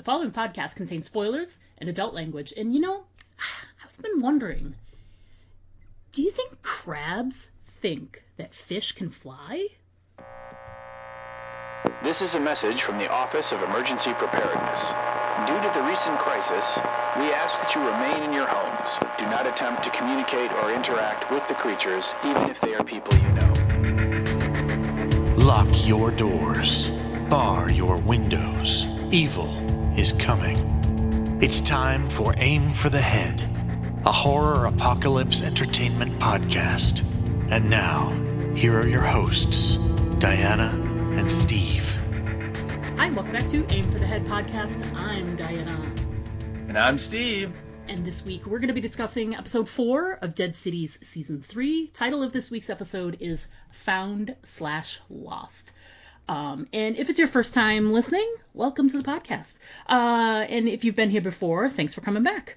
The following podcast contains spoilers and adult language. And you know, I've been wondering, do you think crabs think that fish can fly? This is a message from the Office of Emergency Preparedness. Due to the recent crisis, we ask that you remain in your homes. Do not attempt to communicate or interact with the creatures, even if they are people you know. Lock your doors. Bar your windows. Evil is coming. It's time for Aim for the Head, a horror apocalypse entertainment podcast. And now, here are your hosts, Diana and Steve. Hi, welcome back to Aim for the Head podcast. I'm Diana. And I'm Steve. And this week we're going to be discussing episode 4 of Dead Cities Season 3. Title of this week's episode is Found/Lost. And if it's your first time listening, welcome to the podcast. And if you've been here before, thanks for coming back.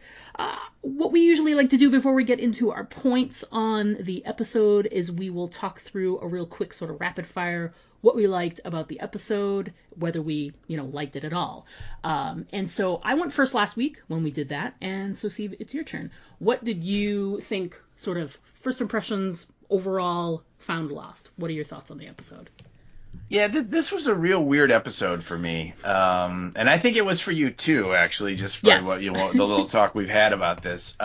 What we usually like to do before we get into our points on the episode is we will talk through a real quick sort of rapid fire, what we liked about the episode, whether we, liked it at all. And so I went first last week when we did that. And so Steve, it's your turn. What did you think, sort of first impressions, overall, found Lost? What are your thoughts on the episode? Yeah, this was a real weird episode for me, and I think it was for you too, actually, just by yes. the little talk we've had about this.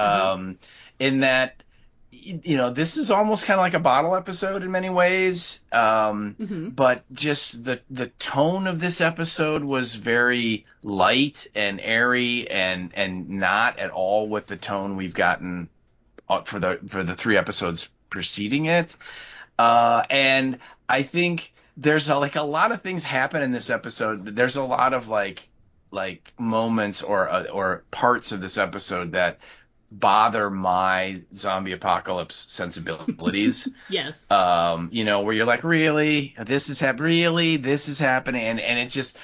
In that, this is almost kind of like a bottle episode in many ways, but just the tone of this episode was very light and airy, and not at all with the tone we've gotten for the 3 episodes preceding it, and I think there's a lot of things happen in this episode. There's a lot of like moments or parts of this episode that bother my zombie apocalypse sensibilities. Yes. Where you're like, really, this is happening, and it just,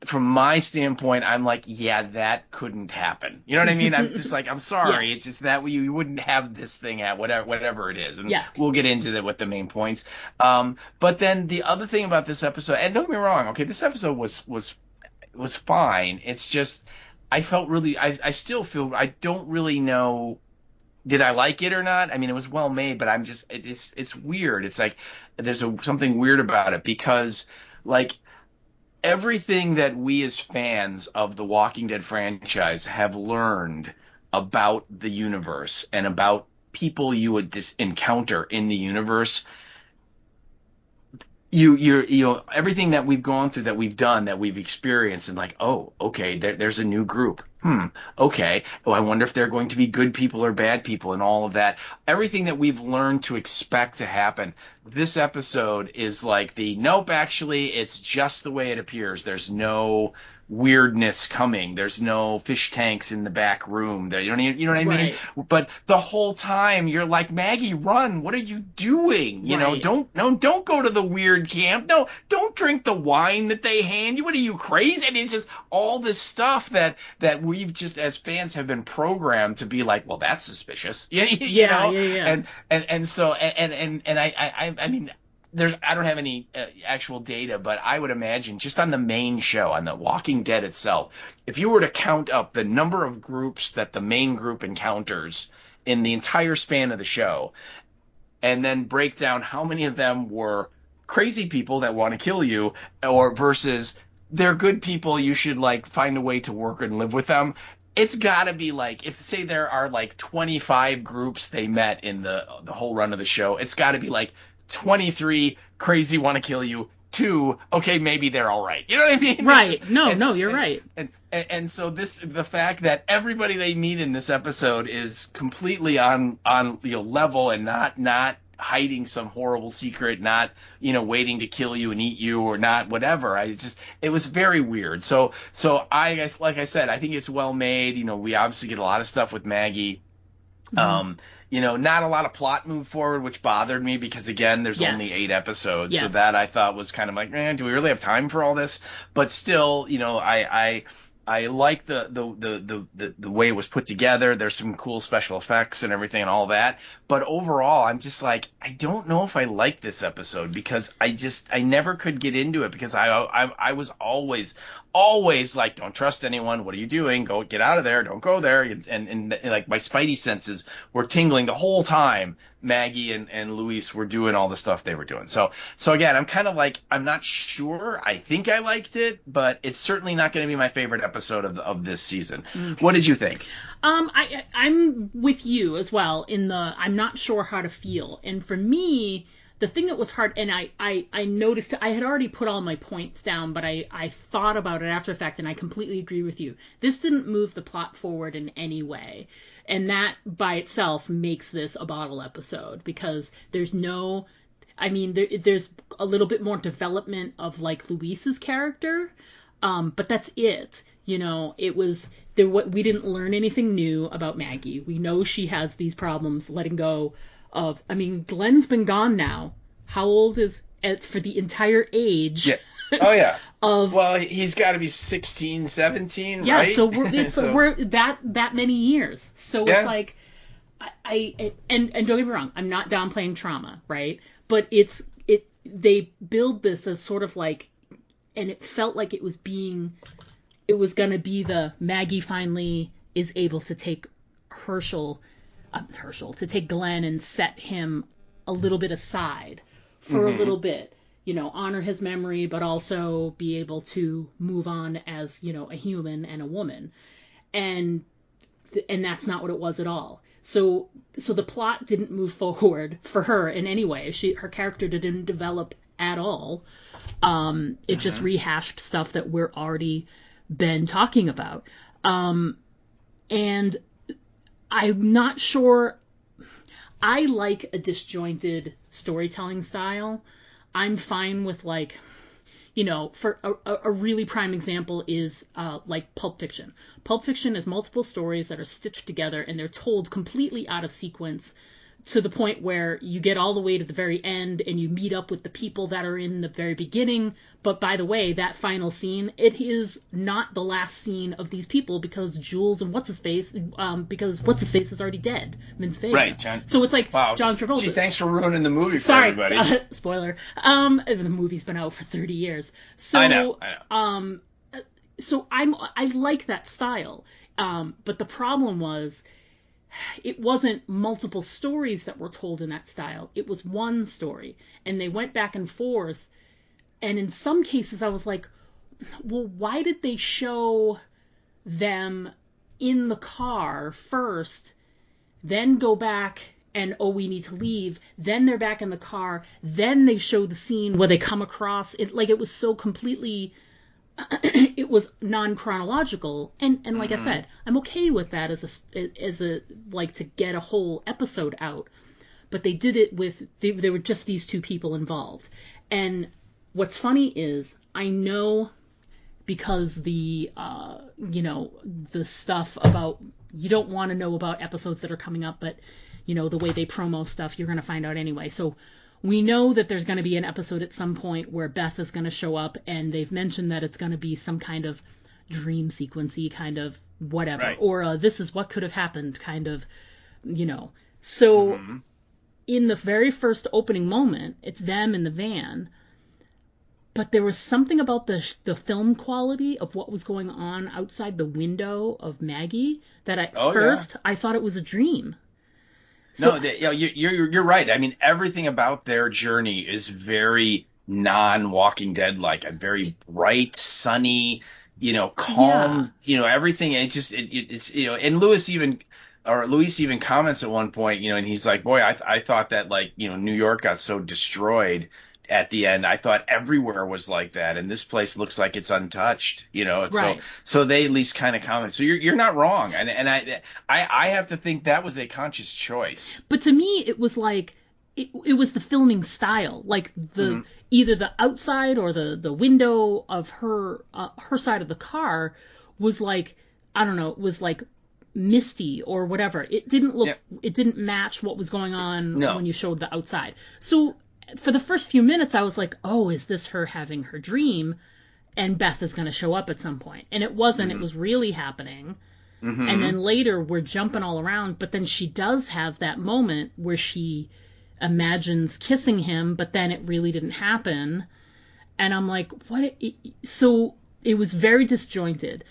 from my standpoint, I'm like, yeah, that couldn't happen. You know what I mean? I'm just like, I'm sorry. Yeah. It's just that you wouldn't have this thing at whatever it is. And we'll get into that with the main points. But then the other thing about this episode, and don't get me wrong, okay, this episode was fine. It's just, I felt really, I still feel, I don't really know, did I like it or not? I mean, it was well made, but I'm just, it's weird. It's like, there's something weird about it because, like, everything that we as fans of the Walking Dead franchise have learned about the universe and about people you would encounter in the universe, everything that we've gone through, that we've done, that we've experienced, and like, oh, okay, there's a new group. Okay. Oh, I wonder if they're going to be good people or bad people and all of that. Everything that we've learned to expect to happen. This episode is like nope, actually, it's just the way it appears. There's no weirdness coming. There's no fish tanks in the back room. There, you know what I mean? But the whole time you're like, Maggie, run! What are you doing? Don't go to the weird camp. No, don't drink the wine that they hand you. What are you, crazy? I mean, it's just all this stuff that we've just as fans have been programmed to be like, well, that's suspicious. Yeah. And so I mean. I don't have any actual data, but I would imagine just on the main show, on The Walking Dead itself, if you were to count up the number of groups that the main group encounters in the entire span of the show, and then break down how many of them were crazy people that want to kill you, or versus they're good people, you should find a way to work and live with them. It's got to be if say there are 25 groups they met in the whole run of the show, it's got to be 23 crazy want to kill you, 2 okay, maybe they're all right. You know what I mean? Right. You're right. And so the fact that everybody they meet in this episode is completely on level and not hiding some horrible secret, not waiting to kill you and eat you or not whatever. It was very weird. So I guess, like I said, I think it's well made. We obviously get a lot of stuff with Maggie. Mm-hmm. Not a lot of plot move forward, which bothered me because, again, there's only 8 episodes. Yes. So that I thought was kind of like, do we really have time for all this? But still, I like the way it was put together. There's some cool special effects and everything and all that. But overall, I'm just like, I don't know if I like this episode because I never could get into it because I was always like, don't trust anyone. What are you doing? Go get out of there. Don't go there. And like my spidey senses were tingling the whole time. Maggie and Luis were doing all the stuff they were doing. So again, I'm kind of like, I'm not sure. I think I liked it, but it's certainly not going to be my favorite episode of this season. Okay. What did you think? I'm with you as well in the, I'm not sure how to feel. And for me, the thing that was hard, and I noticed, I had already put all my points down, but I thought about it after the fact, and I completely agree with you. This didn't move the plot forward in any way. And that by itself makes this a bottle episode, because there's no, I mean, there's a little bit more development of like Luis's character, but that's it. You know, it was there. We didn't learn anything new about Maggie. We know she has these problems letting go of. I mean, Glenn's been gone now. How old is for the entire age? Yeah. Oh yeah. Well, he's got to be 16, 17, yeah, right? So we're that many years. So yeah. It's like and don't get me wrong, I'm not downplaying trauma, right? But they build this as sort of like, and it felt like it was going to be the Maggie finally is able to take to take Glenn and set him a little bit aside for a little bit. You know, honor his memory, but also be able to move on as, you know, a human and a woman. And that's not what it was at all. So the plot didn't move forward for her in any way. Her character didn't develop at all. It just rehashed stuff that we're already been talking about. And I'm not sure. I like a disjointed storytelling style. I'm fine with, like, you know, for a really prime example is like Pulp Fiction. Pulp Fiction is multiple stories that are stitched together and they're told completely out of sequence to the point where you get all the way to the very end and you meet up with the people that are in the very beginning. But by the way, that final scene, it is not the last scene of these people because Jules and What's-His-Face, because What's-His-Face is already dead, Vince Vega. Right, John. So it's like, wow. John Travolta. Gee, thanks for ruining the movie for everybody. Spoiler. The movie's been out for 30 years. So, I know. So I like that style. But the problem was, it wasn't multiple stories that were told in that style. It was one story. And they went back and forth. And in some cases, I was like, well, why did they show them in the car first, then go back and, oh, we need to leave. Then they're back in the car. Then they show the scene where they come across it. Like, it was so completely... it was non-chronological, and like I said, I'm okay with that as a like to get a whole episode out, but they did it with there were just these two people involved. And what's funny is I know, because the you know, the stuff about, you don't want to know about episodes that are coming up, but you know, the way they promo stuff, you're going to find out anyway. So we know that there's going to be an episode at some point where Beth is going to show up, and they've mentioned that it's going to be some kind of dream sequency kind of whatever, right. Or this is what could have happened kind of, you know. So in the very first opening moment, it's them in the van, but there was something about the film quality of what was going on outside the window of Maggie that at first I thought it was a dream. So, no, you're right. I mean, everything about their journey is very non-Walking Dead-like. And very bright, sunny, you know, calm. Yeah. You know, everything. It's just it's you know. And Luis even comments at one point, you know, and he's like, "Boy, I thought that, like, you know, New York got so destroyed at the end. I thought everywhere was like that, and this place looks like it's untouched." You know, right. So they at least kind of comment. So you're not wrong, and I have to think that was a conscious choice. But to me, it was like it was the filming style, like the either the outside or the window of her side of the car was like, I don't know, it was like misty or whatever. It didn't look, it didn't match what was going on when you showed the outside. So for the first few minutes, I was like, oh, is this her having her dream? and Beth is going to show up at some point. And it wasn't. It was really happening. And then later we're jumping all around, but then she does have that moment where she imagines kissing him, but then it really didn't happen. And I'm like, what? So it was very disjointed.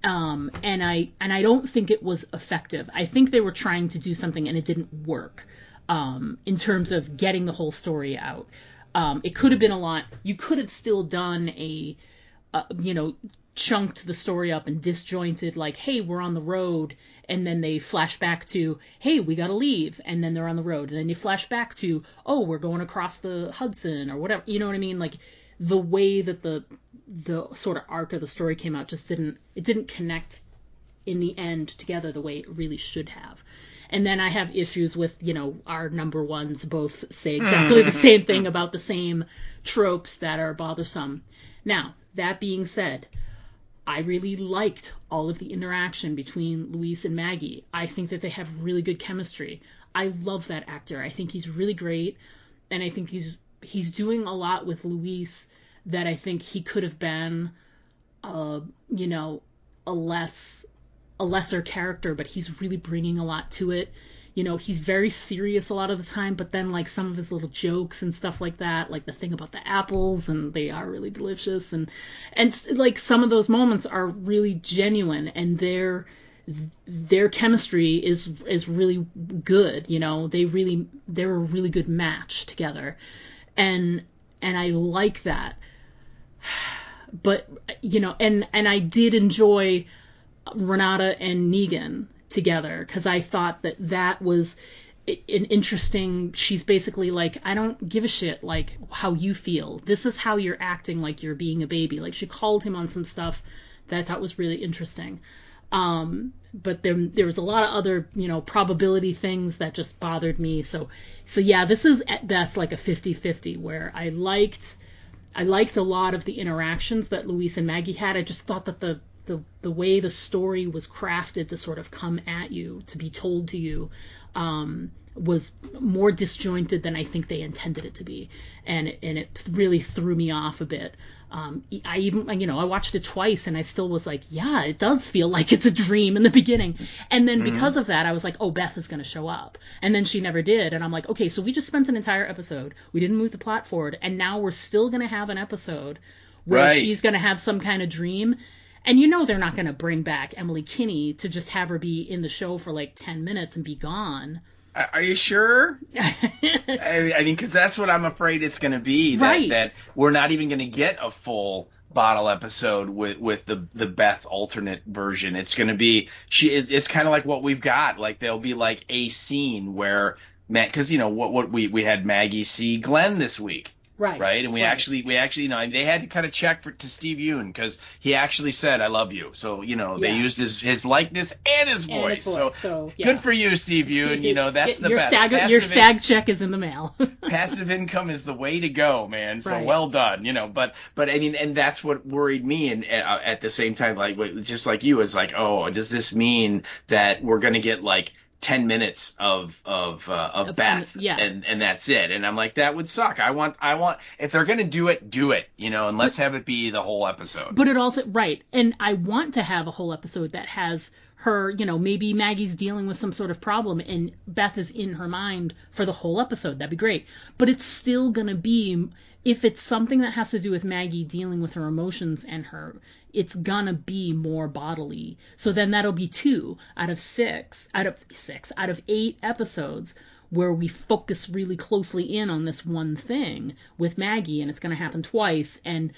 And I don't think it was effective. I think they were trying to do something and it didn't work, in terms of getting the whole story out. It could have been a lot. You could have still done chunked the story up and disjointed, like, hey, we're on the road, and then they flash back to, hey, we gotta leave, and then they're on the road, and then you flash back to, oh, we're going across the Hudson, or whatever, you know what I mean? Like, the way that the sort of arc of the story came out just didn't connect in the end together the way it really should have. And then I have issues with, our number ones both say exactly the same thing about the same tropes that are bothersome. Now, that being said, I really liked all of the interaction between Luis and Maggie. I think that they have really good chemistry. I love that actor. I think he's really great, and I think he's doing a lot with Luis that I think he could have been, a lesser character, but he's really bringing a lot to it. He's very serious a lot of the time, but then, like, some of his little jokes and stuff like that, like the thing about the apples, and they are really delicious, and like, some of those moments are really genuine, and their chemistry is really good. They're a really good match together, and I like that. But and I did enjoy Renata and Negan together, because I thought that was an interesting. She's basically like, I don't give a shit like how you feel. This is how you're acting, like you're being a baby. Like, she called him on some stuff that I thought was really interesting. But there was a lot of other, probability things that just bothered me. So yeah, this is at best like a 50-50, where I liked a lot of the interactions that Luis and Maggie had. I just thought that the way the story was crafted to sort of come at you, to be told to you, was more disjointed than I think they intended it to be. And it really threw me off a bit. I watched it twice and I still was like, yeah, it does feel like it's a dream in the beginning. And then because of that, I was like, oh, Beth is going to show up. And then she never did. And I'm like, okay, so we just spent an entire episode. We didn't move the plot forward. And now we're still going to have an episode where she's going to have some kind of dream. And they're not going to bring back Emily Kinney to just have her be in the show for like 10 minutes and be gone. Are you sure? I mean, because that's what I'm afraid it's going to be. That we're not even going to get a full bottle episode with the Beth alternate version. It's going to be it's kind of like what we've got. Like, there'll be like a scene where, because what we had Maggie see Glenn this week. Right. And we actually, they had to kind of check to Steve Yeun, because he actually said, I love you. So, they used his likeness and his voice. So yeah. Good for you, Steve Yeun. That's the best. Your SAG check is in the mail. Passive income is the way to go, man. So well done, But I mean, and that's what worried me. And at the same time, like, just like you, is like, oh, does this mean that we're going to get like 10 minutes of Beth, and that's it? And I'm like, that would suck. I want if they're gonna do it, and let's have it be the whole episode. But it also and I want to have a whole episode that has her, maybe Maggie's dealing with some sort of problem and Beth is in her mind for the whole episode. That'd be great. But it's still gonna be, if it's something that has to do with Maggie dealing with her emotions and it's gonna be more bodily. So then that'll be 2 out of 8 episodes where we focus really closely in on this one thing with Maggie, and it's gonna happen twice. And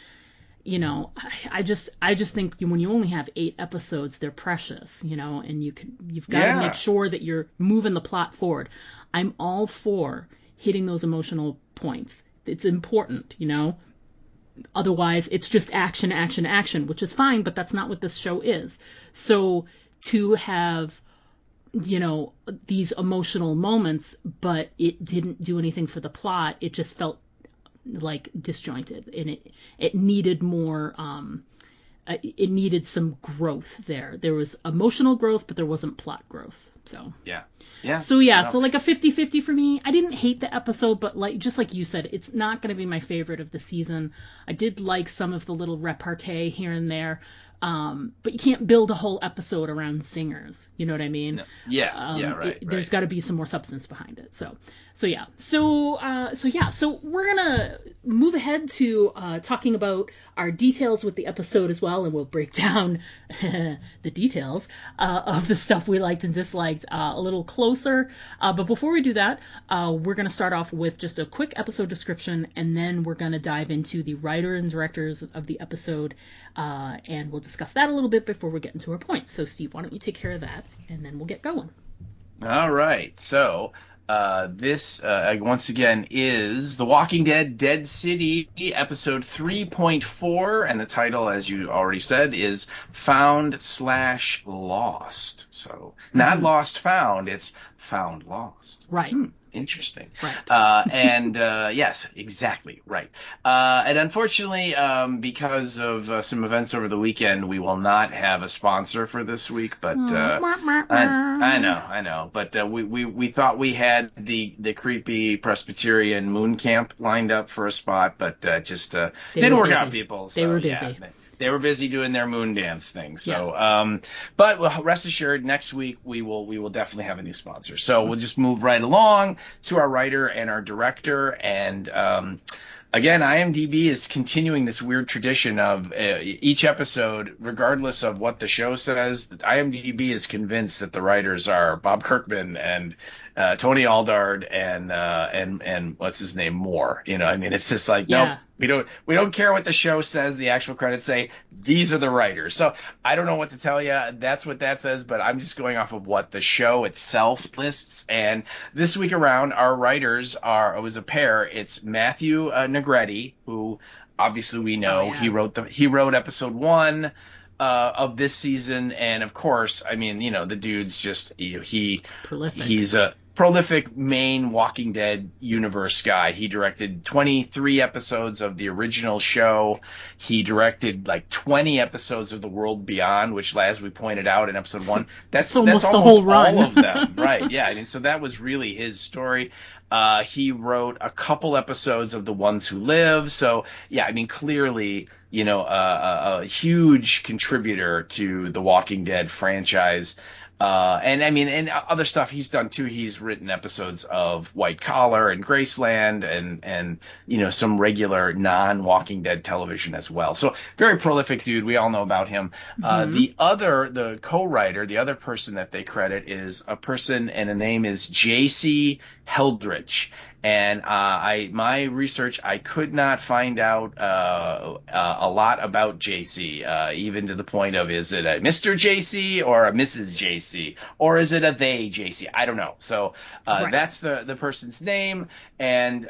I just think when you only have 8 episodes, they're precious, and you've got to make sure that you're moving the plot forward. I'm all for hitting those emotional points. It's important, Otherwise, it's just action, action, action, which is fine, but that's not what this show is. So to have, these emotional moments, but it didn't do anything for the plot, it just felt like disjointed, and it needed more it needed some growth there. There was emotional growth, but there wasn't plot growth. So Yeah. So yeah, so like a 50-50 for me. I didn't hate the episode, but like just like you said, it's not going to be my favorite of the season. I did like some of the little repartee here and there. But you can't build a whole episode around singers. You know what I mean? No. Yeah. Right. There's got to be some more substance behind it. So yeah. So we're gonna move ahead to talking about our details with the episode as well, and we'll break down the details of the stuff we liked and disliked a little closer. But before we do that, we're gonna start off with just a quick episode description, and then we're gonna dive into the writer and directors of the episode, and we'll discuss that a little bit before we get into our points. So Steve, why don't you take care of that, and then we'll get going. All right. So this, once again, is The Walking Dead Dead City, episode 3.4, and the title, as you already said, is Found/Lost. So, not Lost Found, it's Found Lost. Right. Interesting. Right. Yes, exactly. Right. And unfortunately, because of some events over the weekend, we will not have a sponsor for this week. But I know. But we thought we had the creepy Presbyterian moon camp lined up for a spot, but just didn't work out, people. So, they were busy. Yeah, they were busy doing their moon dance thing. So, but rest assured, next week we will definitely have a new sponsor. So we'll just move right along to our writer and our director. And again, IMDb is continuing this weird tradition of each episode, regardless of what the show says, IMDb is convinced that the writers are Bob Kirkman and Tony Aldard and what's his name, Moore. You know, I mean, it's just like, nope, we don't care what the show says. The actual credits say these are the writers. So I don't know what to tell you. That's what that says, but I'm just going off of what the show itself lists. And this week around, our writers it was a pair. It's Matthew Negretti, who obviously we know he wrote episode 1 of this season, and of course, I mean, you know, the dude's just prolific. He's a prolific main Walking Dead universe guy. He directed 23 episodes of the original show. He directed like 20 episodes of The World Beyond, which, as we pointed out in episode 1, that's almost the whole run. all of them, right? Yeah, I mean, so that was really his story. He wrote a couple episodes of The Ones Who Live. So, yeah, I mean, clearly, you know, a huge contributor to the Walking Dead franchise. And I mean, and other stuff he's done too. He's written episodes of White Collar and Graceland and you know, some regular non-Walking Dead television as well. So very prolific dude. We all know about him. The co-writer, the other person that they credit is a person, and the name is J.C. Heldrich. And my research, I could not find out a lot about JC, even to the point of, is it a Mr. JC or a Mrs. JC, or is it a they JC? I don't know. So that's the person's name. And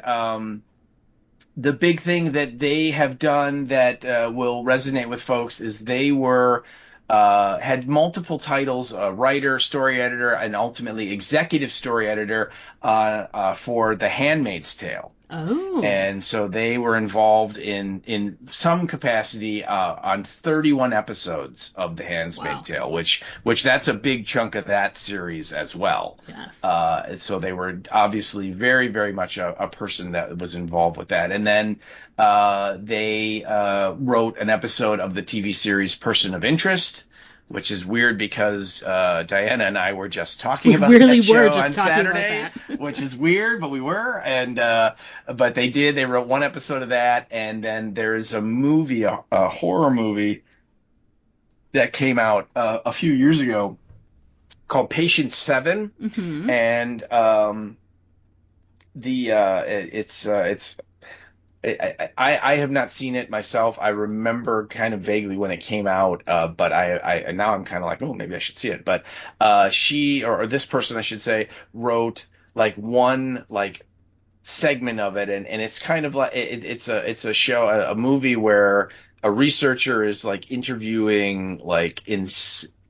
the big thing that they have done that will resonate with folks is they were had multiple titles: writer, story editor, and ultimately executive story editor for The Handmaid's Tale. Oh. And so they were involved in some capacity on 31 episodes of The Handmaid's Tale, which that's a big chunk of that series as well. Yes. So they were obviously very, very much a person that was involved with that. And then they wrote an episode of the TV series Person of Interest, which is weird because Diana and I were just talking about that show on Saturday, which is weird, but we were. And but they wrote one episode of that, and then there's a movie, a horror movie that came out a few years ago called Patient 7, and I have not seen it myself. I remember kind of vaguely when it came out, but I now I'm kind of like, oh, maybe I should see it. But she or this person, I should say, wrote like one like segment of it, and it's kind of like it's a show, a movie where a researcher is like interviewing like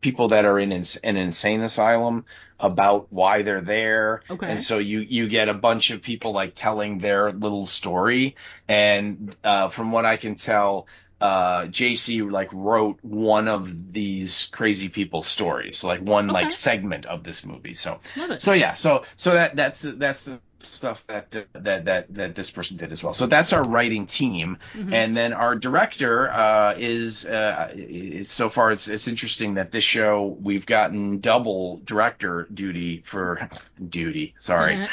people that are in an insane asylum about why they're there. Okay. And so you get a bunch of people like telling their little story. And from what I can tell, JC like wrote one of these crazy people's stories, like one like Okay. segment of this movie. So Love it. so yeah, so that's the stuff that this person did as well. So that's our writing team, and then our director is it's so far it's interesting that this show we've gotten double director duty for duty. Sorry, Duty.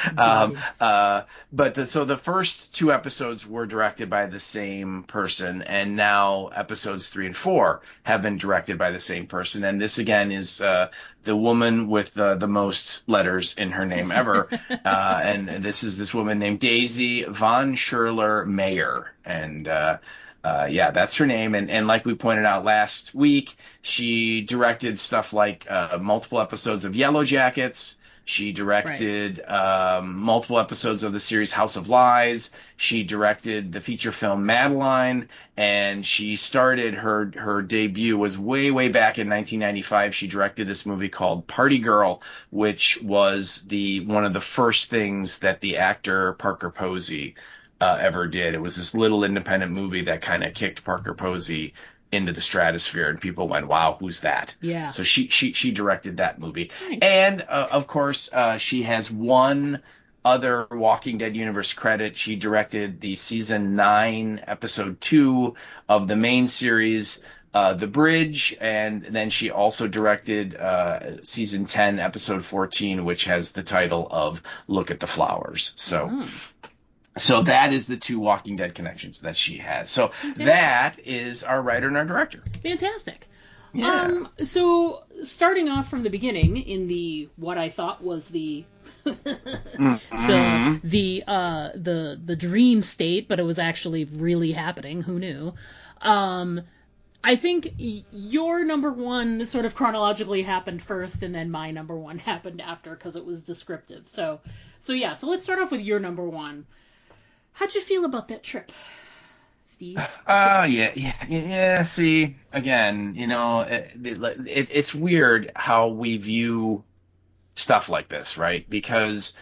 but the first two episodes were directed by the same person, and now episodes 3 and 4 have been directed by the same person. And this again is the woman with the most letters in her name ever, and this is this woman named Daisy von Scherler Mayer, and yeah, that's her name. And like we pointed out last week, she directed stuff like multiple episodes of Yellow Jackets. She directed multiple episodes of the series House of Lies. She directed the feature film Madeline, and she started her debut was way back in 1995. She directed this movie called Party Girl, which was one of the first things that the actor Parker Posey ever did. It was this little independent movie that kind of kicked Parker Posey into the stratosphere, and people went, "Wow, who's that?" Yeah. So she directed that movie, Nice. and of course she has one other Walking Dead universe credit. She directed the season 9, episode 2 of the main series, The Bridge, and then she also directed season 10, episode 14, which has the title of Look at the Flowers. So that is the two Walking Dead connections that she has. So that is our writer and our director. Fantastic. Yeah. So starting off from the beginning in the what I thought was the the dream state, but it was actually really happening. Who knew? I think your number one sort of chronologically happened first, and then my number one happened after because it was descriptive. So yeah. So let's start off with your number one. How'd you feel about that trip, Steve? Yeah. See, again, it's weird how we view stuff like this, right? Because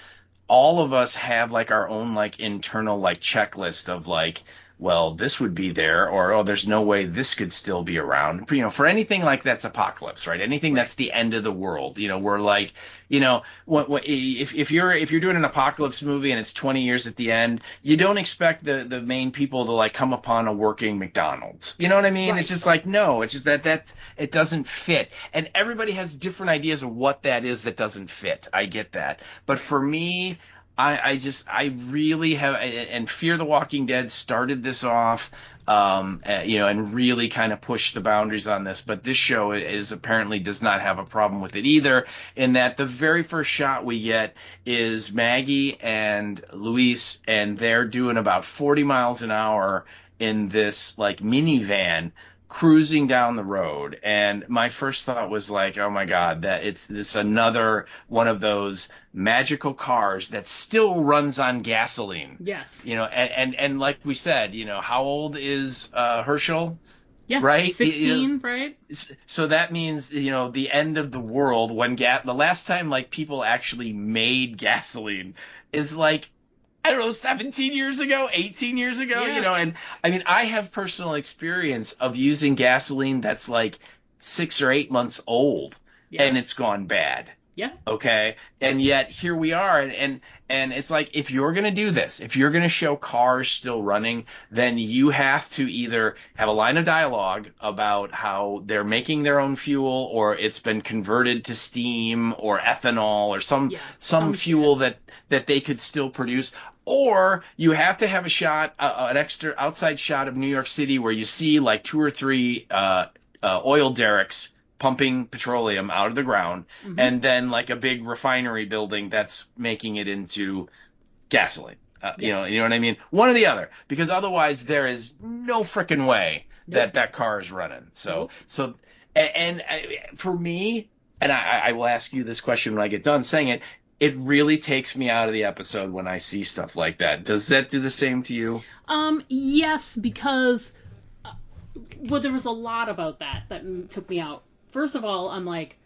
all of us have like our own like internal like checklist of like, well, this would be there, or oh, there's no way this could still be around. For anything like that's apocalypse, right? Anything that's the end of the world, we're like, if you're doing an apocalypse movie and it's 20 years at the end, you don't expect the main people to like come upon a working McDonald's. You know what I mean? Right. It's just like, no, it's just that it doesn't fit, and everybody has different ideas of what that is that doesn't fit. I get that, but for me, I really have, and Fear the Walking Dead started this off, and really kind of pushed the boundaries on this. But this show apparently does not have a problem with it either, in that the very first shot we get is Maggie and Luis, and they're doing about 40 miles an hour in this like minivan cruising down the road, and my first thought was like, oh my god, that it's this another one of those magical cars that still runs on gasoline. Yes. And like we said, how old is Herschel? Yeah. Right? 16, right? So that means, the end of the world when the last time like people actually made gasoline is like, I don't know, 17 years ago, 18 years ago, Yeah. and I mean, I have personal experience of using gasoline that's like 6 or 8 months old, and it's gone bad. Yeah. Okay. And yet here we are. And it's like, if you're going to do this, if you're going to show cars still running, then you have to either have a line of dialogue about how they're making their own fuel, or it's been converted to steam or ethanol or some fuel that they could still produce. Or you have to have a shot, an extra outside shot of New York City where you see like 2 or 3 oil derricks pumping petroleum out of the ground, and then like a big refinery building that's making it into gasoline. You know what I mean? One or the other, because otherwise there is no frickin' way that car is running. So for me, and I will ask you this question when I get done saying it, it really takes me out of the episode when I see stuff like that. Does that do the same to you? Yes, because there was a lot about that took me out. First of all, I'm like,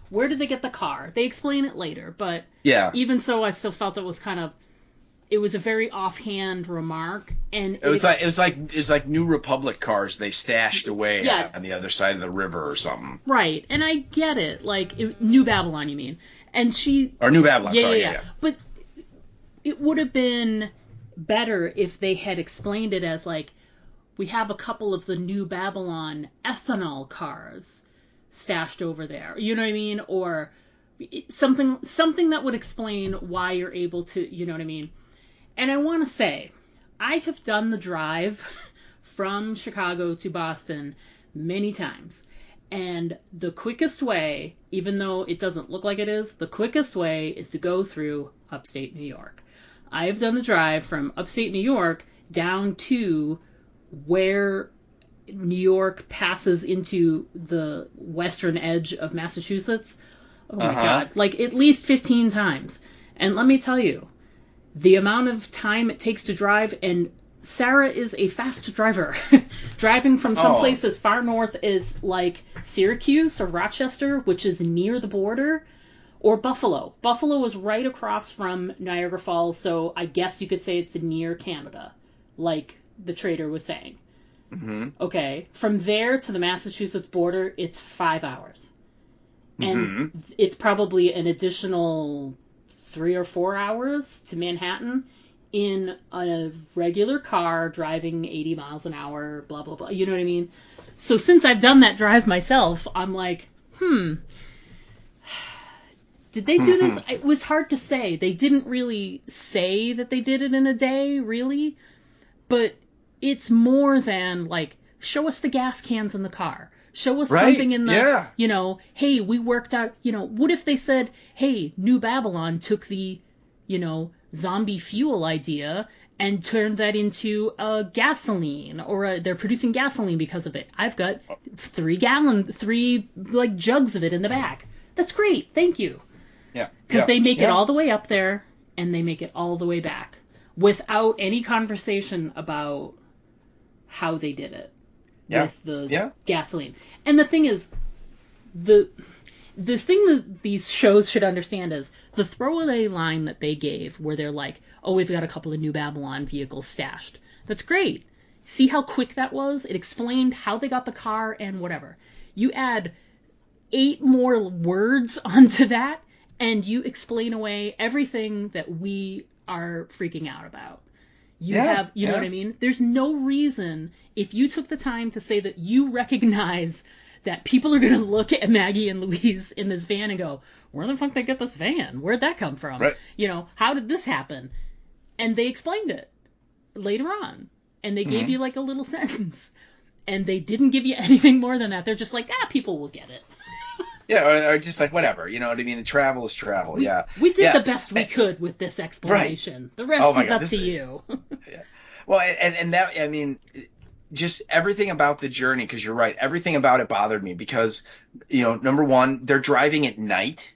where did they get the car? They explain it later, but even so, I still felt it was kind of it was a very offhand remark, and it was like New Republic cars they stashed away on the other side of the river or something. Right, and I get it. Like New Babylon, you mean? And or New Babylon. Yeah. But it would have been better if they had explained it as like, we have a couple of the New Babylon ethanol cars stashed over there. You know what I mean? Or something that would explain why you're able to, you know what I mean? And I want to say, I have done the drive from Chicago to Boston many times. And the quickest way, even though it doesn't look like it is, the quickest way is to go through upstate New York. I have done the drive from upstate New York down to where New York passes into the western edge of Massachusetts. Oh my God. Like at least 15 times. And let me tell you, the amount of time it takes to drive, and Sarah is a fast driver. Driving from some place as far north as like Syracuse or Rochester, which is near the border, or Buffalo. Buffalo is right across from Niagara Falls, so I guess you could say it's near Canada, like the trader was saying. Mm-hmm. Okay, from there to the Massachusetts border, it's 5 hours. And it's probably an additional 3 or 4 hours to Manhattan in a regular car driving 80 miles an hour, blah, blah, blah. You know what I mean? So since I've done that drive myself, I'm like, did they do this? It was hard to say. They didn't really say that they did it in a day, really. But it's more than, like, show us the gas cans in the car. Show us something in the, you know, hey, we worked out, you know, what if they said, hey, New Babylon took the, you know, zombie fuel idea and turned that into a gasoline, or they're producing gasoline because of it. I've got 3 like jugs of it in the back. That's great. Thank you. Yeah. Because they make it all the way up there and they make it all the way back without any conversation about how they did it with the gasoline. And the thing is, the thing that these shows should understand is the throwaway line that they gave where they're like, oh, we've got a couple of New Babylon vehicles stashed. That's great. See how quick that was? It explained how they got the car and whatever. You add 8 more words onto that and you explain away everything that we are freaking out about. You know what I mean? There's no reason, if you took the time to say that you recognize that people are going to look at Maggie and Louise in this van and go, where the fuck did they get this van? Where'd that come from? Right. You know, how did this happen? And they explained it later on. And they gave you like a little sentence. And they didn't give you anything more than that. They're just like, people will get it. Yeah, or just like, whatever, you know what I mean? Travel is travel, We did the best we could with this explanation. Right. The rest is up to you. Well, and that, I mean, just everything about the journey, because you're right, everything about it bothered me because, you know, number one, they're driving at night.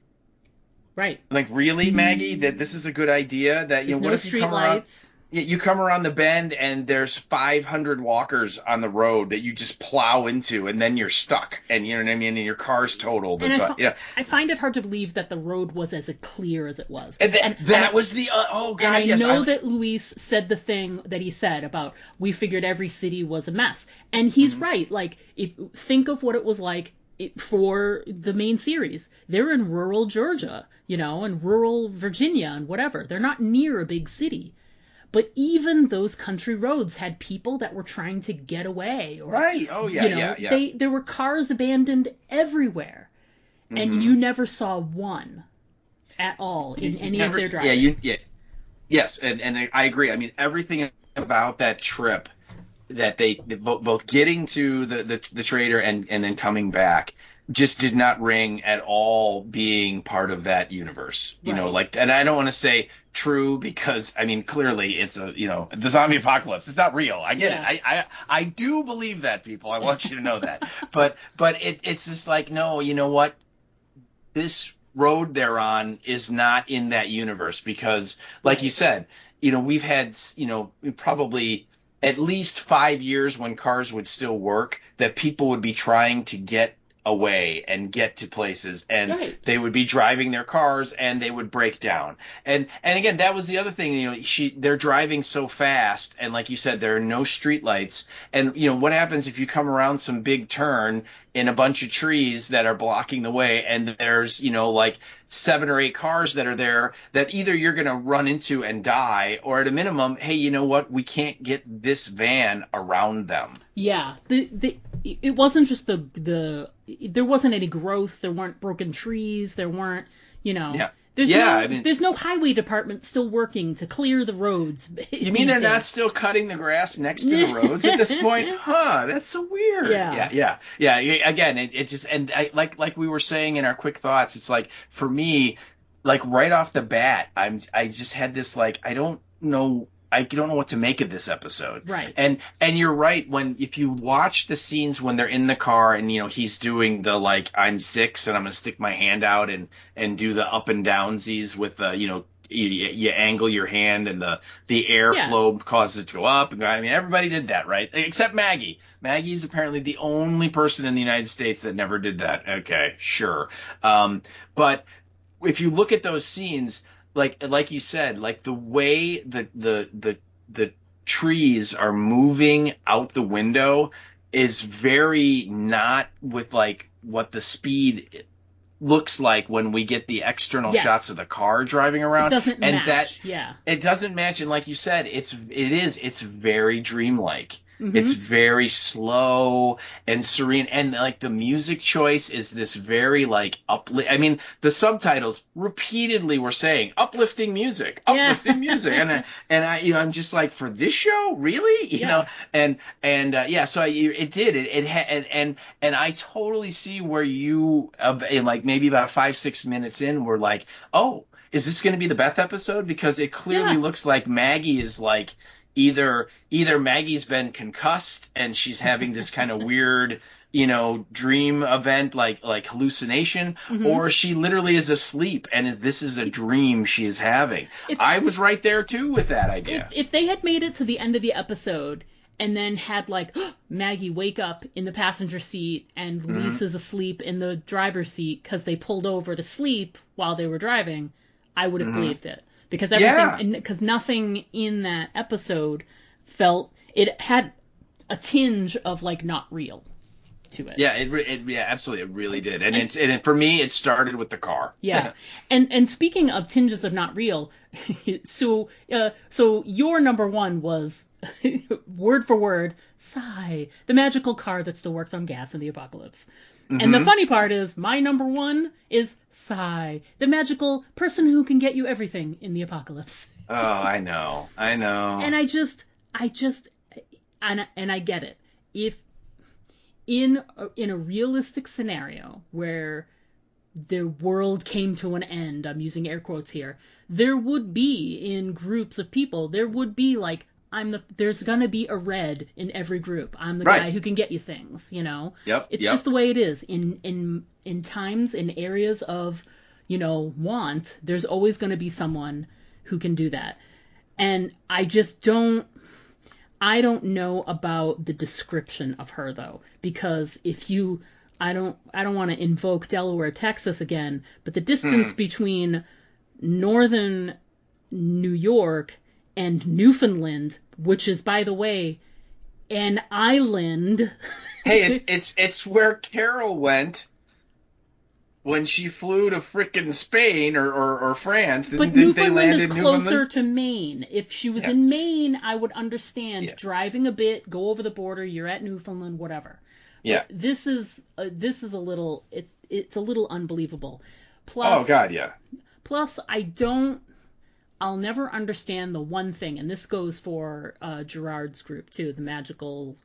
Right. Like, really, Maggie, that this is a good idea? That, you know, what if you come around? You come around the bend and there's 500 walkers on the road that you just plow into, and then you're stuck, and you know what I mean, and your car's totaled. And I find it hard to believe that the road was as clear as it was. And that was the God. And I know that Luis said the thing that he said about we figured every city was a mess, and he's right. Like, think of what it was like for the main series. They're in rural Georgia, you know, and rural Virginia and whatever. They're not near a big city. But even those country roads had people that were trying to get away. Right. Oh, yeah, you know, there were cars abandoned everywhere. And you never saw one at all in any of their driving. Yes, and I agree. I mean, everything about that trip, that they both getting to the trader and then coming back, just did not ring at all being part of that universe. You know, like, and I don't want to say true because, I mean, clearly it's the zombie apocalypse. It's not real. I get it. I do believe that, people. I want you to know that. But it's just like, no, you know what? This road they're on is not in that universe because, like you said, you know, we've had, you know, probably at least 5 years when cars would still work that people would be trying to get away and get to places, and Right. they would be driving their cars and they would break down. And again, that was the other thing, they're driving so fast, and like you said, there are no street lights. And what happens if you come around some big turn in a bunch of trees that are blocking the way, and there's like 7 or 8 cars that are there that either you're going to run into and die, or at a minimum, hey, you know what, we can't get this van around them. Yeah, it wasn't just there wasn't any growth. There weren't broken trees. There weren't, Yeah. There's no highway department still working to clear the roads. You mean they're not still cutting the grass next to the roads at this point? Huh, that's so weird. Yeah. Again, it just, and like we were saying in our quick thoughts, it's like, for me, like right off the bat, I just had this, like, I don't know what to make of this episode. Right. And you're right, if you watch the scenes when they're in the car and, he's doing the, like, I'm 6 and I'm going to stick my hand out and do the up and downsies with, you angle your hand and the airflow causes it to go up. And I mean, everybody did that, right? Except Maggie. Maggie's apparently the only person in the United States that never did that. Okay, sure. But if you look at those scenes, like you said, like the way the trees are moving out the window is very not with like what the speed looks like when we get the external shots of the car driving around. It doesn't match. It doesn't match, and like you said, it's very dreamlike. Mm-hmm. It's very slow and serene, and like the music choice is this very like I mean, the subtitles repeatedly were saying uplifting music, and I'm just like, for this show, really, so it had, and I totally see where you in like maybe about 5-6 minutes in were like, oh, is this going to be the Beth episode? Because it clearly looks like Maggie is like, either Maggie's been concussed and she's having this kind of weird, dream event, like hallucination, or she literally is asleep and this is a dream she is having. I was right there too with that idea. If they had made it to the end of the episode and then had like Maggie wake up in the passenger seat and Luis is asleep in the driver's seat because they pulled over to sleep while they were driving, I would have believed it. Because because nothing in that episode it had a tinge of like not real to it. Yeah, absolutely, it really did. And for me, it started with the car. Yeah, and speaking of tinges of not real, so your number one was word for word, Sigh, the magical car that still works on gas in the apocalypse. And the funny part is, my number one is Sigh, the magical person who can get you everything in the apocalypse. Oh, I know. And I get it. If in a realistic scenario where the world came to an end, I'm using air quotes here, there would be, in groups of people, there would be like, there's gonna be a red in every group. I'm the guy who can get you things, Yep. It's just the way it is. In times, in areas of, want, there's always gonna be someone who can do that. And I don't know about the description of her though, because I don't want to invoke Delaware, Texas again, but the distance between northern New York and Newfoundland, which is, by the way, an island. Hey, it's where Carol went when she flew to frickin' Spain or France. But Newfoundland is closer to Maine. If she was in Maine, I would understand driving a bit, go over the border, you're at Newfoundland, whatever. Yeah. But this is a little, it's a little unbelievable. Plus, oh God, yeah. Plus, I'll never understand the one thing, and this goes for Gerard's group too, the magical,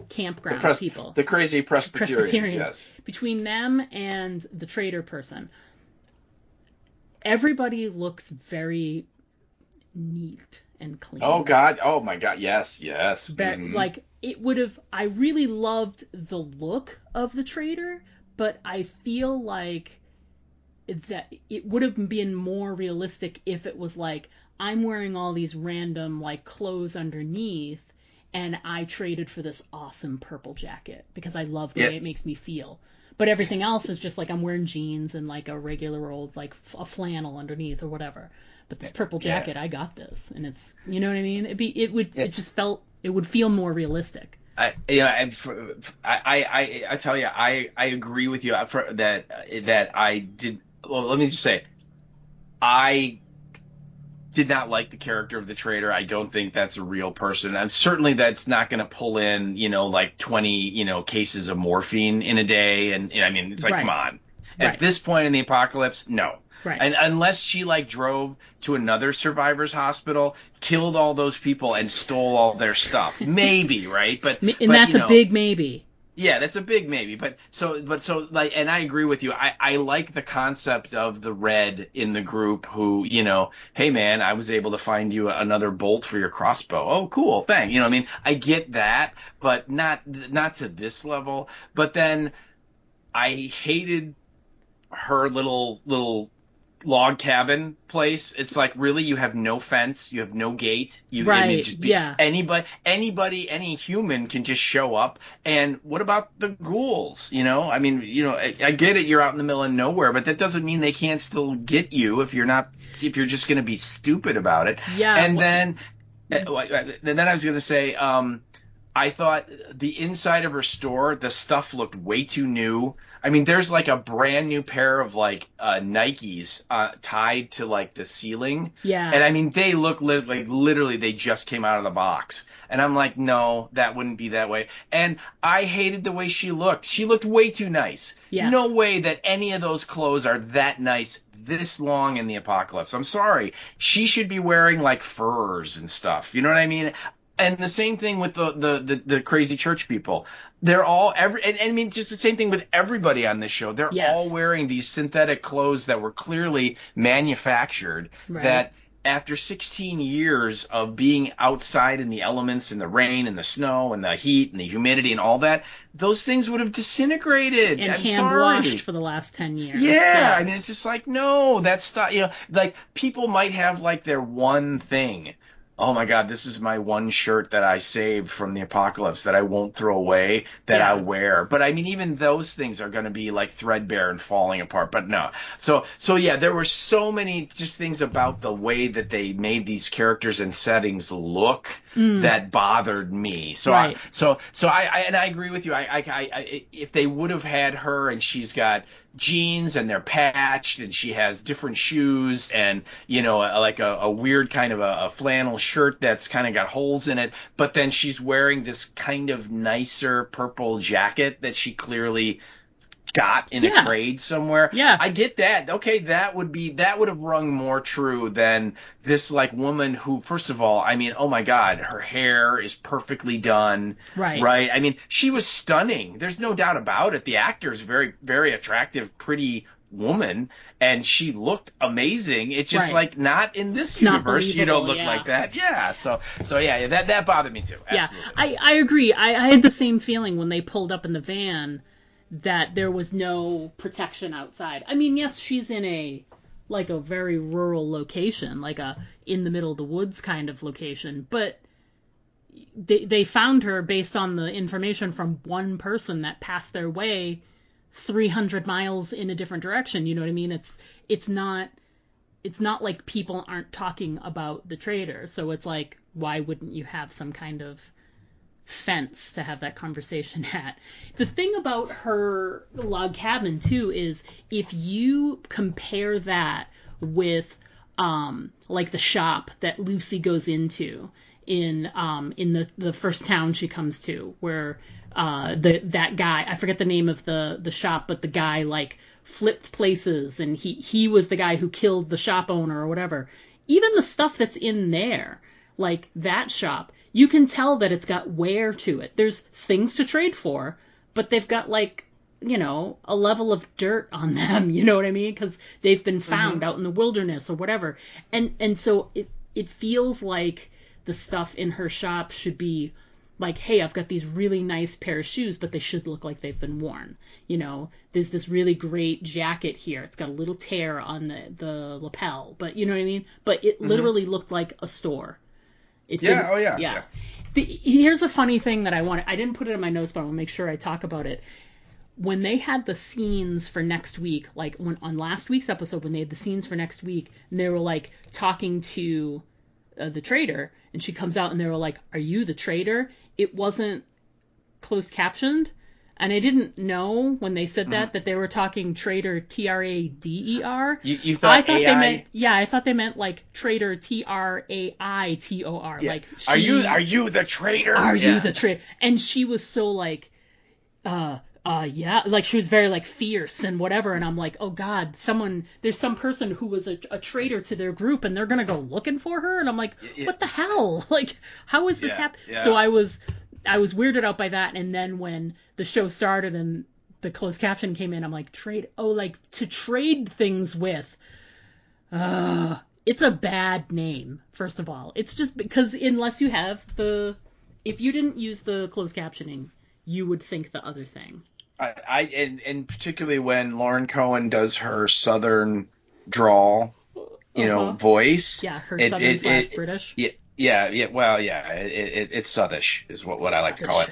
campground people. The crazy Presbyterians, yes. Between them and the trader person, everybody looks very neat and clean. Oh God, oh my God, yes. Like, I really loved the look of the trader, but I feel like that it would have been more realistic if it was like, I'm wearing all these random like clothes underneath and I traded for this awesome purple jacket because I love the way it makes me feel. But everything else is just like I'm wearing jeans and like a regular old like a flannel underneath or whatever. But this purple jacket, I got this, and it's, you know what I mean? It would feel more realistic. I tell you, I agree with you that I did. Well, let me just say, I did not like the character of the traitor. I don't think that's a real person. And certainly that's not going to pull in, like 20, cases of morphine in a day. And I mean, it's like, come on. At this point in the apocalypse, no. Right. And unless she like drove to another survivors hospital, killed all those people and stole all their stuff, maybe, right? But that's a big maybe. Yeah, that's a big maybe. But like, and I agree with you. I like the concept of the Red in the group who, hey man, I was able to find you another bolt for your crossbow. Oh, cool, thanks. I mean, I get that, but not to this level. But then I hated her little log cabin place. It's like, really, you have no fence, you have no gate. Anybody, any human can just show up. And what about the ghouls? I mean, I get it, you're out in the middle of nowhere, but that doesn't mean they can't still get you if you're just going to be stupid about it. Yeah. And then I was going to say, I thought the inside of her store, the stuff looked way too new. I mean, there's like a brand new pair of like Nikes tied to like the ceiling. Yeah. And I mean, they look like literally they just came out of the box. And I'm like, no, that wouldn't be that way. And I hated the way she looked. She looked way too nice. Yes. No way that any of those clothes are that nice this long in the apocalypse. I'm sorry. She should be wearing like furs and stuff. You know what I mean? And the same thing with the crazy church people. They're all and I mean, just the same thing with everybody on this show. They're all wearing these synthetic clothes that were clearly manufactured. Right. That after 16 years of being outside in the elements, in the rain and the snow and the heat and the humidity and all that, those things would have disintegrated and hand washed for the last 10 years. Yeah, I mean, it's just like, no, that's not, like people might have like their one thing. Oh my God, this is my one shirt that I saved from the apocalypse that I won't throw away, that I wear. But I mean, even those things are going to be like threadbare and falling apart. But no. So yeah, there were so many just things about the way that they made these characters and settings look that bothered me. So I agree with you. I if they would have had her and she's got jeans and they're patched and she has different shoes and like a weird kind of a flannel shirt that's kind of got holes in it, but then she's wearing this kind of nicer purple jacket that she clearly got in a trade somewhere. Yeah, I get that. Okay, that would have rung more true than this like woman who, first of all, I mean, oh my God, her hair is perfectly done. Right. I mean, she was stunning. There's no doubt about it. The actor is very, very attractive, pretty woman, and she looked amazing. It's just like not in this universe. You don't look like that. Yeah. So yeah, that bothered me too. Absolutely. Yeah, I agree. I had the same feeling when they pulled up in the van that there was no protection outside. I mean, yes, she's in a very rural location, like a in the middle of the woods kind of location, but they found her based on the information from one person that passed their way 300 miles in a different direction. You know what I mean? It's not like people aren't talking about the traitor. So it's like, why wouldn't you have some kind of fence to have that conversation at? The thing about her log cabin too is if you compare that with like the shop that Lucy goes into in the first town she comes to, where that guy, I forget the name of the shop, but the guy like flipped places and he was the guy who killed the shop owner or whatever. Even the stuff that's in there, like that shop, you can tell that it's got wear to it. There's things to trade for, but they've got a level of dirt on them, you know what I mean? Because they've been found out in the wilderness or whatever. And so it feels like the stuff in her shop should be like, hey, I've got these really nice pair of shoes, but they should look like they've been worn. There's this really great jacket here. It's got a little tear on the lapel, but you know what I mean? But it literally looked like a store. It Yeah. didn't. Oh yeah. Yeah. Here's a funny thing that I didn't put it in my notes, but I want to make sure I talk about it. When they had the scenes for next week, like on last week's episode, when they had the scenes for next week, and they were like talking to the trader, and she comes out and they were like, "Are you the trader?" It wasn't closed captioned, and I didn't know when they said that they were talking trader TRADER. You thought I thought AI? they meant I thought they meant like trader TRAITOR. Yeah. Like Are you the trader? Are you the trader? And she was so like, yeah, like she was very like fierce and whatever. And I'm like, oh God, there's some person who was a traitor to their group and they're going to go looking for her. And I'm like, what the hell? Like, how is this happening? Yeah. So I was weirded out by that. And then when the show started and the closed caption came in, I'm like, to trade things with, it's a bad name, first of all. It's just because unless you have if you didn't use the closed captioning, you would think the other thing. And particularly when Lauren Cohen does her Southern drawl, voice. Yeah, her Southern slash British. Yeah. Well, yeah, it's Southish is what I like to call it.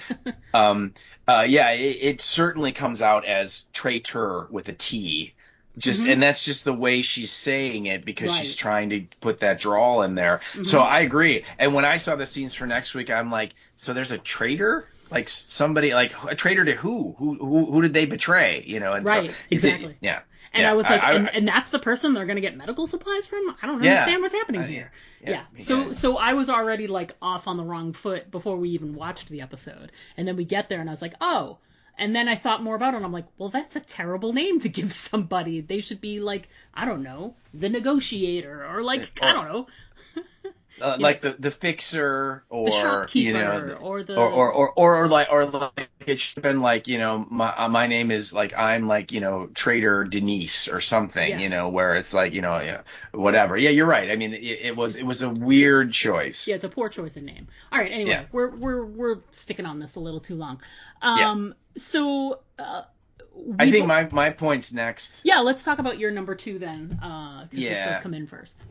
It certainly comes out as traitor with a T. And that's just the way she's saying it because she's trying to put that drawl in there. So I agree. And when I saw the scenes for next week, I'm like, so there's a traitor? Like somebody, like a traitor to who? Who did they betray? And right, so, exactly. Yeah. And I was like, and that's the person they're going to get medical supplies from? I don't understand what's happening here. Yeah. So I was already like off on the wrong foot before we even watched the episode. And then we get there and I was like, oh. And then I thought more about it and I'm like, well, that's a terrible name to give somebody. They should be like, I don't know, the negotiator or like, I don't know. Like the fixer or the shopkeeper or like it should have been like my name is like I'm like Trader Denise or something where it's like whatever. Yeah, you're right. I mean it was a weird choice. Yeah, it's a poor choice of name. All right, anyway, we're sticking on this a little too long. So I think my point's next. Yeah, let's talk about your number 2 then, because it does come in first.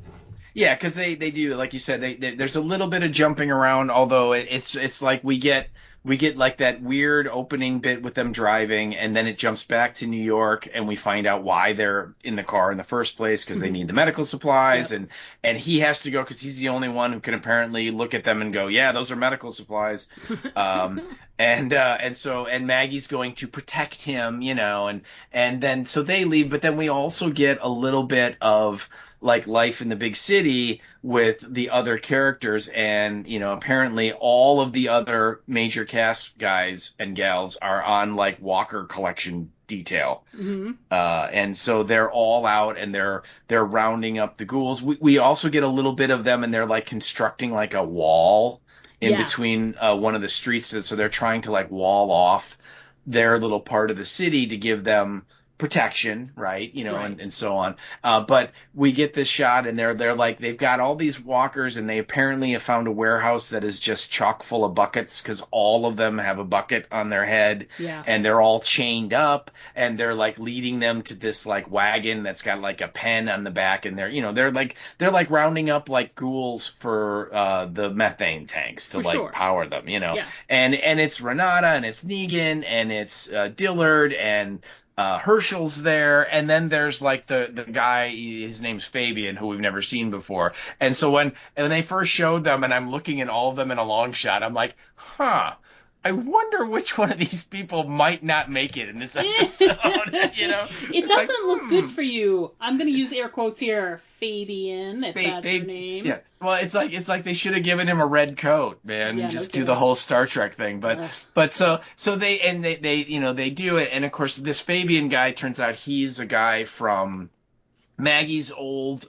Yeah, because they do, like you said, there's a little bit of jumping around, although it's like we get like that weird opening bit with them driving, and then it jumps back to New York, and we find out why they're in the car in the first place, because they need the medical supplies, and he has to go because he's the only one who can apparently look at them and go, yeah, those are medical supplies. And Maggie's going to protect him, and then so they leave, but then we also get a little bit of like life in the big city with the other characters, and apparently all of the other major cast guys and gals are on like Walker collection detail, and so they're all out and they're rounding up the ghouls. We also get a little bit of them, and they're like constructing like a wall in between one of the streets, so they're trying to like wall off their little part of the city to give them protection, right? And so on. But we get this shot, and they're like they've got all these walkers, and they apparently have found a warehouse that is just chock full of buckets because all of them have a bucket on their head, and they're all chained up, and they're like leading them to this like wagon that's got like a pen on the back, and they're like rounding up like ghouls for the methane tanks to power them, and it's Renata and it's Negan and it's Dillard and Herschel's there, and then there's like the guy, his name's Fabian, who we've never seen before. And so when they first showed them, and I'm looking at all of them in a long shot, I'm like, I wonder which one of these people might not make it in this episode. It doesn't look good for you. I'm going to use air quotes here, Fabian, if that's your name. Yeah. Well, it's like they should have given him a red coat, man, and just do the whole Star Trek thing. But so they do it, and of course this Fabian guy turns out he's a guy from Maggie's old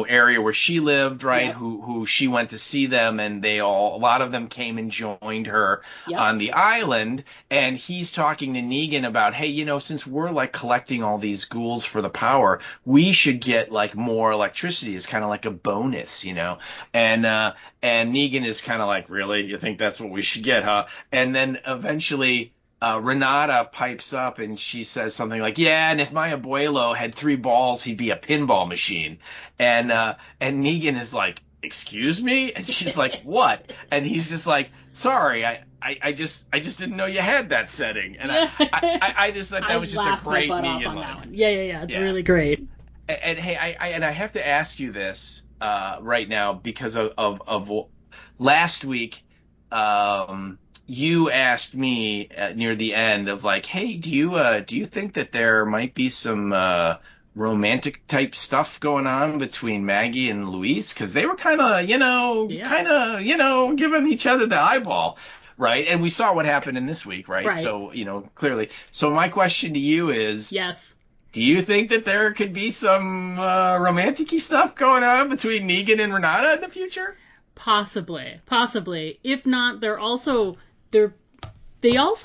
area where she lived, right? Who she went to see them, and a lot of them came and joined her on the island. And he's talking to Negan about, hey, since we're like collecting all these ghouls for the power, we should get like more electricity as kind of like a bonus, And Negan is kind of like, really? You think that's what we should get, huh? And then eventually Renata pipes up and she says something like, yeah, and if my abuelo had 3 balls, he'd be a pinball machine. And Negan is like, excuse me? And she's like, what? And he's just like, sorry, I just didn't know you had that setting. And I just thought that was just a great Negan line. Yeah. It's really great. And hey, I have to ask you this right now because of last week. You asked me near the end of like, hey, do you think that there might be some romantic type stuff going on between Maggie and Luis? Because they were kind of, giving each other the eyeball, right? And we saw what happened in this week, right? So, clearly. So my question to you is, yes. Do you think that there could be some romantic-y stuff going on between Negan and Renata in the future? Possibly. If not, they also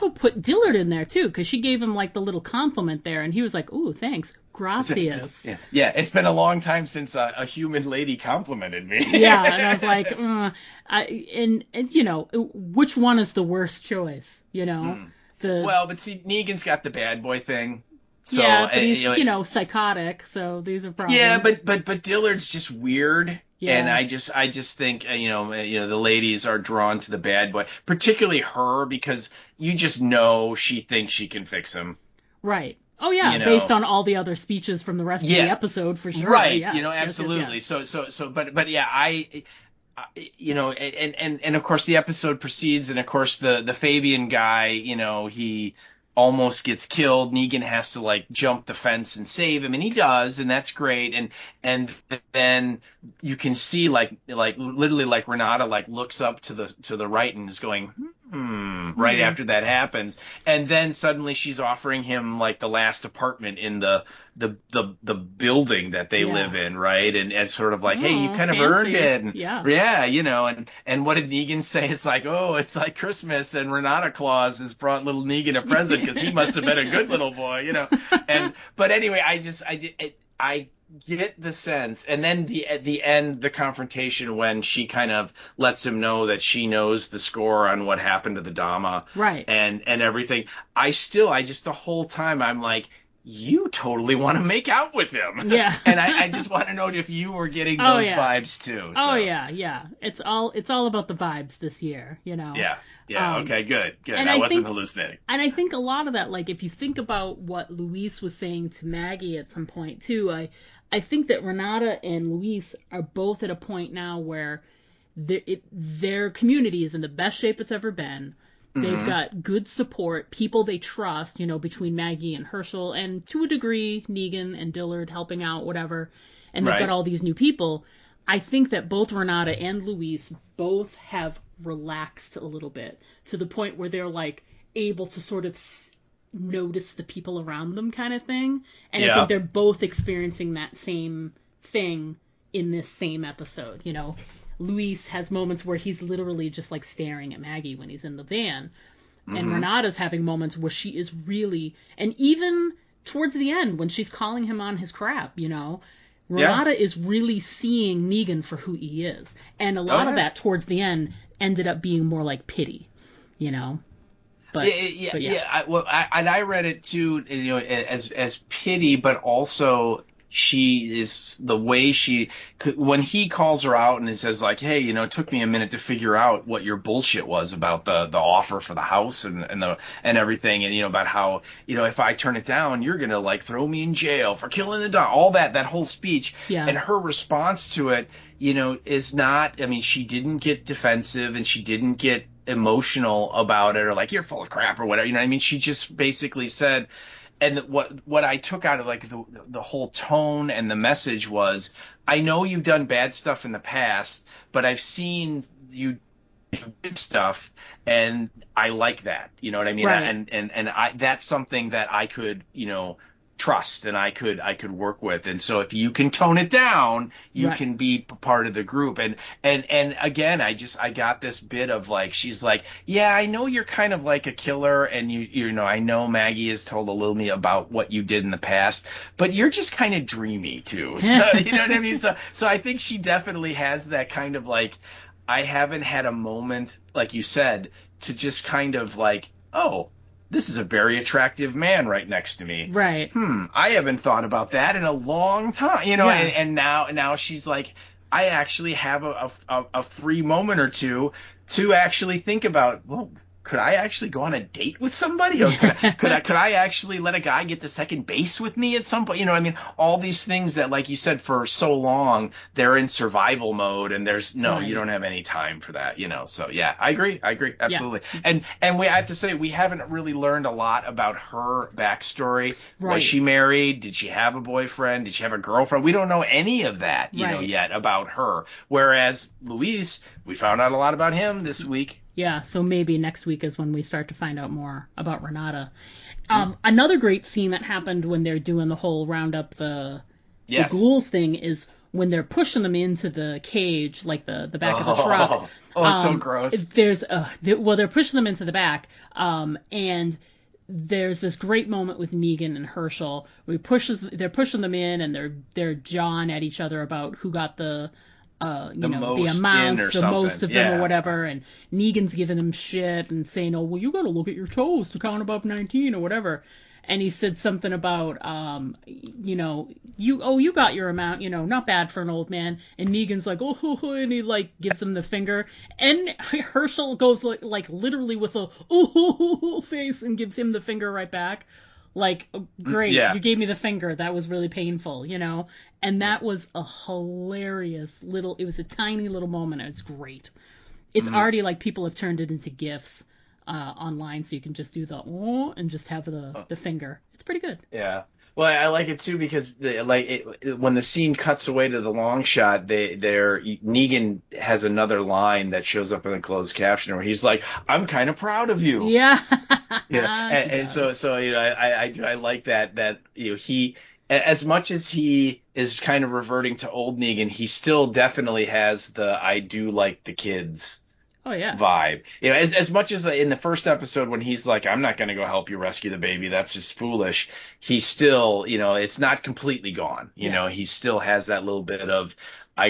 put Dillard in there too, because she gave him like the little compliment there, and he was like, "Ooh, thanks, gracias." Yeah, it's been a long time since a human lady complimented me. Yeah, and I was like, and which one is the worst choice? Well, but see, Negan's got the bad boy thing. So, yeah, but he's psychotic. So these are problems. Yeah, but Dillard's just weird. Yeah. And I just think the ladies are drawn to the bad boy, particularly her, because you just know she thinks she can fix him. Right. Oh yeah, based on all the other speeches from the rest of the episode, for sure. Right. Yes. Absolutely. Yes. But yeah, and of course the episode proceeds, and of course the Fabian guy, he almost gets killed. Negan has to like jump the fence and save him, and he does, and that's great. And then you can see like literally like Renata like looks up to the right and is going right after that happens, and then suddenly she's offering him like the last apartment in the building that they live in, right? And as sort of like, hey, you kind of earned it. And, and what did Negan say? It's like, oh, it's like Christmas, and Renata Claus has brought little Negan a present because he must have been a good little boy, but anyway, I get the sense, and then at the end, the confrontation when she kind of lets him know that she knows the score on what happened to the Dama, right? And everything. I just the whole time I'm like, you totally want to make out with him, yeah. And I just want to know if you were getting those vibes too. So. Oh yeah. It's all about the vibes this year, Yeah. Okay. Good. I wasn't hallucinating. And I think a lot of that, like if you think about what Luis was saying to Maggie at some point too, I think that Renata and Luis are both at a point now where their community is in the best shape it's ever been. They've got good support, people they trust, between Maggie and Herschel, and to a degree, Negan and Dillard helping out, whatever. And they've got all these new people. I think that both Renata and Luis both have relaxed a little bit to the point where they're like able to sort of notice the people around them kind of thing. And I think they're both experiencing that same thing in this same episode, Luis has moments where he's literally just like staring at Maggie when he's in the van. And Renata's having moments where she is really, and even towards the end when she's calling him on his crap, Renata is really seeing Negan for who he is. And a lot of that towards the end ended up being more like pity, But I read it too, as pity, but also she is the way when he calls her out and he says like, hey, it took me a minute to figure out what your bullshit was about the offer for the house and everything, and about how if I turn it down you're gonna like throw me in jail for killing the dog, all that whole speech. And her response to it is not, she didn't get defensive and she didn't get emotional about it or like you're full of crap or whatever. She just basically said. And what I took out of like the whole tone and the message was, I know you've done bad stuff in the past, but I've seen you do good stuff, and I like that. You know what I mean? Right. And that's something that I could trust and I could work with. And so if you can tone it down, you can be part of the group. And again, I got this bit of like, she's like, yeah, I know you're kind of like a killer, and I know Maggie has told a little me about what you did in the past, but you're just kind of dreamy too. So, you know what I mean? So I think she definitely has that kind of like, I haven't had a moment, like you said, to just kind of like, oh, this is a very attractive man right next to me. Right. I haven't thought about that in a long time, and now she's like, I actually have a free moment or two to actually think about, well, could I actually go on a date with somebody? Or could I actually let a guy get to second base with me at some point? You know, I mean, all these things that, like you said, for so long they're in survival mode, and you don't have any time for that. You know, so yeah, I agree, absolutely. Yeah. And I have to say, we haven't really learned a lot about her backstory. Right. Was she married? Did she have a boyfriend? Did she have a girlfriend? We don't know any of that, you know, yet about her. Whereas Luis, we found out a lot about him this week. Yeah, so maybe next week is when we start to find out more about Renata. Another great scene that happened when they're doing the whole round up the ghouls thing is when they're pushing them into the cage, like the back of the truck. Oh, it's so gross. They're pushing them into the back, and there's this great moment with Negan and Herschel where they're pushing them in, and they're jawing at each other about who got the most of them or whatever, and Negan's giving him shit and saying, oh, well, you gotta look at your toes to count above 19 or whatever. And he said something about, you got your amount, not bad for an old man. And Negan's like, oh, and he like gives him the finger. And Herschel goes like literally with a face and gives him the finger right back. Like, great, you gave me the finger. That was really painful, And that was a hilarious it was a tiny little moment. It's great. It's already like people have turned it into GIFs online, so you can just do the and just have the finger. It's pretty good. Yeah. Well, I like it too because when the scene cuts away to the long shot, Negan has another line that shows up in the closed caption where he's like, "I'm kind of proud of you." Yeah. Yeah. And so I like that he, as much as he is kind of reverting to old Negan, he still definitely has the I do like the kids. Oh, yeah. Vibe. As much as in the first episode when he's like, I'm not going to go help you rescue the baby, that's just foolish. He still, it's not completely gone. He still has that little bit of,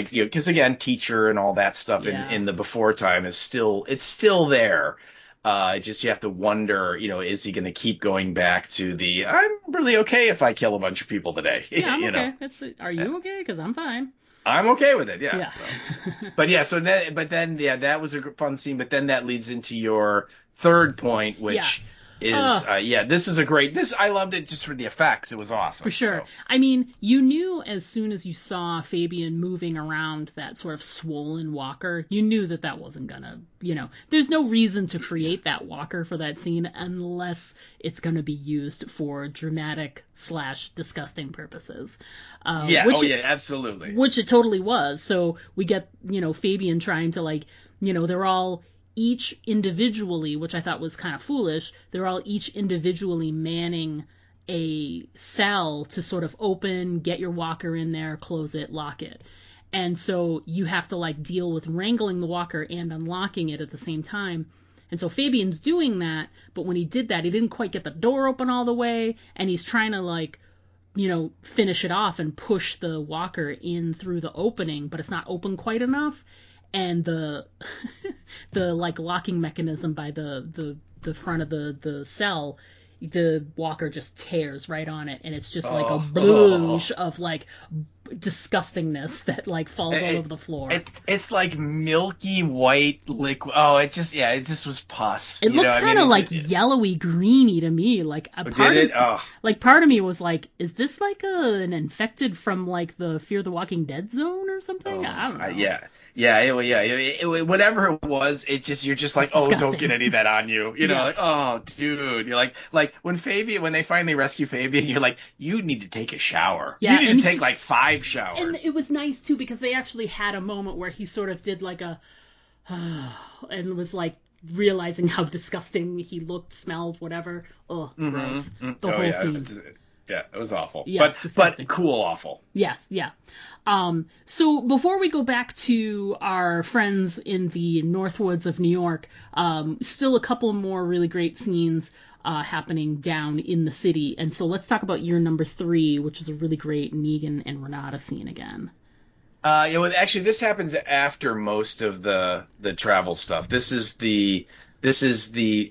because again, teacher and all that stuff in the before time it's still there. Just you have to wonder, is he going to keep going back to I'm really okay if I kill a bunch of people today. Yeah, I'm okay. Are you okay? Because I'm fine. I'm okay with it, yeah. So. But then, that was a fun scene. But then that leads into your third point, which is, this is I loved it just for the effects. It was awesome. For sure. So. I mean, you knew as soon as you saw Fabian moving around that sort of swollen walker, you knew that wasn't gonna, there's no reason to create that walker for that scene unless it's gonna be used for dramatic / disgusting purposes. Absolutely. Which it totally was. So we get, Fabian trying to they're all each individually, which I thought was kind of foolish, they're all each individually manning a cell to sort of open, get your walker in there, close it, lock it. And so you have to deal with wrangling the walker and unlocking it at the same time. And so Fabian's doing that, but when he did that, he didn't quite get the door open all the way, and he's trying to finish it off and push the walker in through the opening, but it's not open quite enough. And the locking mechanism by the front of the cell, the walker just tears right on it, and it's just a bloosh of disgustingness that falls all over the floor. It's like milky white liquid. Oh, it just was pus. It looks kind of yellowy greeny to me. Part of me was like, is this an infected from the Fear the Walking Dead zone or something? I don't know. Whatever it was, you're just like, oh, don't get any of that on you. Oh, dude. You're like when they finally rescue Fabian, you're like, you need to take a shower. Yeah, you need to take 5 showers. And it was nice too because they actually had a moment where he sort of did and was realizing how disgusting he looked, smelled, whatever. Oh, gross. The whole scene. It was awful. Yeah, but cool awful. Yes, yeah. So before we go back to our friends in the Northwoods of New York, still a couple more really great scenes happening down in the city. And so let's talk about your number 3, which is a really great Negan and Renata scene again. Actually, this happens after most of the travel stuff. This is the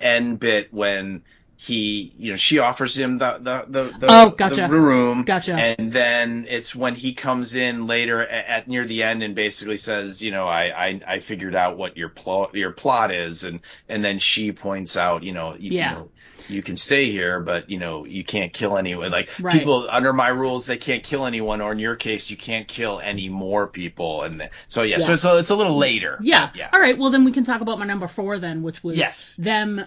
end bit when she offers him the Oh, gotcha. the room. Gotcha. And then it's when he comes in later at near the end and basically says, I figured out what your plot is, and then she points out, you can stay here, but you can't kill anyone. Like, Right. people under my rules, they can't kill anyone, or in your case, you can't kill any more people. And so it's a little later. Yeah. Yeah. All right. Well, then we can talk about my number 4 then, which was Yes. them.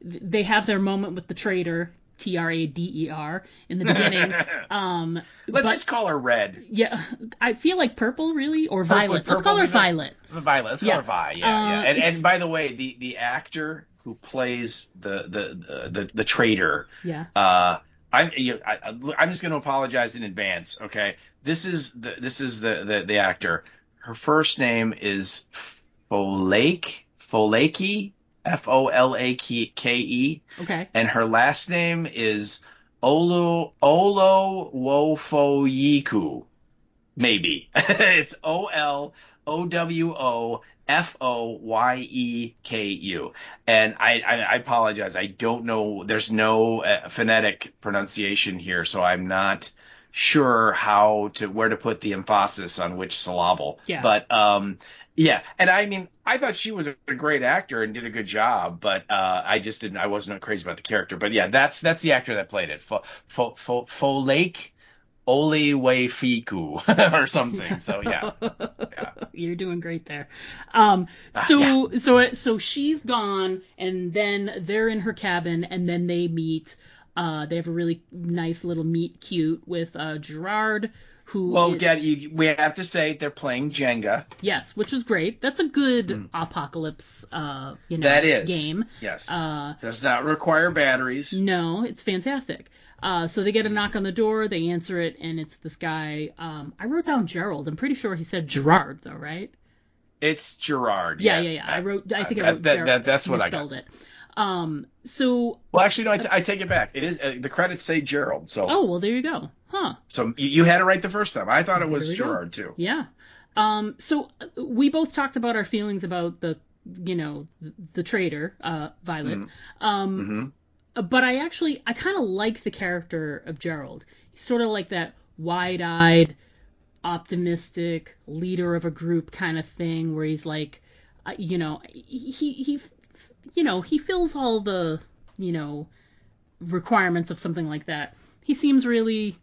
They have their moment with the traitor, Trader, in the beginning. Let's just call her Red. Yeah, I feel like purple, really, or Violet. Let's call her Violet. Violet. Let's call her Vi. Yeah. And by the way, the actor who plays the traitor. Yeah. I'm just going to apologize in advance. Okay. This is the actor. Her first name is Folake. Folake. Folake. Okay. And her last name is Olowofoyiku. Maybe. It's Olwofoyeku. And I apologize. I don't know. There's no phonetic pronunciation here, so I'm not sure where to put the emphasis on which syllable. Yeah. But yeah, and I mean, I thought she was a great actor and did a good job, but I wasn't crazy about the character. But yeah, that's the actor that played it. Folake Olewefiku or something. So yeah. You're doing great there. Yeah. So she's gone, and then they're in her cabin, and then they meet. They have a really nice little meet cute with Gerard. We have to say they're playing Jenga. Yes, which is great. That's a good apocalypse, that is game. Yes. Does not require batteries. No, it's fantastic. So they get a knock on the door. They answer it, and it's this guy. I wrote down Gerald. I'm pretty sure he said Gerard, though, right? It's Gerard. Yeah. I think I wrote Gerard. That's what I spelled got. it. So. Well, actually, no. I take it back. It is the credits say Gerald. So. Oh well, there you go. Huh. So you had it right the first time. I thought it was Gerard too. Yeah. So we both talked about our feelings about the traitor, Violet. But I kind of like the character of Gerald. He's sort of like that wide-eyed, optimistic leader of a group kind of thing, where he's like, he fills all the, requirements of something like that. He seems really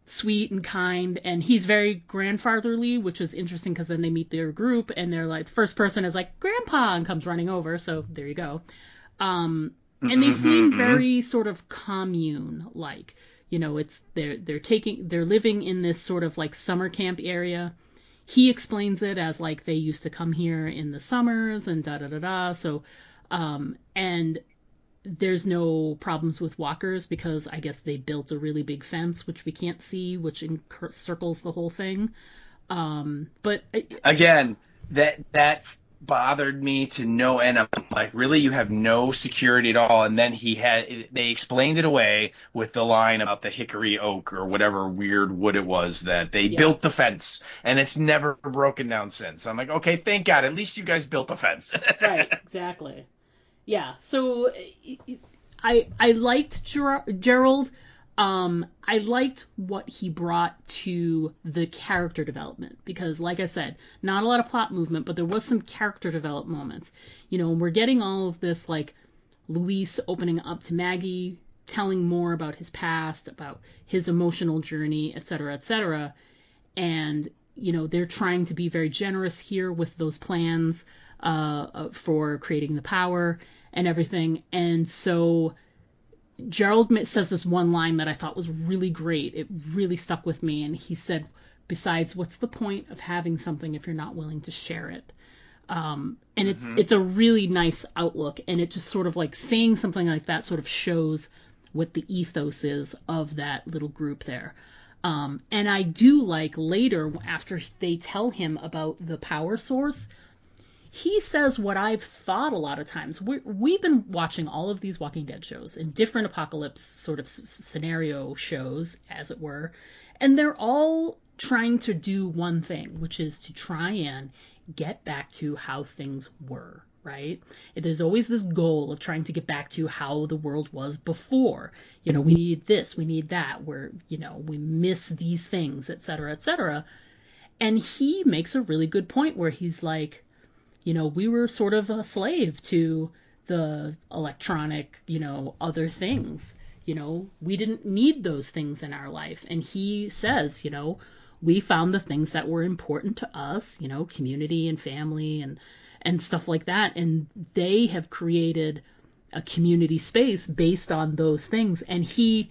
sweet and kind, and he's very grandfatherly, which is interesting because then they meet their group, and they're like, the first person is like, Grandpa, and comes running over, so there you go. And they seem very sort of commune-like. It's they're living in this sort of like summer camp area. He explains it as like they used to come here in the summers and da-da-da-da, so, and there's no problems with walkers because I guess they built a really big fence, which we can't see, which encircles the whole thing. But again, that bothered me to no end. I'm like, really, you have no security at all? And then they explained it away with the line about the hickory oak or whatever weird wood it was that they built the fence, and it's never broken down since. I'm like, okay, thank God, at least you guys built a fence. Right, exactly. Yeah, so I liked Gerald. I liked what he brought to the character development because, like I said, not a lot of plot movement, but there was some character development moments. And we're getting all of this, like, Luis opening up to Maggie, telling more about his past, about his emotional journey, etc., etc. And, they're trying to be very generous here with those plans for creating the power and everything. And so Gerald says this one line that I thought was really great. It really stuck with me. And he said, besides, what's the point of having something if you're not willing to share it? And it's a really nice outlook. And it just sort of like saying something like that sort of shows what the ethos is of that little group there. And I do like later, after they tell him about the power source, he says what I've thought a lot of times. We've been watching all of these Walking Dead shows and different apocalypse sort of scenario shows, as it were, and they're all trying to do one thing, which is to try and get back to how things were, right? There's always this goal of trying to get back to how the world was before. You know, we need this, we need that, we miss these things, et cetera, et cetera. And he makes a really good point where he's like, we were sort of a slave to the electronic, other things. We didn't need those things in our life. And he says, we found the things that were important to us, community and family and stuff like that. And they have created a community space based on those things. And he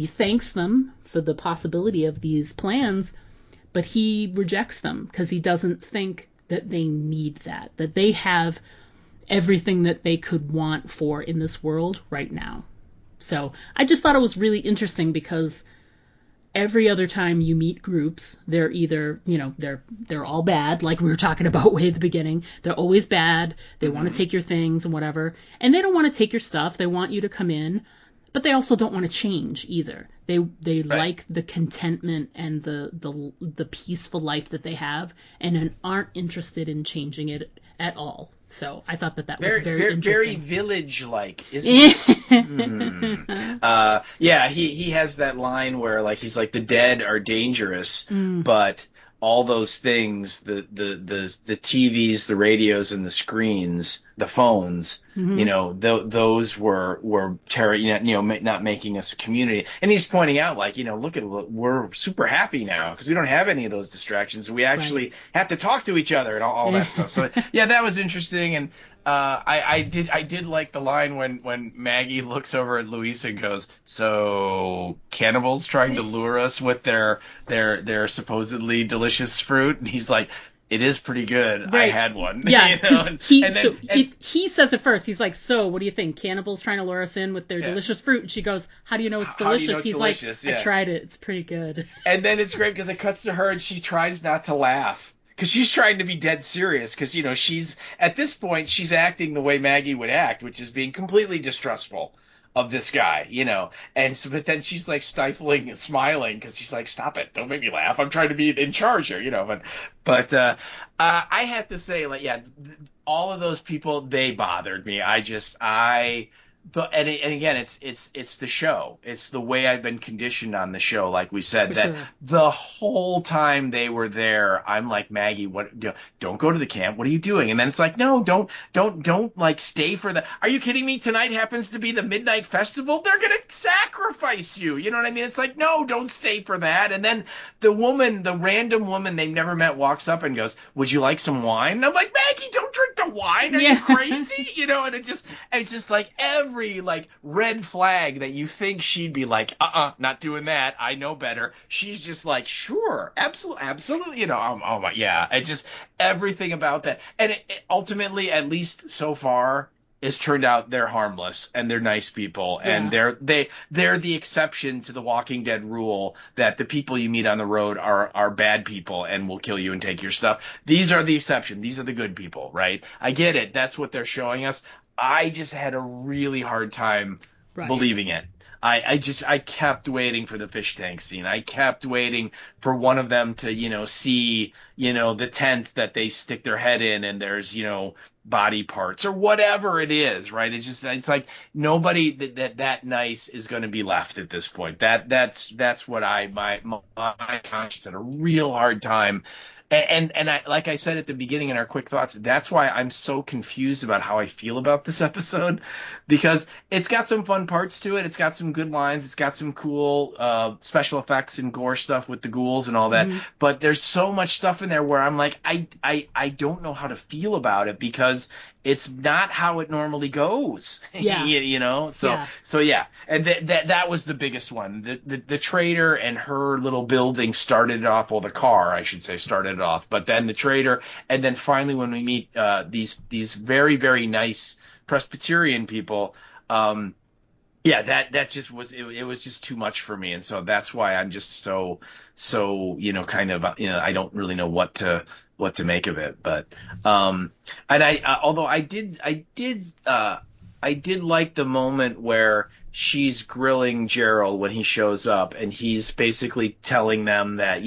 thanks them for the possibility of these plans, but he rejects them because he doesn't think that they need that they have everything that they could want for in this world right now. So I just thought it was really interesting because every other time you meet groups, they're either, they're all bad, like we were talking about way at the beginning. They're always bad. They want to take your things and whatever. And they don't want to take your stuff. They want you to come in, but they also don't want to change either. They right. like the contentment and the peaceful life that they have and aren't interested in changing it at all. So I thought that was very interesting. Very village-like, isn't it? Yeah, he has that line where like he's like the dead are dangerous, but all those things, the TVs, the radios, and the screens, the phones, those were not making us a community. And he's pointing out like, look at, we're super happy now because we don't have any of those distractions. We actually have to talk to each other and all that stuff. So yeah, that was interesting. And I did like the line when Maggie looks over at Luis and goes, "So cannibals trying to lure us with their supposedly delicious fruit?" And he's like, "It is pretty good. Right. I had one." Yeah, he says it first. He's like, "So what do you think? Cannibals trying to lure us in with their delicious fruit?" And she goes, "How do you know it's delicious?" He's delicious? Like, "I tried it. It's pretty good." And then it's great because it cuts to her and she tries not to laugh. Because she's trying to be dead serious. Because, she's, at this point, she's acting the way Maggie would act, which is being completely distrustful of this guy, And so, but then she's like stifling and smiling because she's like, "Stop it. Don't make me laugh. I'm trying to be in charge here," But I have to say, like, yeah, all of those people, they bothered me. And again, it's the show. It's the way I've been conditioned on the show. Like we said, the whole time they were there, I'm like, "Maggie, don't go to the camp. What are you doing?" And then it's like, "No, don't like stay for the. Are you kidding me? Tonight happens to be the midnight festival. They're gonna sacrifice you. You know what I mean? It's like, no, don't stay for that." And then the random woman they've never met, walks up and goes, "Would you like some wine?" And I'm like, "Maggie, don't drink the wine. Are you crazy?" And it's just like every like red flag that you think she'd be like, not doing that. I know better. She's just like, "Sure, absolutely. Oh my, yeah." It's just everything about that. And it ultimately, at least so far, it's turned out they're harmless and they're nice people and they're the exception to the Walking Dead rule that the people you meet on the road are bad people and will kill you and take your stuff. These are the exception. These are the good people, right? I get it. That's what they're showing us. I just had a really hard time believing it. I kept waiting for the fish tank scene. I kept waiting for one of them to, see, the tent that they stick their head in and there's, body parts or whatever it is, right? It's like nobody that nice is going to be left at this point. That's what my conscience had a real hard time. And I, like I said at the beginning in our quick thoughts, that's why I'm so confused about how I feel about this episode, because it's got some fun parts to it. It's got some good lines. It's got some cool special effects and gore stuff with the ghouls and all that. Mm-hmm. But there's so much stuff in there where I'm like, I don't know how to feel about it because it's not how it normally goes. Yeah. So yeah. And that was the biggest one. The trader and her little building started it off, well, the car, I should say, started it off. But then the trader, and then finally when we meet these very, very nice Presbyterian people, that just was, it was just too much for me. And so that's why I'm just so kind of, I don't really know what to make of it. But and although I did like the moment where she's grilling Gerald when he shows up and he's basically telling them that,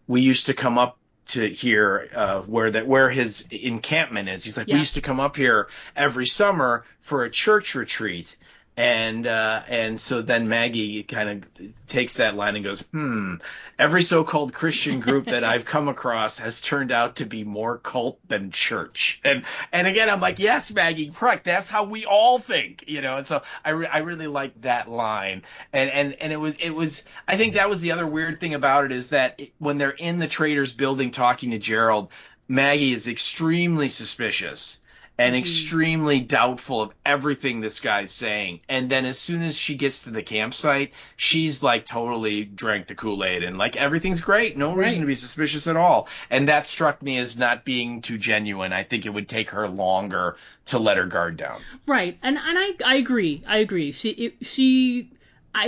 we used to come up to here where his encampment is. He's like, we used to come up here every summer for a church retreat. And so then Maggie kind of takes that line and goes, every so-called Christian group that I've come across has turned out to be more cult than church. And again, I'm like, yes, Maggie, correct. That's how we all think, And so I really like that line. And it was, I think that was the other weird thing about it is that when they're in the Trader's building talking to Gerald, Maggie is extremely suspicious and extremely doubtful of everything this guy's saying. And then as soon as she gets to the campsite, she's like totally drank the Kool-Aid and like everything's great. No reason to be suspicious at all. And that struck me as not being too genuine. I think it would take her longer to let her guard down. Right. And I agree. I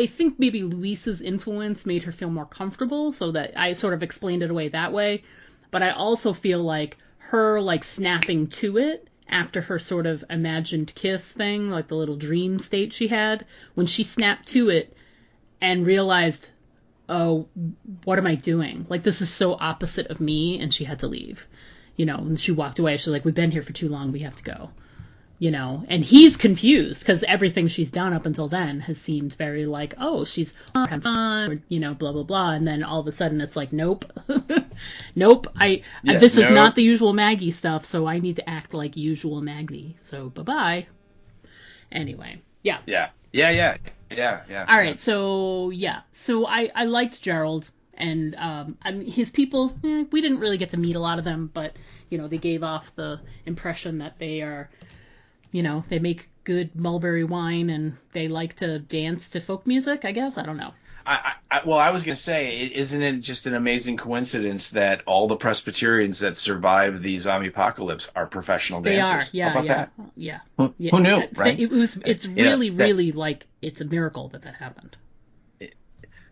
think maybe Luis's influence made her feel more comfortable, so that I sort of explained it away that way. But I also feel like her like snapping to it after her sort of imagined kiss thing, like the little dream state she had, when she snapped to it and realized, oh, what am I doing? Like, this is so opposite of me, and she had to leave. And she walked away. She's like, we've been here for too long. We have to go. And he's confused because everything she's done up until then has seemed very like, oh, she's having fun, or, blah, blah, blah. And then all of a sudden it's like, nope, nope. This is not the usual Maggie stuff. So I need to act like usual Maggie. So bye-bye. Anyway. Yeah. Yeah. All right. So I liked Gerald and, his people, we didn't really get to meet a lot of them, but, they gave off the impression that they are, they make good mulberry wine and they like to dance to folk music, I guess. I don't know. I was going to say, isn't it just an amazing coincidence that all the Presbyterians that survive the zombie apocalypse are professional dancers? They are, yeah. How about that? Yeah. Who knew, right? It's really, really like, it's a miracle that happened.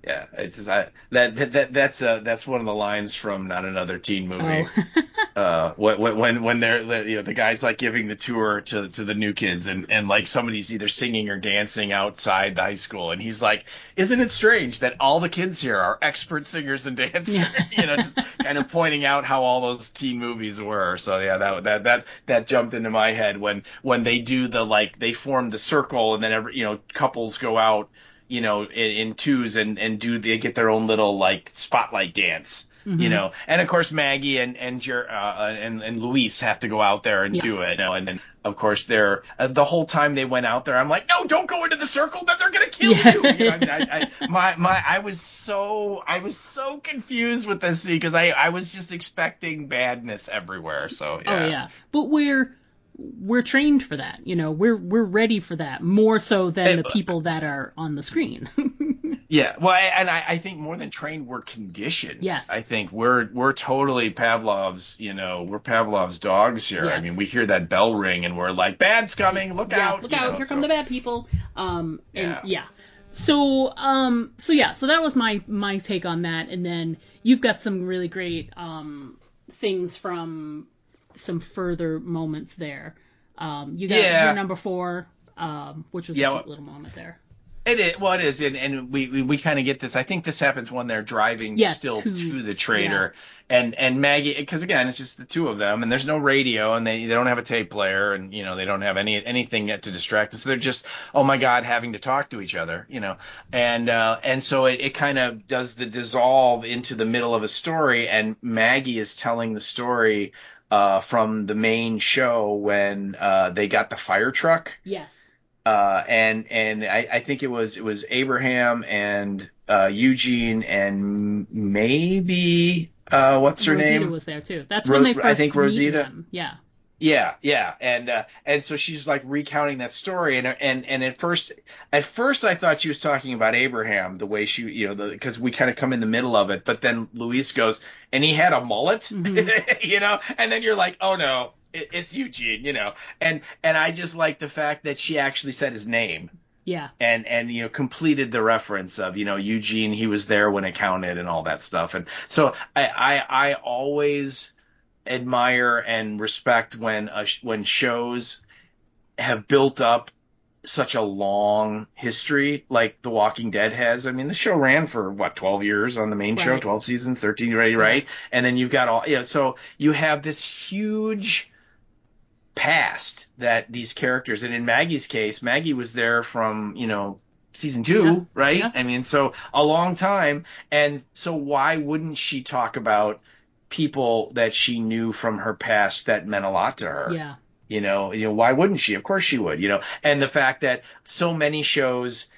Yeah, it's that's one of the lines from Not Another Teen Movie. Oh. When they're the guy's like giving the tour to the new kids and like somebody's either singing or dancing outside the high school and he's like, isn't it strange that all the kids here are expert singers and dancers? Yeah. Just kind of pointing out how all those teen movies were. So yeah, that jumped into my head when they do they form the circle and then couples go out in twos and they get their own little like spotlight dance, and of course Maggie and Luis have to go out there and do it, and then of course they're the whole time they went out there, I'm like, no, don't go into the circle, then they're gonna kill you. I was so confused with this scene because I was just expecting badness everywhere. So yeah. Oh yeah, but we're trained for that, we're ready for that more so than the people that are on the screen. Yeah, well, I think more than trained, we're conditioned. Yes, I think we're totally Pavlov's, we're Pavlov's dogs here. Yes. I mean, we hear that bell ring and we're like, bad's coming, look out! Look out! Here come the bad people. So that was my take on that, and then you've got some really great things from some further moments there. You got your number 4, which was a cute little moment there. It is, and we kind of get this. I think this happens when they're driving to the Trader, and Maggie, because again, it's just the two of them, and there's no radio, and they don't have a tape player, and they don't have anything yet to distract them, so they're just, oh my God, having to talk to each other, and so it kind of does the dissolve into the middle of a story, and Maggie is telling the story from the main show when they got the fire truck. Yes. And I think it was Abraham and Eugene and maybe what's her name? Rosita was there too. That's when they first I think Rosita. Them. Yeah. Yeah, and so she's like recounting that story, and at first I thought she was talking about Abraham, the way she, because we kind of come in the middle of it, but then Luis goes, and he had a mullet, mm-hmm. And then you're like, oh no, it's Eugene, and I just like the fact that she actually said his name. Yeah. And completed the reference of, Eugene, he was there when it counted and all that stuff, and so I always admire and respect when shows have built up such a long history like The Walking Dead has. I mean, the show ran for 12 years on the main show, Right. 12 seasons, 13, right? And then you've got all, so you have this huge past that these characters, and in Maggie's case, Maggie was there from, season 2, right? Yeah. I mean, so a long time. And so why wouldn't she talk about people that she knew from her past that meant a lot to her? Yeah. Why wouldn't she? Of course she would, and the fact that so many shows,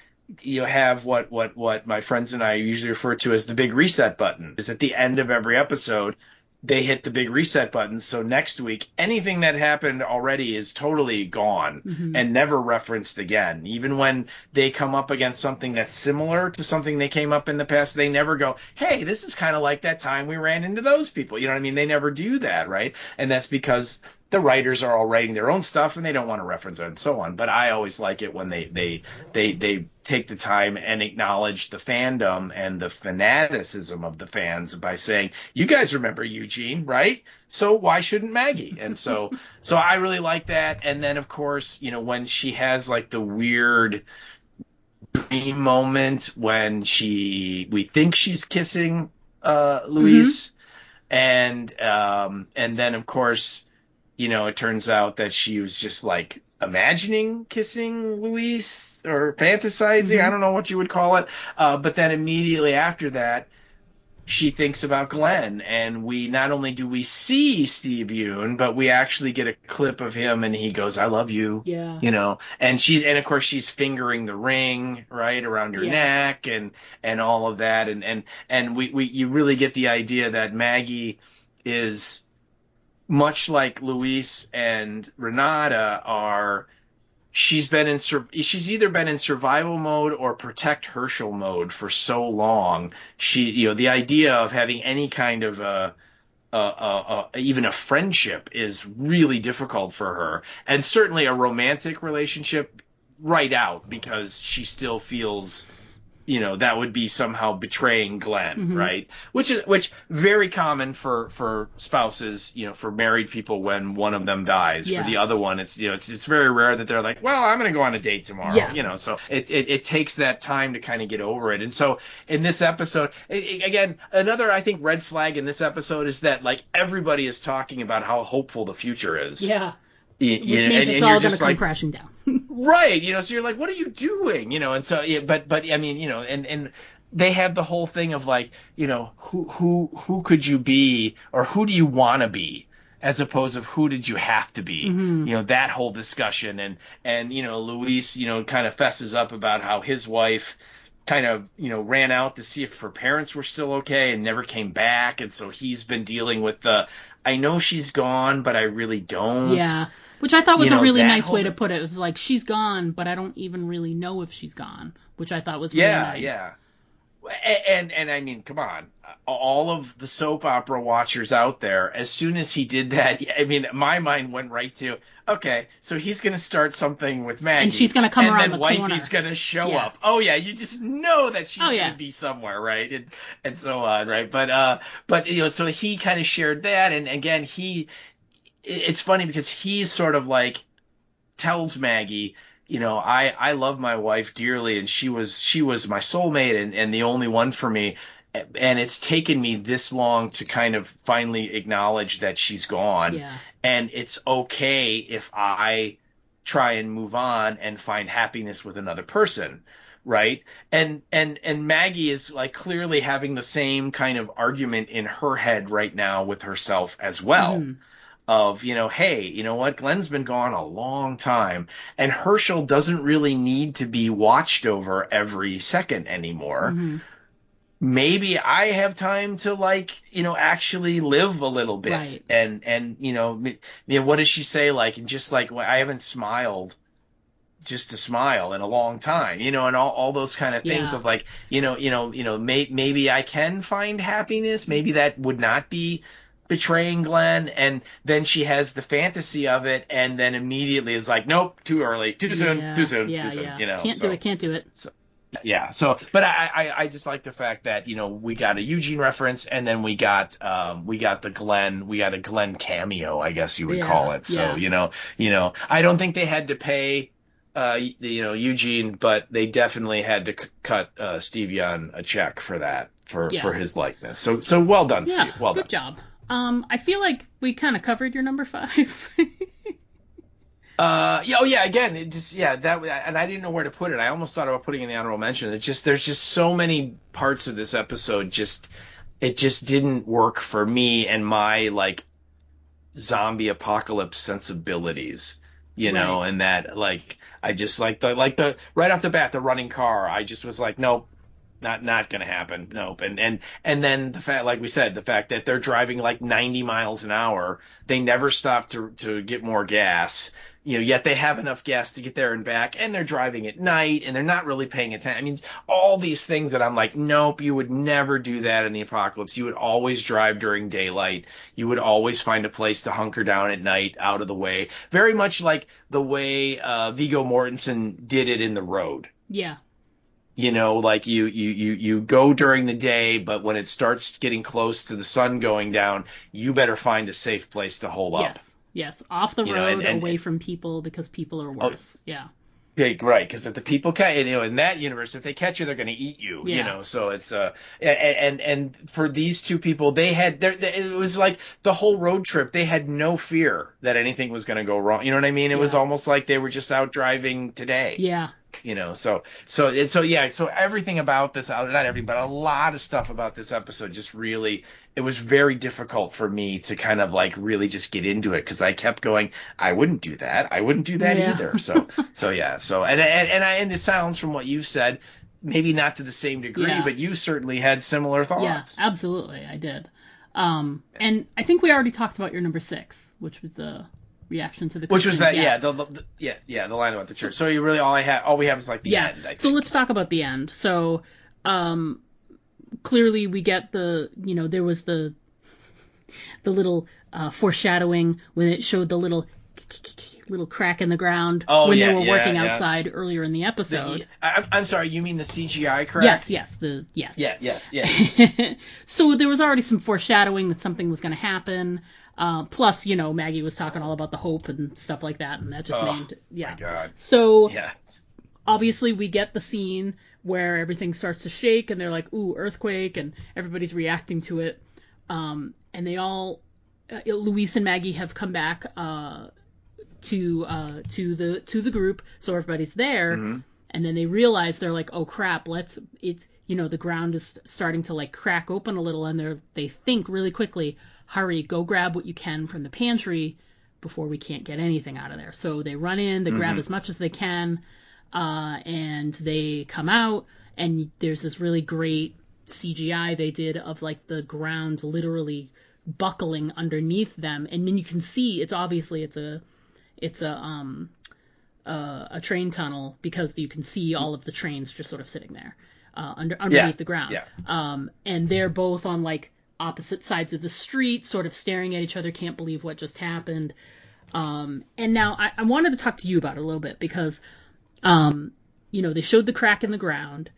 have what my friends and I usually refer to as the big reset button, is at the end of every episode, they hit the big reset button. So next week, anything that happened already is totally gone and never referenced again. Even when they come up against something that's similar to something they came up in the past, they never go, hey, this is kind of like that time we ran into those people. You know what I mean? They never do that, right? And that's because the writers are all writing their own stuff and they don't want to reference it and so on. But I always like it when they take the time and acknowledge the fandom and the fanaticism of the fans by saying, you guys remember Eugene, right? So why shouldn't Maggie? And so I really like that. And then, of course, when she has like the weird dream moment when we think she's kissing Luis. And then, of course, it turns out that she was just like imagining kissing Luis or fantasizing. I don't know what you would call it. But then immediately after that, she thinks about Glenn, and not only do we see Steve Yeun, but we actually get a clip of him, and he goes, "I love you." Yeah. And of course she's fingering the ring right around her neck and all of that, and you really get the idea that Maggie is much like Luis and Renata she's either been in survival mode or protect Herschel mode for so long. The idea of having any kind of even a friendship is really difficult for her, and certainly a romantic relationship right out, because she still feels that would be somehow betraying Glenn, right? Which very common for spouses, for married people when one of them dies. Yeah. For the other one, it's very rare that they're like, well, I'm going to go on a date tomorrow. Yeah. So it takes that time to kind of get over it. And so in this episode, again, another, I think, red flag in this episode is that like everybody is talking about how hopeful the future is. Yeah. Which means it's all going to come crashing down. Right. So you're like, what are you doing? And so, but I mean, and they have the whole thing of like, who could you be, or who do you want to be, as opposed to who did you have to be? That whole discussion, and Luis, kind of fesses up about how his wife kind of, ran out to see if her parents were still okay and never came back. And so he's been dealing with I know she's gone, but I really don't. Yeah. Which I thought was a really nice way to put it. It was like, she's gone, but I don't even really know if she's gone, which I thought was really nice. Yeah. And I mean, come on, all of the soap opera watchers out there, as soon as he did that, I mean, my mind went right to, okay, so he's going to start something with Maggie. And she's going to come around the corner. And then Wifey's going to show up. Oh, yeah, you just know that she's going to be somewhere, right? And so on, right? But so he kind of shared that, and again, it's funny because he's sort of like tells Maggie, I love my wife dearly, and she was my soulmate and the only one for me. And it's taken me this long to kind of finally acknowledge that she's gone. Yeah. And it's okay if I try and move on and find happiness with another person. Right. And Maggie is like clearly having the same kind of argument in her head right now with herself as well. Of, hey, you know what? Glenn's been gone a long time, and Herschel doesn't really need to be watched over every second anymore. Maybe I have time to actually live a little bit. Right. And what does she say? Like, just like, well, I haven't smiled just to smile in a long time, and all those kind of things of like, maybe I can find happiness. Maybe that would not be betraying Glenn. And then she has the fantasy of it, and then immediately is like, nope, too early, too soon. Can't do it. So, but I just like the fact that we got a Eugene reference, and then we got a Glenn cameo, I guess you would call it. So I don't think they had to pay Eugene, but they definitely had to cut Steve Young a check for that, for his likeness. So well done, Yeah, Steve. Well good done. job. I feel like we kind of covered your number 5. Again, and I didn't know where to put it. I almost thought about putting in the honorable mention. There's just so many parts of this episode it just didn't work for me and my like zombie apocalypse sensibilities, Right. and that like I just like the right off the bat, the running car, I just was like, nope. Not gonna happen. Nope. And then the fact, like we said, the fact that they're driving like 90 miles an hour, they never stop to get more gas. Yet they have enough gas to get there and back, and they're driving at night, and they're not really paying attention. I mean, all these things that I'm like, nope, you would never do that in the apocalypse. You would always drive during daylight. You would always find a place to hunker down at night, out of the way. Very much like the way Viggo Mortensen did it in The Road. Yeah. Like you go during the day, but when it starts getting close to the sun going down, you better find a safe place to hole up. Yes. Off the road, away from people, because people are worse. Yeah. Right, because if the people in that universe, if they catch you, they're going to eat you. Yeah. So it's and for these two people, it was like the whole road trip. They had no fear that anything was going to go wrong. You know what I mean? It was almost like they were just out driving today. Yeah. So everything about this, not everything, but a lot of stuff about this episode just really, it was very difficult for me to kind of like really just get into it, because I kept going, I wouldn't do that either. And it sounds from what you've said, maybe not to the same degree, but you certainly had similar thoughts. Yeah, absolutely, I did. And I think we already talked about your number 6, which was the reaction to the Christian, which was that the line about the church. So you really all we have is like the end. I think. So let's talk about the end. So clearly we get there was the little foreshadowing when it showed the little crack in the ground when they were working outside earlier in the episode. I'm sorry, you mean the CGI crack? Yes. Yes. So there was already some foreshadowing that something was going to happen. Plus, Maggie was talking all about the hope and stuff like that, and that just my God. So obviously we get the scene where everything starts to shake, and they're like, "Ooh, earthquake," and everybody's reacting to it. And they all, Luis and Maggie have come back to the group, so everybody's there. Mm-hmm. And then they realize, they're like, "Oh crap! The ground is starting to like crack open a little," and they think really quickly, "Hurry, go grab what you can from the pantry before we can't get anything out of there." So they run in, they grab as much as they can, and they come out, and there's this really great CGI they did of like the ground literally buckling underneath them, and then you can see it's a train tunnel, because you can see all of the trains just sort of sitting there underneath the ground. Yeah. And they're both on like opposite sides of the street, sort of staring at each other, can't believe what just happened. And now I wanted to talk to you about it a little bit, because, they showed the crack in the ground.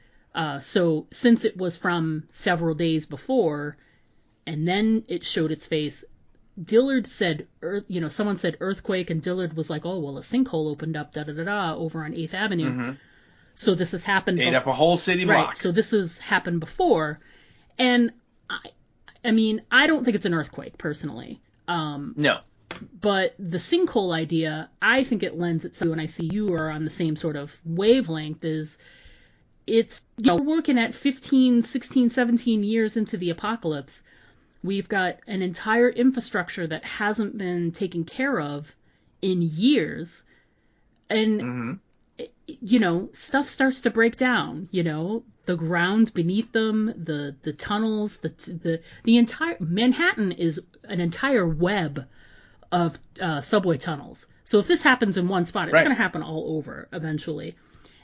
So since it was from several days before, and then it showed its face, Dillard said, someone said earthquake, and Dillard was like, "Oh, well, a sinkhole opened up, over on 8th Avenue. Mm-hmm. So this has happened. Ate up a whole city block. Right, so this has happened before. And I mean, I don't think it's an earthquake, personally. No. But the sinkhole idea, I think it lends itself, when I see you are on the same sort of wavelength, we're working at 15, 16, 17 years into the apocalypse. We've got an entire infrastructure that hasn't been taken care of in years. And, stuff starts to break down, the ground beneath them, the tunnels, the entire Manhattan is an entire web of subway tunnels. So if this happens in one spot, it's going to happen all over eventually.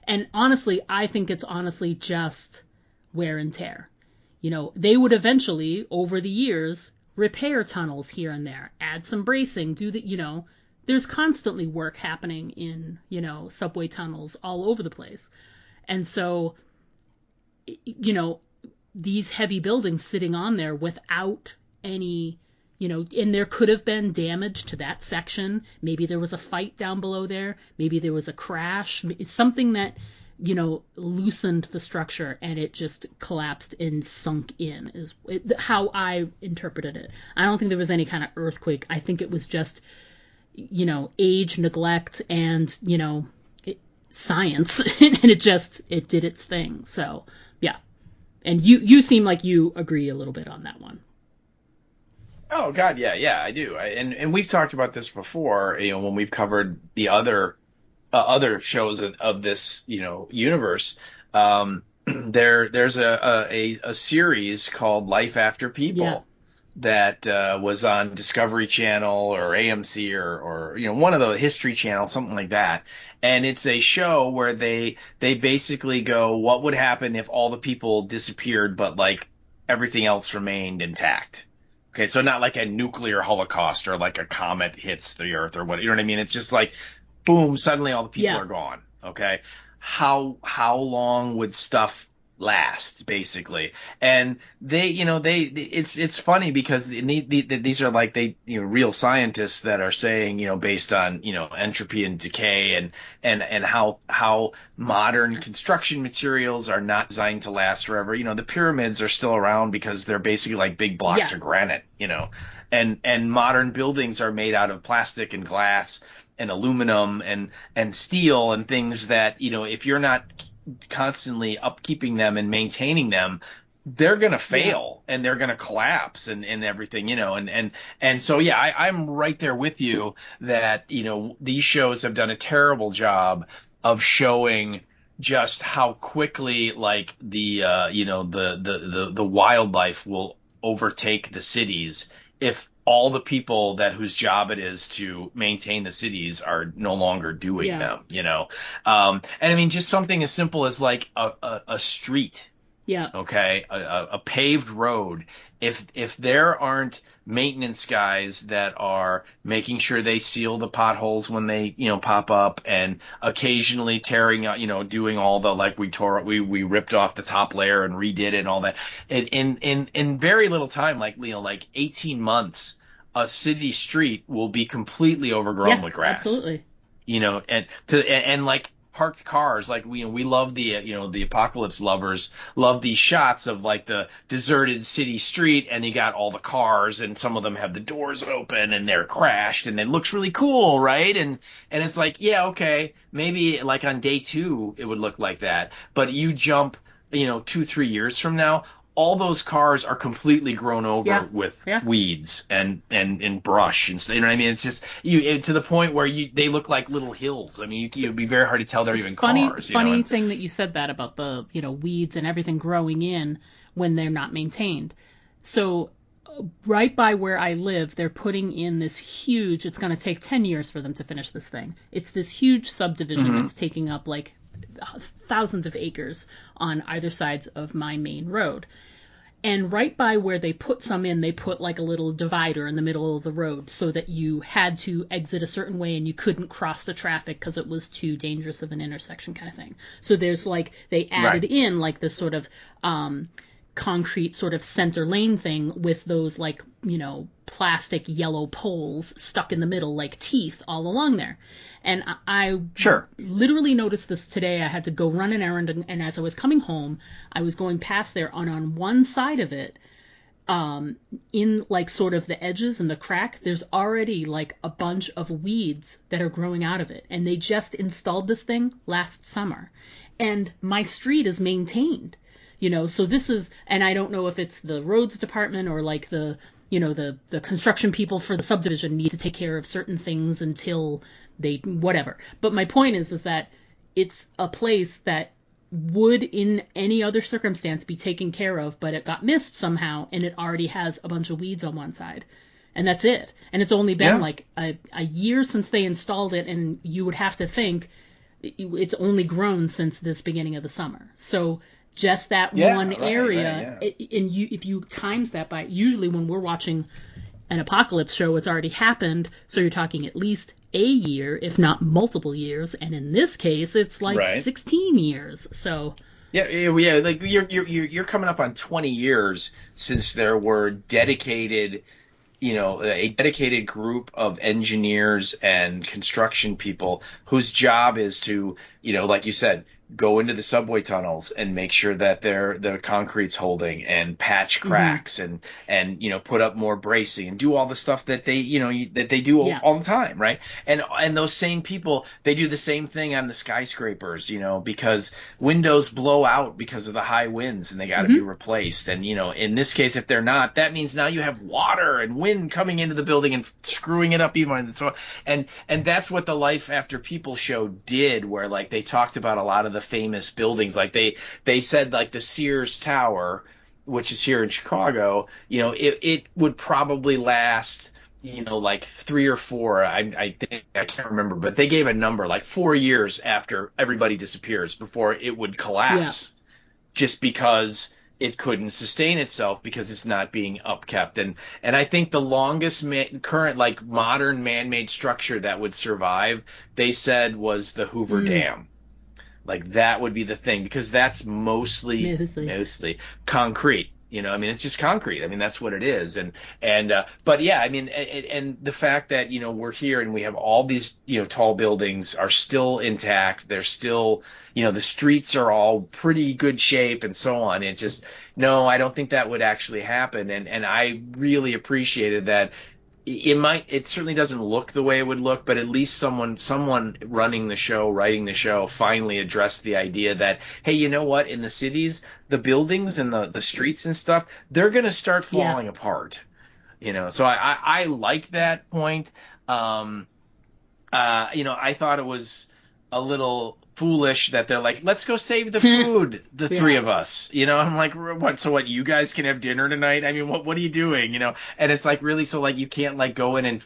And honestly, I think it's just wear and tear. They would eventually, over the years, repair tunnels here and there, add some bracing, there's constantly work happening in, subway tunnels all over the place. And so, these heavy buildings sitting on there without any And there could have been damage to that section. Maybe there was a fight down below there. Maybe there was a crash, something that, loosened the structure and it just collapsed and sunk in, is how I interpreted it. I don't think there was any kind of earthquake. I think it was just, age, neglect, and, science, and it did its thing. So, yeah. And you seem like you agree a little bit on that one. Oh God, yeah, I do. And we've talked about this before, when we've covered the other shows of this, universe. There's a series called Life After People that was on Discovery Channel or AMC or one of the History Channel, something like that. And it's a show where they basically go, what would happen if all the people disappeared, but like everything else remained intact? Okay, so not like a nuclear holocaust or like a comet hits the Earth or what, you know what I mean? It's just like, boom, suddenly all the people are gone. Okay, how long would stuff last, basically? And it's funny because these are like real scientists that are saying, based on entropy and decay and how modern construction materials are not designed to last forever. The pyramids are still around because they're basically like big blocks of granite. And modern buildings are made out of plastic and glass and aluminum and steel and things that, if you're not constantly upkeeping them and maintaining them, they're going to fail and they're going to collapse and everything, and so, I'm right there with you that, these shows have done a terrible job of showing just how quickly like the wildlife will overtake the cities if all the people whose job it is to maintain the cities are no longer doing them, and I mean, just something as simple as like a street, okay, a paved road. If there aren't maintenance guys that are making sure they seal the potholes when they pop up, and occasionally tearing out, doing all the, like, we ripped off the top layer and redid it and all that, in very little time, like 18 months, a city street will be completely overgrown with grass. Absolutely. And like parked cars, like we love the apocalypse lovers love these shots of like the deserted city street, and you got all the cars, and some of them have the doors open and they're crashed, and it looks really cool, right? And it's like, okay, maybe like on day 2 it would look like that, but you jump 2-3 years from now, all those cars are completely grown over with weeds and brush and stuff. You know what I mean? It's just to the point where they look like little hills. I mean, it'd be very hard to tell they're even cars. Funny thing that you said that about the weeds and everything growing in when they're not maintained. So right by where I live, they're putting in this huge. It's going to take 10 years for them to finish this thing. It's this huge subdivision that's taking up like thousands of acres on either sides of my main road. And right by where they put some in, they put like a little divider in the middle of the road so that you had to exit a certain way and you couldn't cross the traffic because it was too dangerous of an intersection kind of thing. So there's like, they added in like this sort of concrete sort of center lane thing with those like, plastic yellow poles stuck in the middle like teeth all along there. And I literally noticed this today. I had to go run an errand, and as I was coming home, I was going past there, and on one side of it, in like sort of the edges and the crack, there's already like a bunch of weeds that are growing out of it. And they just installed this thing last summer. And my street is maintained, so this is, and I don't know if it's the roads department or like the construction people for the subdivision need to take care of certain things until they, whatever. But my point is that it's a place that would in any other circumstance be taken care of, but it got missed somehow, and it already has a bunch of weeds on one side. And that's it. And it's only been like a year since they installed it, and you would have to think it's only grown since this beginning of the summer. So just that one area, and if you times that by, usually when we're watching an apocalypse show, it's already happened, so you're talking at least a year, if not multiple years, and in this case, it's like 16 years. So like you're coming up on 20 years since there were dedicated a dedicated group of engineers and construction people whose job is to, like you said, go into the subway tunnels and make sure that the concrete's holding and patch cracks and put up more bracing and do all the stuff that they do Yeah. all the time, right? And those same people, they do the same thing on the skyscrapers, because windows blow out because of the high winds and they got to be replaced. And in this case, if they're not, that means now you have water and wind coming into the building and screwing it up even. And so and that's what the Life After People show did, where like they talked about a lot of the famous buildings. Like they said, like the Sears Tower, which is here in Chicago, it would probably last, like 3 or 4, I think, I can't remember, but they gave a number, like 4 years after everybody disappears before it would collapse, just because it couldn't sustain itself because it's not being upkept. And I think the longest current, like, modern man-made structure that would survive, they said, was the Hoover Dam. Like, that would be the thing, because that's mostly concrete. It's just concrete. I mean, that's what it is. But yeah, I mean, and the fact that, we're here and we have all these, tall buildings are still intact. They're still, the streets are all pretty good shape and so on. It just, no, I don't think that would actually happen. And I really appreciated that. It certainly doesn't look the way it would look, but at least someone running the show, writing the show, finally addressed the idea that, hey, you know what? In the cities, the buildings and the streets and stuff, they're going to start falling apart. So I like that point. I thought it was a little foolish that they're like, let's go save the food, the three of us. I'm like, what? So what? You guys can have dinner tonight? I mean, what are you doing? And it's like, really, so like you can't like go in and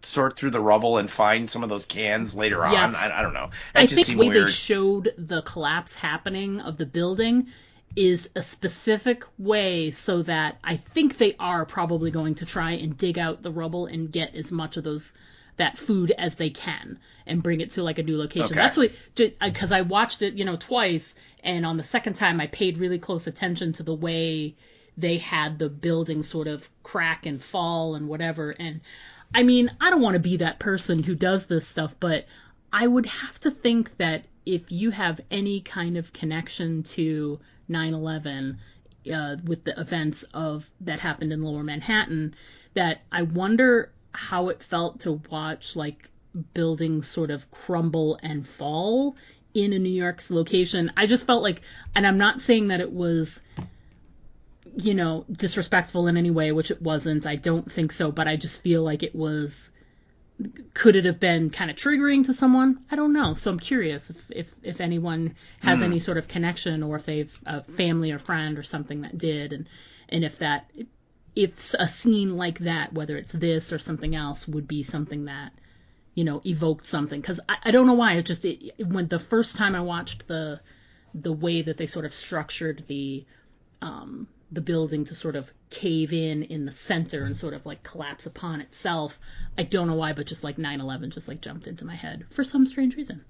sort through the rubble and find some of those cans later on. I don't know. I think the way they showed the collapse happening of the building is a specific way, so that I think they are probably going to try and dig out the rubble and get as much of that food as they can and bring it to like a new location. Okay. That's what, because I watched it, twice, and on the second time I paid really close attention to the way they had the building sort of crack and fall and whatever. And I mean, I don't want to be that person who does this stuff, but I would have to think that if you have any kind of connection to 9/11 with the events that happened in Lower Manhattan, that I wonder how it felt to watch like buildings sort of crumble and fall in a New York's location. I just felt like, and I'm not saying that it was, disrespectful in any way, which it wasn't. I don't think so, but I just feel like could it have been kind of triggering to someone? I don't know. So I'm curious if anyone has any sort of connection, or if they've a family or friend or something that did, and if a scene like that, whether it's this or something else, would be something that, evoked something. Because I don't know why. When the first time I watched the way that they sort of structured the building to sort of cave in the center and sort of like collapse upon itself, I don't know why, but just like 9/11 just like jumped into my head for some strange reason.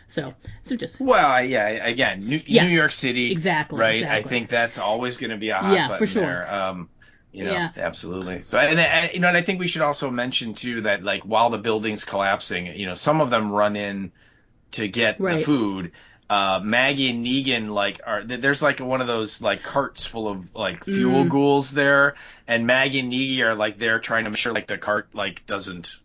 So just... Well, yeah, again, New York City. Exactly. Right? Exactly. I think that's always going to be a hot button for sure. there. Absolutely. So, and I think we should also mention too that like while the building's collapsing, some of them run in to get the food. Maggie and Negan there's like one of those like carts full of like fuel ghouls there, and Maggie and Negan are like there trying to make sure like the cart like doesn't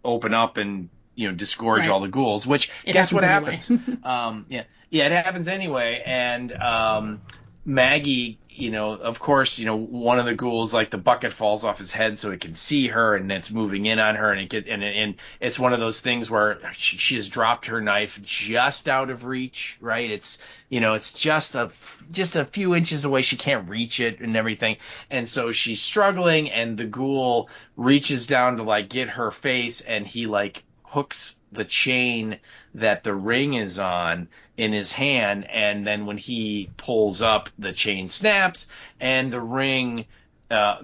open up and disgorge all the ghouls. Which guess what happens? It happens anyway, and Maggie, of course, one of the ghouls, like the bucket falls off his head so it can see her, and it's moving in on her, and it's one of those things where she has dropped her knife just out of reach, right? It's just a few inches away. She can't reach it and everything, and so she's struggling, and the ghoul reaches down to like get her face, and he like hooks the chain that the ring is on in his hand, and then when he pulls up, the chain snaps, and the ring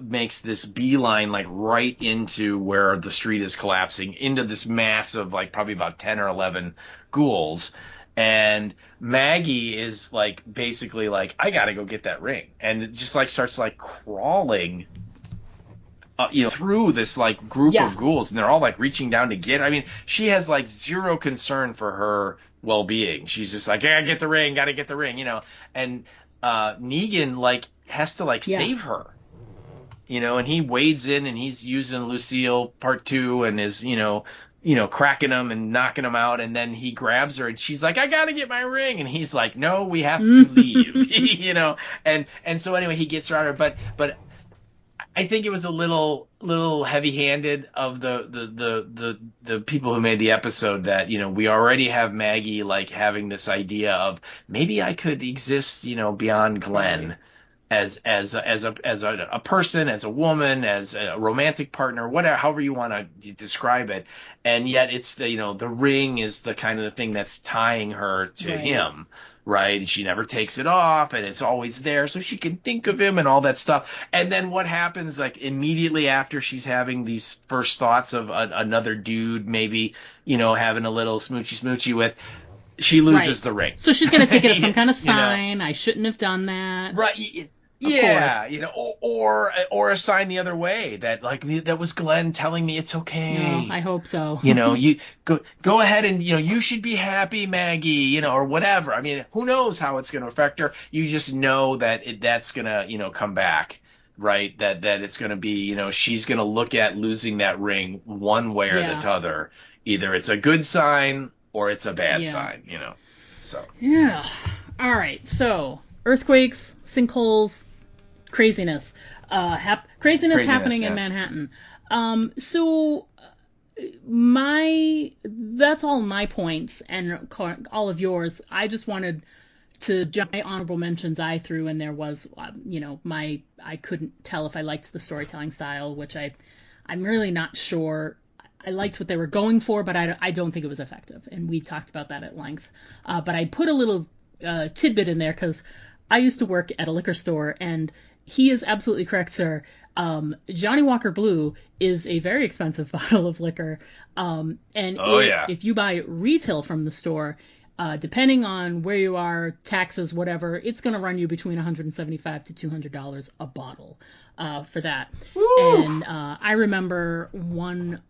makes this beeline like right into where the street is collapsing, into this mass of like probably about 10 or 11 ghouls. And Maggie is like basically like, I gotta go get that ring, and it just like starts like crawling through this like group of ghouls, and they're all like reaching down to get. I mean, she has like zero concern for her well-being. She's just like, gotta get the ring, and Negan like has to like save her, and he wades in and he's using Lucille Part 2 and is cracking them and knocking them out, and then he grabs her and she's like, I gotta get my ring, and he's like, no, we have to leave, and so anyway he gets her out of her, but I think it was a little heavy-handed of the people who made the episode that we already have Maggie like having this idea of maybe I could exist beyond Glenn as a person, as a woman, as a romantic partner, whatever, however you want to describe it, and yet it's the ring is the kind of the thing that's tying her to him. Right, and she never takes it off, and it's always there, so she can think of him and all that stuff. And then what happens, like immediately after she's having these first thoughts of another dude, maybe having a little smoochy with, she loses the ring. So she's gonna take it as some kind of sign. I shouldn't have done that. Right. Yeah, or a sign the other way that like that was Glenn telling me it's okay. No, I hope so. You go ahead and you should be happy, Maggie, or whatever. I mean, who knows how it's going to affect her? You just know that that's going to come back, right? That it's going to be she's going to look at losing that ring one way or the other. Either it's a good sign or it's a bad sign. So All right, so earthquakes, sinkholes, craziness happening in Manhattan. So that's all my points and all of yours. I just wanted to jump my honorable mentions I threw, and there was, I couldn't tell if I liked the storytelling style, which I'm really not sure. I liked what they were going for, but I don't think it was effective, and we talked about that at length. But I put a little tidbit in there because I used to work at a liquor store, and he is absolutely correct, sir. Johnny Walker Blue is a very expensive bottle of liquor. If you buy retail from the store, depending on where you are, taxes, whatever, it's going to run you between $175 to $200 a bottle for that. Woo! And I remember one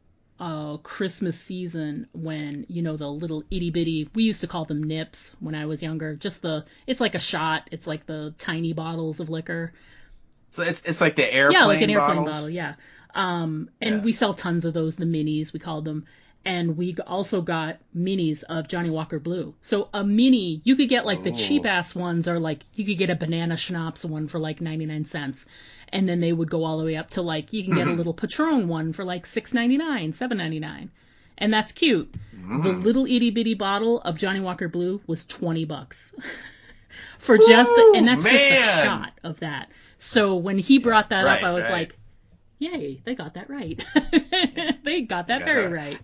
Christmas season when, the little itty bitty, we used to call them nips when I was younger, it's like a shot, it's like the tiny bottles of liquor. So it's like the airplane like an airplane bottles? bottle, yeah. And we sell tons of those, the minis, we called them. And we also got minis of Johnny Walker Blue. So a mini, you could get like the cheap ass ones, or like you could get a banana schnapps one for like 99 cents. And then they would go all the way up to like, you can get a little Patron one for like $6.99, $7.99. And that's cute. The little itty bitty bottle of Johnny Walker Blue was $20 for just a shot of that. So when he brought that up, I was like, yay, they got that right. They got that very right.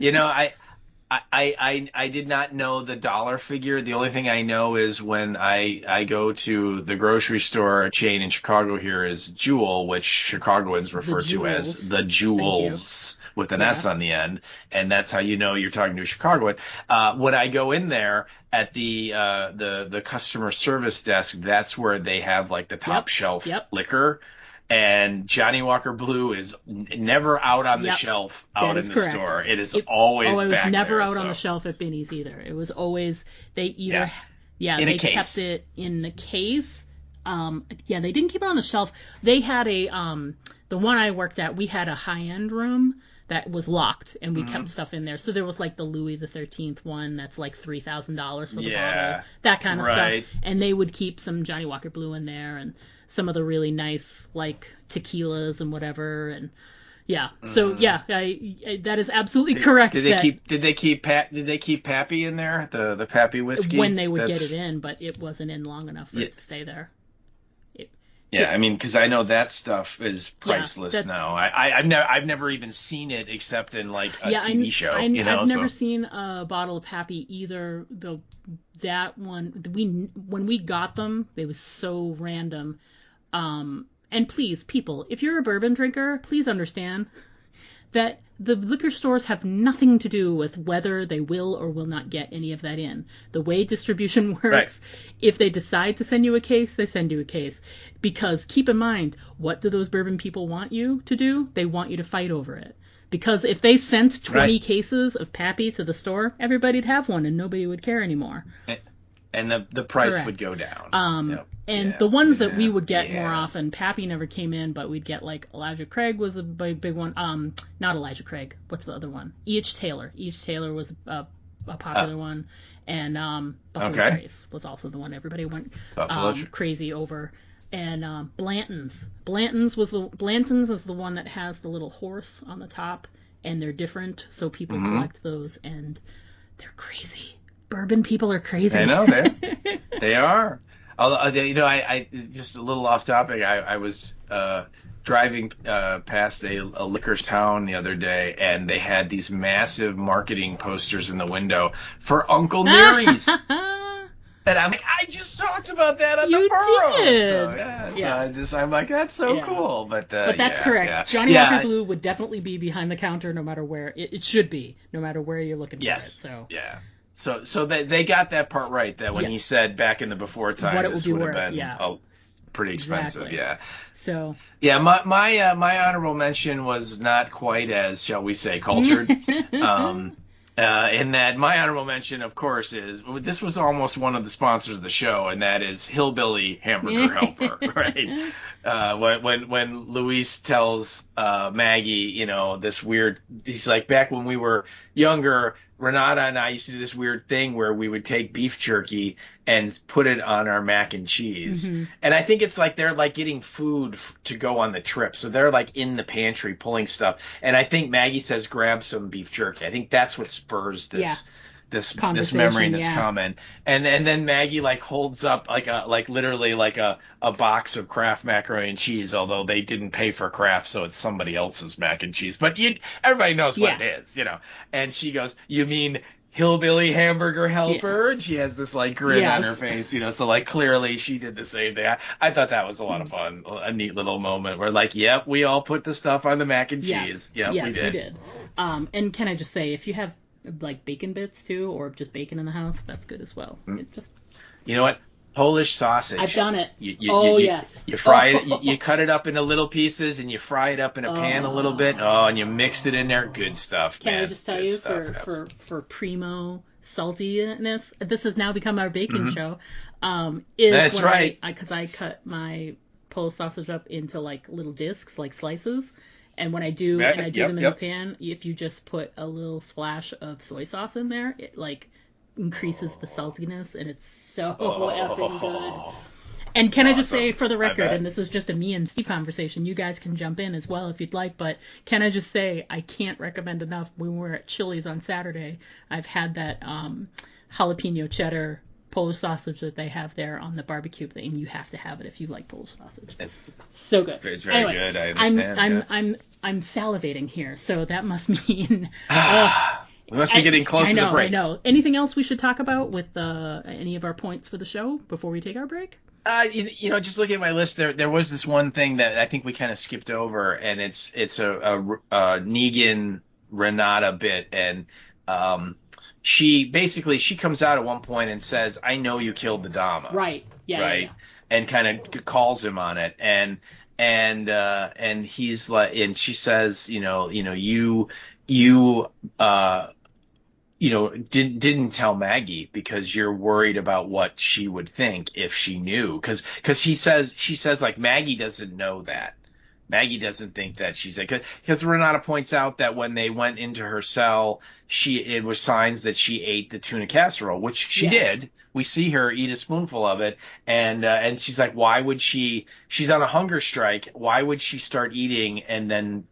I did not know the dollar figure. The only thing I know is when I go to the grocery store chain in Chicago here is Jewel, which Chicagoans refer to as the Jewels with an S on the end. And that's how you're talking to a Chicagoan. When I go in there at the customer service desk, that's where they have like the top shelf liquor. And Johnny Walker Blue is never out on the shelf out in the store. It is always back there. It was never out on the shelf at Binny's either. It was always, they either, they kept it in the case. They didn't keep it on the shelf. They had the one I worked at, we had a high-end room that was locked, and we kept stuff in there. So there was like the Louis the 13th one that's like $3,000 for the bottle, that kind of stuff. And they would keep some Johnny Walker Blue in there, and some of the really nice like tequilas and whatever, and that is absolutely correct. Did they keep Pappy in there, the Pappy whiskey when they would get it in, but it wasn't in long enough for it to stay there. I mean, because I know that stuff is priceless now. I've never even seen it except in like a TV show. I've never seen a bottle of Pappy either. That one when we got them, they was so random. And please, people, if you're a bourbon drinker, please understand that The liquor stores have nothing to do with whether they will or will not get any of that in. The way distribution works, Right. if they decide to send you a case, they send you a case. Because keep in mind, what do those bourbon people want you to do? They want you to fight over it. Because if they sent 20 cases of Pappy to the store, everybody'd have one and nobody would care anymore. And the price Correct. would go down. Yep. And Yeah, the ones that we would get yeah. more often, Pappy never came in, but we'd get like Elijah Craig was a big one. Not Elijah Craig. What's the other one? E.H. Taylor. E.H. Taylor was a popular one. And Buffalo Trace was also the one everybody went crazy over. And Blanton's. Blanton's is the one that has the little horse on the top, and they're different, so people collect those, and they're crazy. Bourbon people are crazy. I know they are. Although, I just a little off topic. I was driving past a liquor town the other day, and they had these massive marketing posters in the window for Uncle Neary's. And I'm like, I just talked about that on the Burrow. Did. So I'm like, that's so cool. But that's correct. Yeah. Johnny Walker Blue would definitely be behind the counter, no matter where it should be, no matter where you're looking for it. So yeah. So they got that part right. That when he said back in the before time, what it this would would be have worth, been pretty expensive. Exactly. Yeah. So yeah, my honorable mention was not quite as, shall we say, cultured. In that my honorable mention, of course, is this was almost one of the sponsors of the show, and that is Hillbilly Hamburger Helper, right? When Luis tells Maggie, this weird, he's like, back when we were younger, Renata and I used to do this weird thing where we would take beef jerky and put it on our mac and cheese. Mm-hmm. And I think it's like they're like getting food to go on the trip. So they're like in the pantry pulling stuff. And I think Maggie says, grab some beef jerky. I think that's what spurs this memory and this comment. And then Maggie like holds up literally a box of Kraft macaroni and cheese, although they didn't pay for Kraft, so it's somebody else's mac and cheese. But everybody knows what it is, And she goes, "You mean Hillbilly Hamburger Helper?" And she has this like grin on her face, So like clearly she did the same thing. I thought that was a lot of fun, a neat little moment where like, yep, we all put the stuff on the mac and cheese. Yep, yes, we did. And can I just say, if you have like bacon bits too, or just bacon in the house, that's good as well. Just you know what? Polish sausage. I've done it. Yes. You fry it. You cut it up into little pieces, and you fry it up in a pan a little bit. Oh, and you mix it in there. Good stuff. Can man. I just tell you, for primo saltiness, this has now become our bacon show. That's right. Because I cut my Polish sausage up into like little discs, like slices. And when I do, them in the pan, if you just put a little splash of soy sauce in there, it like increases the saltiness, and it's so effing good. And can I just say, for the record, and this is just a me and Steve conversation, you guys can jump in as well if you'd like, but can I just say, I can't recommend enough. When we were at Chili's on Saturday, I've had that jalapeno cheddar Polish sausage that they have there on the barbecue thing. You have to have it if you like Polish sausage. It's so good. It's very good. I understand. I'm salivating here, so that must mean we must be getting close to the break. I know. Anything else we should talk about with any of our points for the show before we take our break? Just looking at my list, there was this one thing that I think we kind of skipped over, and it's a Negan Renata bit, and she comes out at one point and says, "I know you killed the Dama." Right. Yeah. Right. Yeah. And kind of calls him on it, and he's like, and she says, you didn't tell Maggie because you're worried about what she would think if she knew, because she says like Maggie doesn't know that. Maggie doesn't think that she's there, because Renata points out that when they went into her cell, it was signs that she ate the tuna casserole, which she did. We see her eat a spoonful of it, and she's like, why would she? She's on a hunger strike. Why would she start eating and then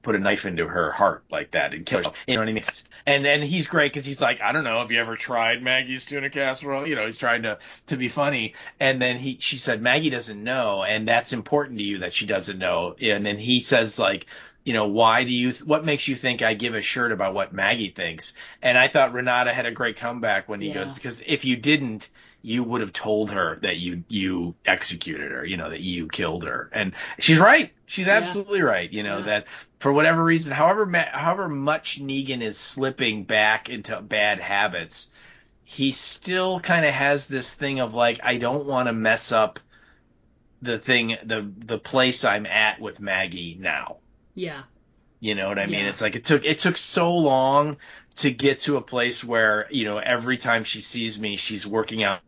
put a knife into her heart like that and kill her? You know what I mean? And he's great because he's like, I don't know, have you ever tried Maggie's tuna casserole? He's trying to be funny. And then she said, Maggie doesn't know, and that's important to you that she doesn't know. And then he says like, what makes you think I give a shirt about what Maggie thinks? And I thought Renata had a great comeback when he goes, because if you didn't, you would have told her that you executed her, that you killed her. And she's right. She's absolutely right. That for whatever reason, however much Negan is slipping back into bad habits, he still kind of has this thing of like, I don't want to mess up the place I'm at with Maggie now. Yeah. You know what I mean? It's like it took so long to get to a place where, every time she sees me, she's working out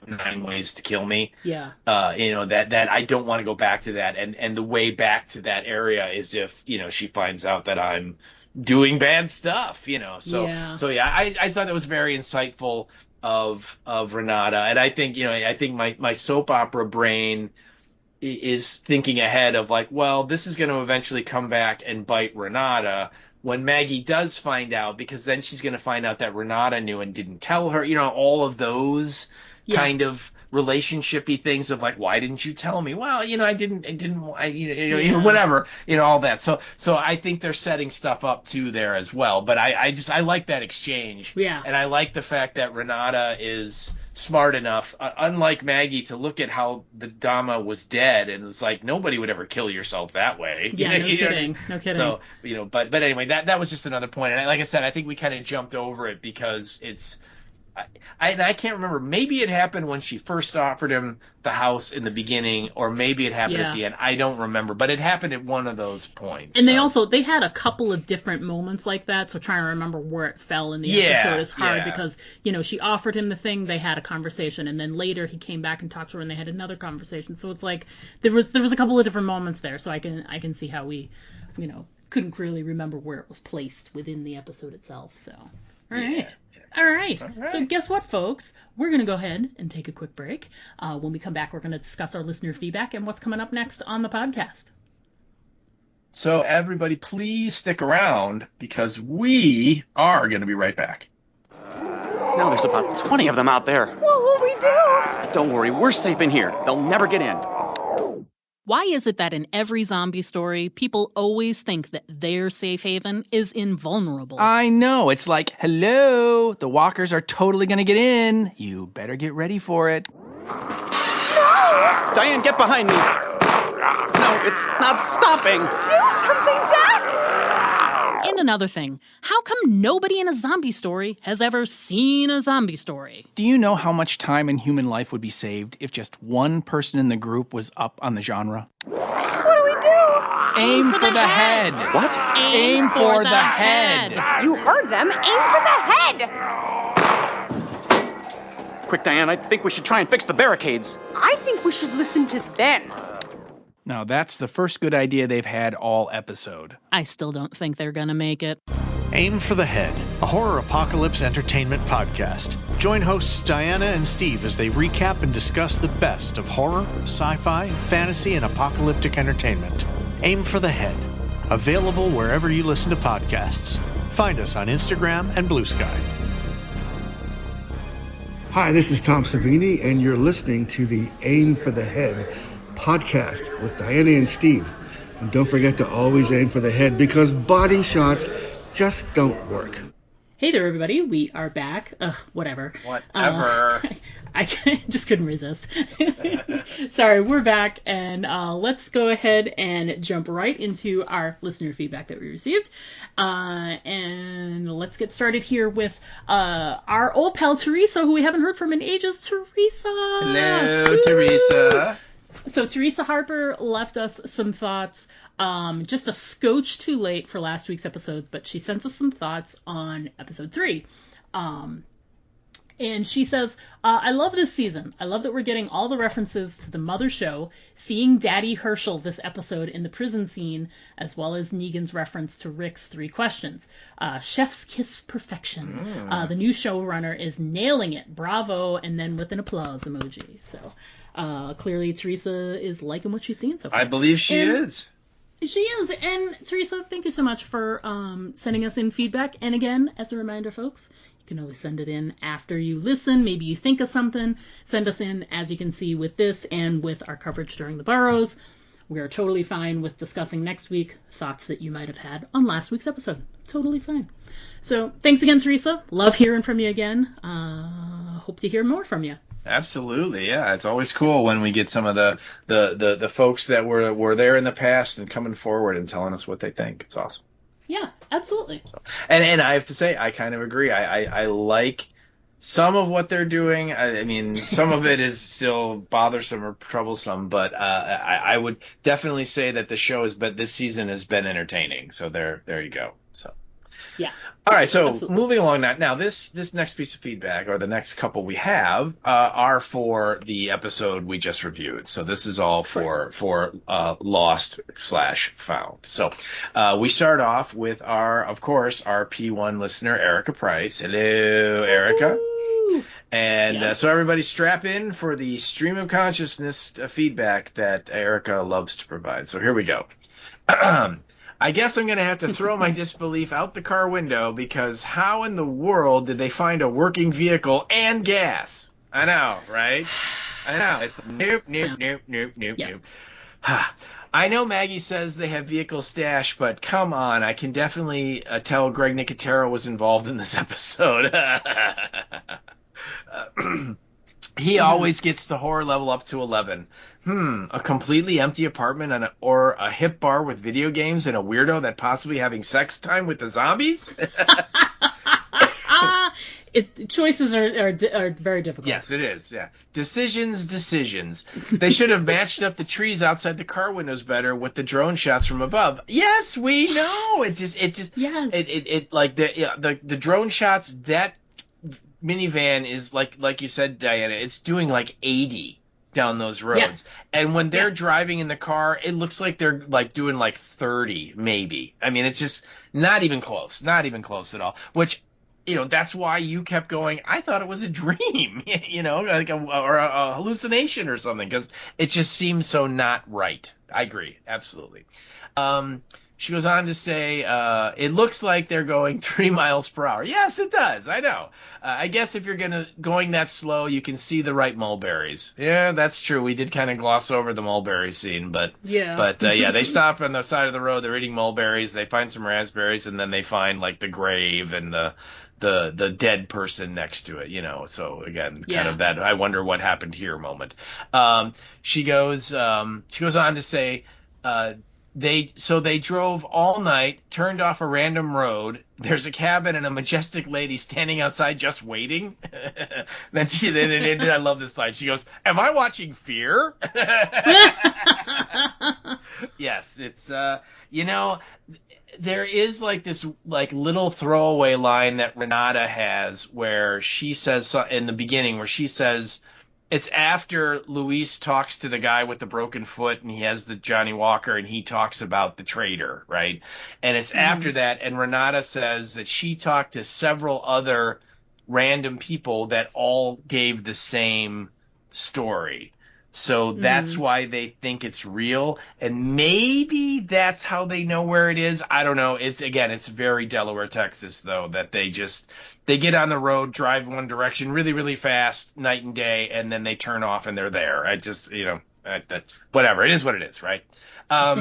9 ways to kill me. Yeah. That I don't want to go back to that. And the way back to that area is if, she finds out that I'm doing bad stuff, So I thought that was very insightful of Renata. And I think, my soap opera brain is thinking ahead of like, well, this is going to eventually come back and bite Renata when Maggie does find out, because then she's going to find out that Renata knew and didn't tell her, all of those kind of relationshipy things of like, why didn't you tell me? Well, I didn't, whatever, all that. So I think they're setting stuff up too there as well. But I like that exchange. Yeah. And I like the fact that Renata is smart enough, unlike Maggie, to look at how the Dama was dead and it's like, nobody would ever kill yourself that way. Yeah, no kidding. No kidding. So, but anyway, that was just another point. And like I said, I think we kind of jumped over it because it's, I can't remember. Maybe it happened when she first offered him the house in the beginning, or maybe it happened at the end. I don't remember, but it happened at one of those points. And they had a couple of different moments like that, so trying to remember where it fell in the episode is hard because, she offered him the thing, they had a conversation, and then later he came back and talked to her and they had another conversation. So it's like there was a couple of different moments there, so I can see how we, couldn't really remember where it was placed within the episode itself. So, all right. Yeah. All right. So guess what, folks? We're going to go ahead and take a quick break. When we come back, we're going to discuss our listener feedback and what's coming up next on the podcast. So everybody, please stick around because we are going to be right back. Now there's about 20 of them out there. What will we do? Don't worry, we're safe in here. They'll never get in. Why is it that in every zombie story, people always think that their safe haven is invulnerable? I know. It's like, hello, the walkers are totally going to get in. You better get ready for it. No! Diane, get behind me. No, it's not stopping. Do something, Jack! And another thing, how come nobody in a zombie story has ever seen a zombie story? Do you know how much time in human life would be saved if just one person in the group was up on the genre? What do we do? Aim for the head. What? Aim for the head. You heard them. Aim for the head. Quick, Diane, I think we should try and fix the barricades. I think we should listen to them. Now, that's the first good idea they've had all episode. I still don't think they're gonna make it. Aim for the Head, a horror apocalypse entertainment podcast. Join hosts Diana and Steve as they recap and discuss the best of horror, sci-fi, fantasy, and apocalyptic entertainment. Aim for the Head, available wherever you listen to podcasts. Find us on Instagram and Blue Sky. Hi, this is Tom Savini, and you're listening to the Aim for the Head podcast with Diana and Steve. And don't forget to always aim for the head because body shots just don't work. Hey there, everybody. We are back. Whatever. I just couldn't resist. Sorry, we're back, and let's go ahead and jump right into our listener feedback that we received. And let's get started here with our old pal Teresa, who we haven't heard from in ages. Teresa! Hello, Teresa. So Teresa Harper left us some thoughts, just a scotch too late for last week's episode, but she sent us some thoughts on episode 3. And she says, I love this season. I love that we're getting all the references to the Mother Show, seeing Daddy Herschel this episode in the prison scene, as well as Negan's reference to Rick's 3 questions. Chef's kiss perfection. The new showrunner is nailing it. Bravo. And then with an applause emoji. So clearly Teresa is liking what she's seeing so far. I believe she is. She is. And Teresa, thank you so much for sending us in feedback. And again, as a reminder, folks, you can always send it in after you listen. Maybe you think of something. Send us in, as you can see with this and with our coverage during the Burrows. We are totally fine with discussing next week thoughts that you might have had on last week's episode. Totally fine. So thanks again, Teresa. Love hearing from you again. Hope to hear more from you. Absolutely, yeah. It's always cool when we get some of the folks that were there in the past and coming forward and telling us what they think. It's awesome. Yeah, absolutely. And I have to say, I kind of agree. I like some of what they're doing. I mean, some of it is still bothersome or troublesome, but I would definitely say that the show this season has been entertaining. So there you go. So. Yeah. All right, so Absolutely. moving along now, this next piece of feedback, or the next couple we have, are for the episode we just reviewed. So this is all for Lost/Found. So we start off with of course, our P1 listener, Erica Price. Hello, Erica. Woo! And Yes. so everybody strap in for the stream of consciousness feedback that Erica loves to provide. So here we go. I guess I'm going to have to throw my disbelief out the car window, because how in the world did they find a working vehicle and gas? I know, right? I know. It's nope. Yeah. I know Maggie says they have vehicle stash, but come on. I can definitely tell Greg Nicotero was involved in this episode. He always gets the horror level up to 11. A completely empty apartment or a hip bar with video games and a weirdo that possibly having sex time with the zombies? Choices are very difficult. Yes, it is. Yeah. Decisions. They should have matched up the trees outside the car windows better with the drone shots from above. Yes, we know. It just Yes. it like the drone shots, that minivan is like you said, Diana, it's doing like 80 down those roads. Yes. And when they're driving in the car, it looks like they're like doing like 30 maybe. I mean, it's just not even close at all, which, that's why you kept going, I thought it was a dream, like a hallucination or something, because it just seems so not right. I agree. Absolutely. She goes on to say, it looks like they're going 3 miles per hour. Yes, it does. I know. I guess if you're going that slow, you can see the right mulberries. Yeah, that's true. We did kind of gloss over the mulberry scene, but Yeah. they stop on the side of the road. They're eating mulberries. They find some raspberries, and then they find like the grave and the dead person next to it. So again, kind of that I wonder what happened here moment. She goes on to say, they drove all night, turned off a random road. There's a cabin and a majestic lady standing outside just waiting. then I love this line. She goes, "Am I watching Fear?" Yes, it's there is like this like little throwaway line that Renata has where she says in the beginning where she says, it's after Luis talks to the guy with the broken foot and he has the Johnny Walker and he talks about the traitor, right? And it's after that, and Renata says that she talked to several other random people that all gave the same story. So that's why they think it's real, and maybe that's how they know where it is. I don't know. It's very Delaware, Texas, though, that they get on the road, drive one direction really, really fast, night and day, and then they turn off and they're there. Whatever. It is what it is, right? All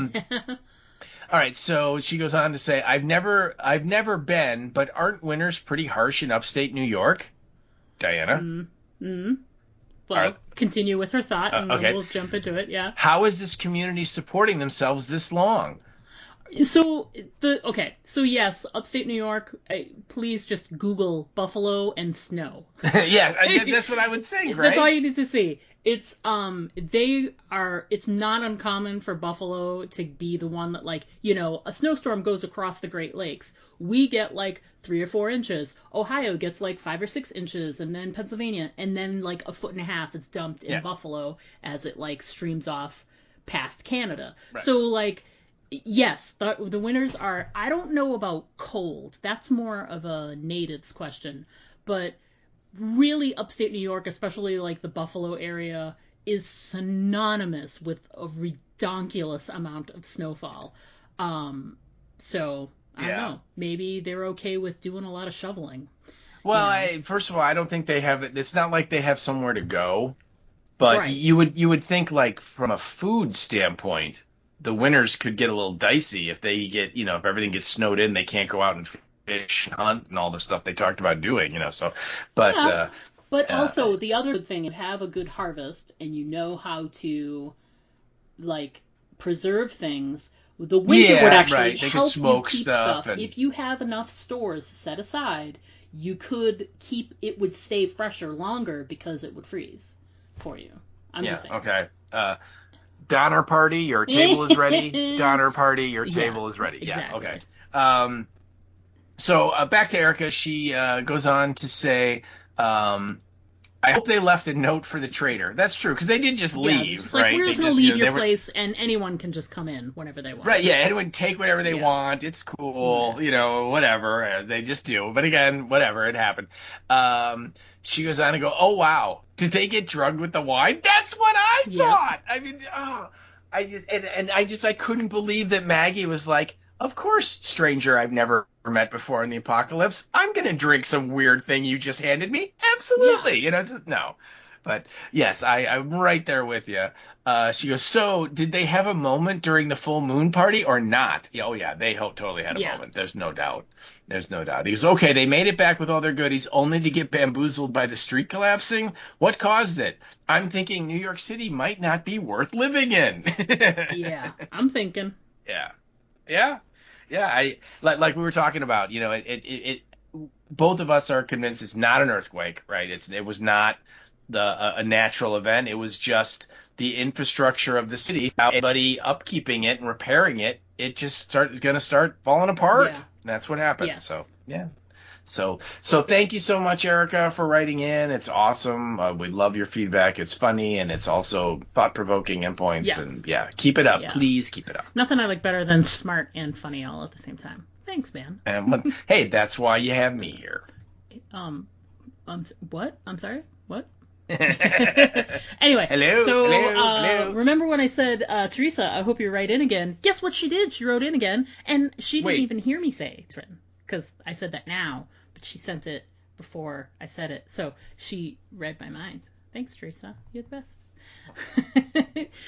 right. So she goes on to say, I've never been, but aren't winters pretty harsh in upstate New York? Diana? Well, continue with her thought, and okay. we'll jump into it. Yeah. How is this community supporting themselves this long? So yes, upstate New York. Please just Google Buffalo and snow. Yeah, that's what I would say. Right? That's all you need to see. It's It's not uncommon for Buffalo to be the one that a snowstorm goes across the Great Lakes. We get 3 or 4 inches. Ohio gets 5 or 6 inches, and then Pennsylvania, and then 1.5 feet is dumped in Buffalo as it streams off past Canada. Right. So yes, the winters are. I don't know about cold. That's more of a natives question, but really upstate New York, especially the Buffalo area, is synonymous with a redonkulous amount of snowfall. So I don't know. Maybe they're okay with doing a lot of shoveling. Well, first of all, I don't think they have it. It's not like they have somewhere to go. But right. you would think from a food standpoint, the winters could get a little dicey if they get if everything gets snowed in, they can't go out and fish and hunt and all the stuff they talked about doing. So, but. But also, the other good thing, you have a good harvest and you know how to, like, preserve things. The winter would actually help you keep stuff. If you have enough stores set aside, you could keep, it would stay fresher longer because it would freeze for you. I'm just saying. Okay. Donner party, your table is ready. Donner party, your table is ready. Exactly. Yeah, okay. So back to Erica. She goes on to say, I hope they left a note for the trader. That's true, because they did just leave, just right? Like, we're just going to leave your place, and anyone can just come in whenever they want. Right, yeah, anyone take whatever they want. It's cool, whatever. They just do. But again, whatever, it happened. She goes on to go, oh, wow, did they get drugged with the wine? That's what I thought. I mean, I couldn't believe that Maggie was like, of course, stranger I've never met before in the apocalypse, I'm going to drink some weird thing you just handed me. Absolutely. Yeah. No. But yes, I'm right there with you. She goes, so did they have a moment during the full moon party or not? Oh, yeah, they totally had a moment. There's no doubt. He goes, okay, they made it back with all their goodies only to get bamboozled by the street collapsing. What caused it? I'm thinking New York City might not be worth living in. Yeah, I'm thinking. Yeah. I like we were talking about. Both of us are convinced it's not an earthquake, right? It was not a natural event. It was just the infrastructure of the city. Everybody upkeeping it and repairing it. It just is going to start falling apart. Yeah. That's what happened. Yes. So yeah. So thank you so much, Erica, for writing in. It's awesome. We love your feedback. It's funny, and it's also thought-provoking endpoints. Yes. And yeah, keep it up. Yeah. Please keep it up. Nothing I like better than smart and funny all at the same time. Thanks, man. And hey, that's why you have me here. What? I'm sorry? What? Anyway, hello. Remember when I said, Teresa, I hope you write in again? Guess what she did? She wrote in again, and she didn't even hear me say it's written. Because I said that now, but she sent it before I said it. So she read my mind. Thanks, Teresa. You're the best.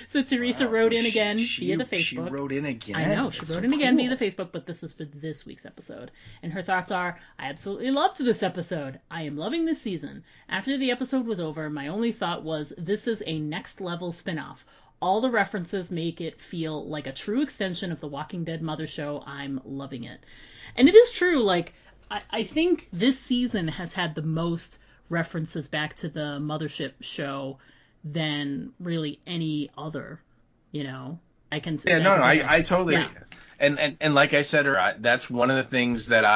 So Teresa wrote in again via the Facebook. She wrote in again? I know. She wrote in again via the Facebook, but this is for this week's episode. And her thoughts are, I absolutely loved this episode. I am loving this season. After the episode was over, my only thought was, this is a next-level spinoff. All the references make it feel like a true extension of the Walking Dead Mother Show. I'm loving it. And it is true, like, I think this season has had the most references back to the Mothership show than really any other, I can say. Yeah, I totally, and like I said, that's one of the things that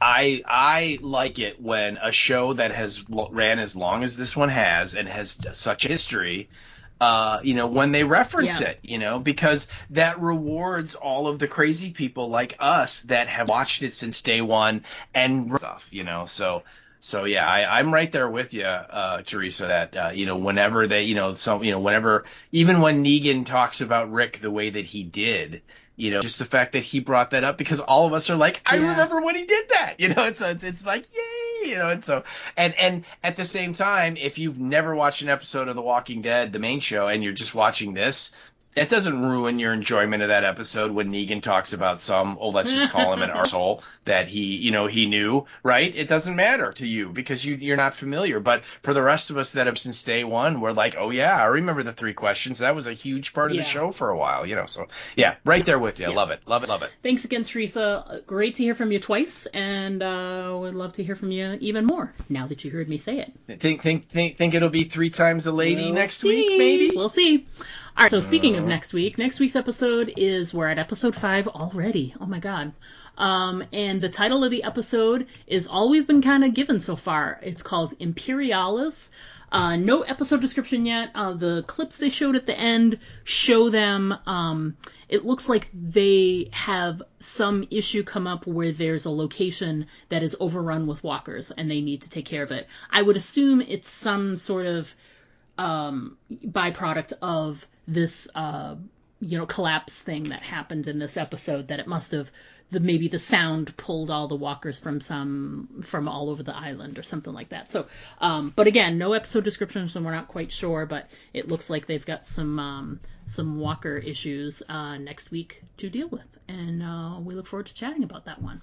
I like it when a show that has ran as long as this one has and has such a history, when they reference it, because that rewards all of the crazy people like us that have watched it since day one and stuff, So yeah, I'm right there with you, Teresa, that, whenever they, whenever, even when Negan talks about Rick the way that he did, just the fact that he brought that up, because all of us are like, I remember when he did that, it's like, yay, and so, and at the same time, if you've never watched an episode of The Walking Dead, the main show, and you're just watching this, it doesn't ruin your enjoyment of that episode when Negan talks about let's just call him an arsehole that he knew, right? It doesn't matter to you because you're not familiar. But for the rest of us that have since day one, we're like, oh yeah, I remember the 3 questions. That was a huge part of the show for a while, So yeah, right there with you. Yeah. Love it. Thanks again, Teresa. Great to hear from you twice, and would love to hear from you even more now that you heard me say it. Think it'll be 3 times a lady next week, maybe? We'll see. All right, so speaking of next week's episode we're at episode 5 already. Oh my God. And the title of the episode is all we've been kind of given so far. It's called Imperialis. No episode description yet. The clips they showed at the end show them, it looks like they have some issue come up where there's a location that is overrun with walkers and they need to take care of it. I would assume it's some sort of byproduct of this collapse thing that happened in this episode, that it must have maybe the sound pulled all the walkers from all over the island or something like that. So but again, no episode description, so we're not quite sure, but it looks like they've got some walker issues next week to deal with, and we look forward to chatting about that one.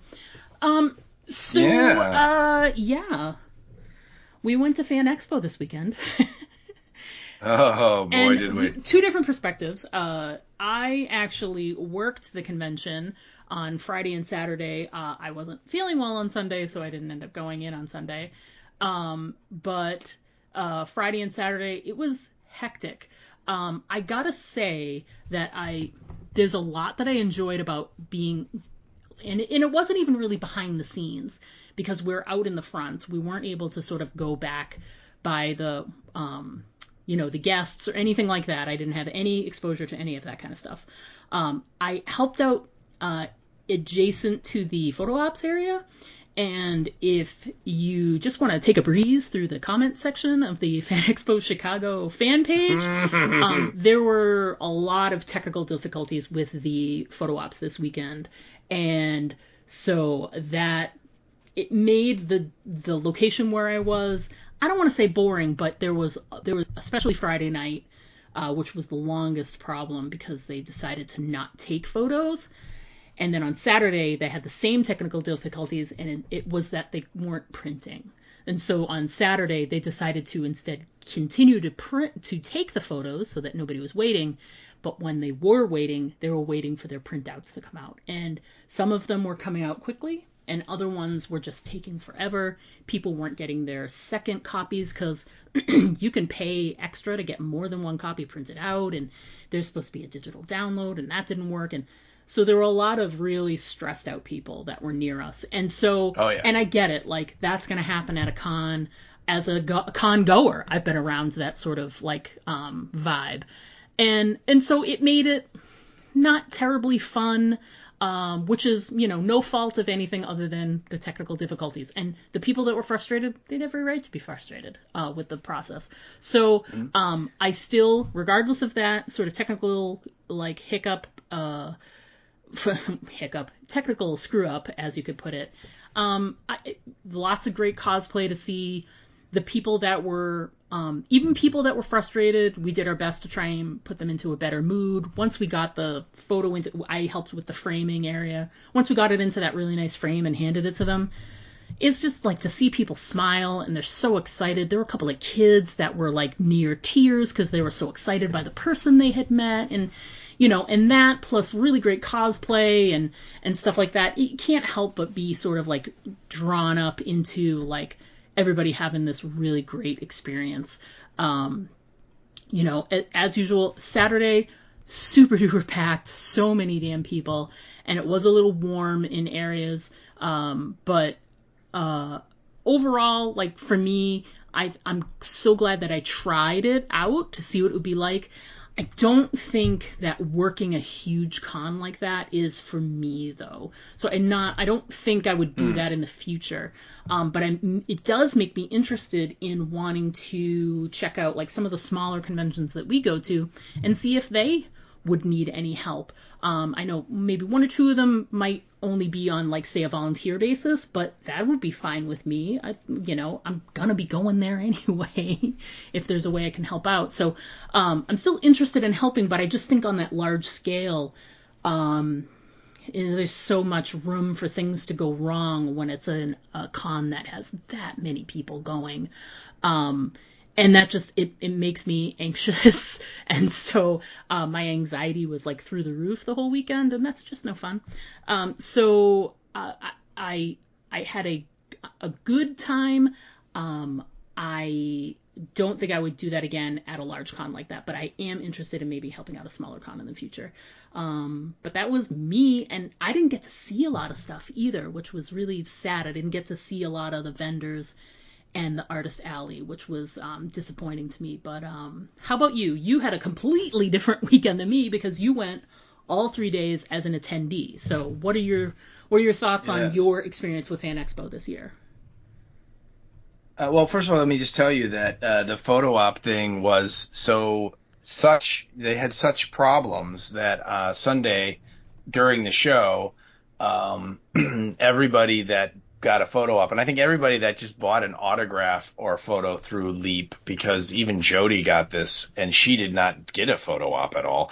we went to Fan Expo this weekend. Oh, boy, and did we. Two different perspectives. I actually worked the convention on Friday and Saturday. I wasn't feeling well on Sunday, so I didn't end up going in on Sunday. But Friday and Saturday, it was hectic. I gotta say that there's a lot that I enjoyed about being, and it wasn't even really behind the scenes, because we're out in the front. We weren't able to sort of go back by the, the guests or anything like that. I didn't have any exposure to any of that kind of stuff. I helped out adjacent to the photo ops area. And if you just want to take a breeze through the comment section of the Fan Expo Chicago fan page, there were a lot of technical difficulties with the photo ops this weekend. And so that it made the location where I was, I don't want to say boring, but there was especially Friday night, which was the longest problem because they decided to not take photos. And then on Saturday, they had the same technical difficulties, and it was that they weren't printing. And so on Saturday, they decided to instead continue to take the photos so that nobody was waiting. But when they were waiting for their printouts to come out. And some of them were coming out quickly, and other ones were just taking forever. People weren't getting their second copies because you can pay extra to get more than one copy printed out, and there's supposed to be a digital download, and that didn't work. And so there were a lot of really stressed out people that were near us. And so, And I get it, like that's going to happen at a con. As a con goer, I've been around that sort of like vibe. And so it made it not terribly fun, which is, no fault of anything other than the technical difficulties. And the people that were frustrated, they had every right to be frustrated with the process. So I still, regardless of that sort of technical like technical screw up, as you could put it. Lots of great cosplay to see. The people that were, even people that were frustrated, we did our best to try and put them into a better mood. Once we got the photo I helped with the framing area. Once we got it into that really nice frame and handed it to them, it's just like to see people smile and they're so excited. There were a couple of kids that were like near tears because they were so excited by the person they had met. And and that plus really great cosplay and stuff like that, you can't help but be sort of like drawn up into like everybody having this really great experience. As usual, Saturday, super duper packed, so many damn people, and it was a little warm in areas. But overall, like for me, I'm so glad that I tried it out to see what it would be like. I don't think that working a huge con like that is for me, though. So I don't think I would do that in the future. But it does make me interested in wanting to check out like some of the smaller conventions that we go to and see if they would need any help. I know maybe one or two of them might only be on like say a volunteer basis, but that would be fine with me. I'm gonna be going there anyway if there's a way I can help out. So I'm still interested in helping, but I just think on that large scale, there's so much room for things to go wrong when it's a con that has that many people going. And that just, it makes me anxious. And so my anxiety was like through the roof the whole weekend, and that's just no fun. So I had a good time. I don't think I would do that again at a large con like that, but I am interested in maybe helping out a smaller con in the future. But that was me, and I didn't get to see a lot of stuff either, which was really sad. I didn't get to see a lot of the vendors and the artist alley, which was disappointing to me. But how about you? You had a completely different weekend than me because you went all 3 days as an attendee. So what are your thoughts on your experience with Fan Expo this year? Well, first of all, let me just tell you that the photo op thing was they had such problems that Sunday during the show, everybody that got a photo op, and I think everybody that just bought an autograph or a photo through Leap, because even Jody got this, and she did not get a photo op at all.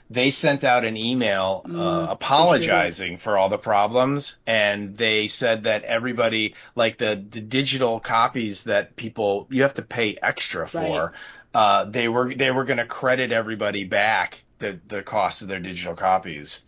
They sent out an email apologizing for all the problems, and they said that everybody, like the digital copies that you have to pay extra for, they were going to credit everybody back the cost of their digital copies,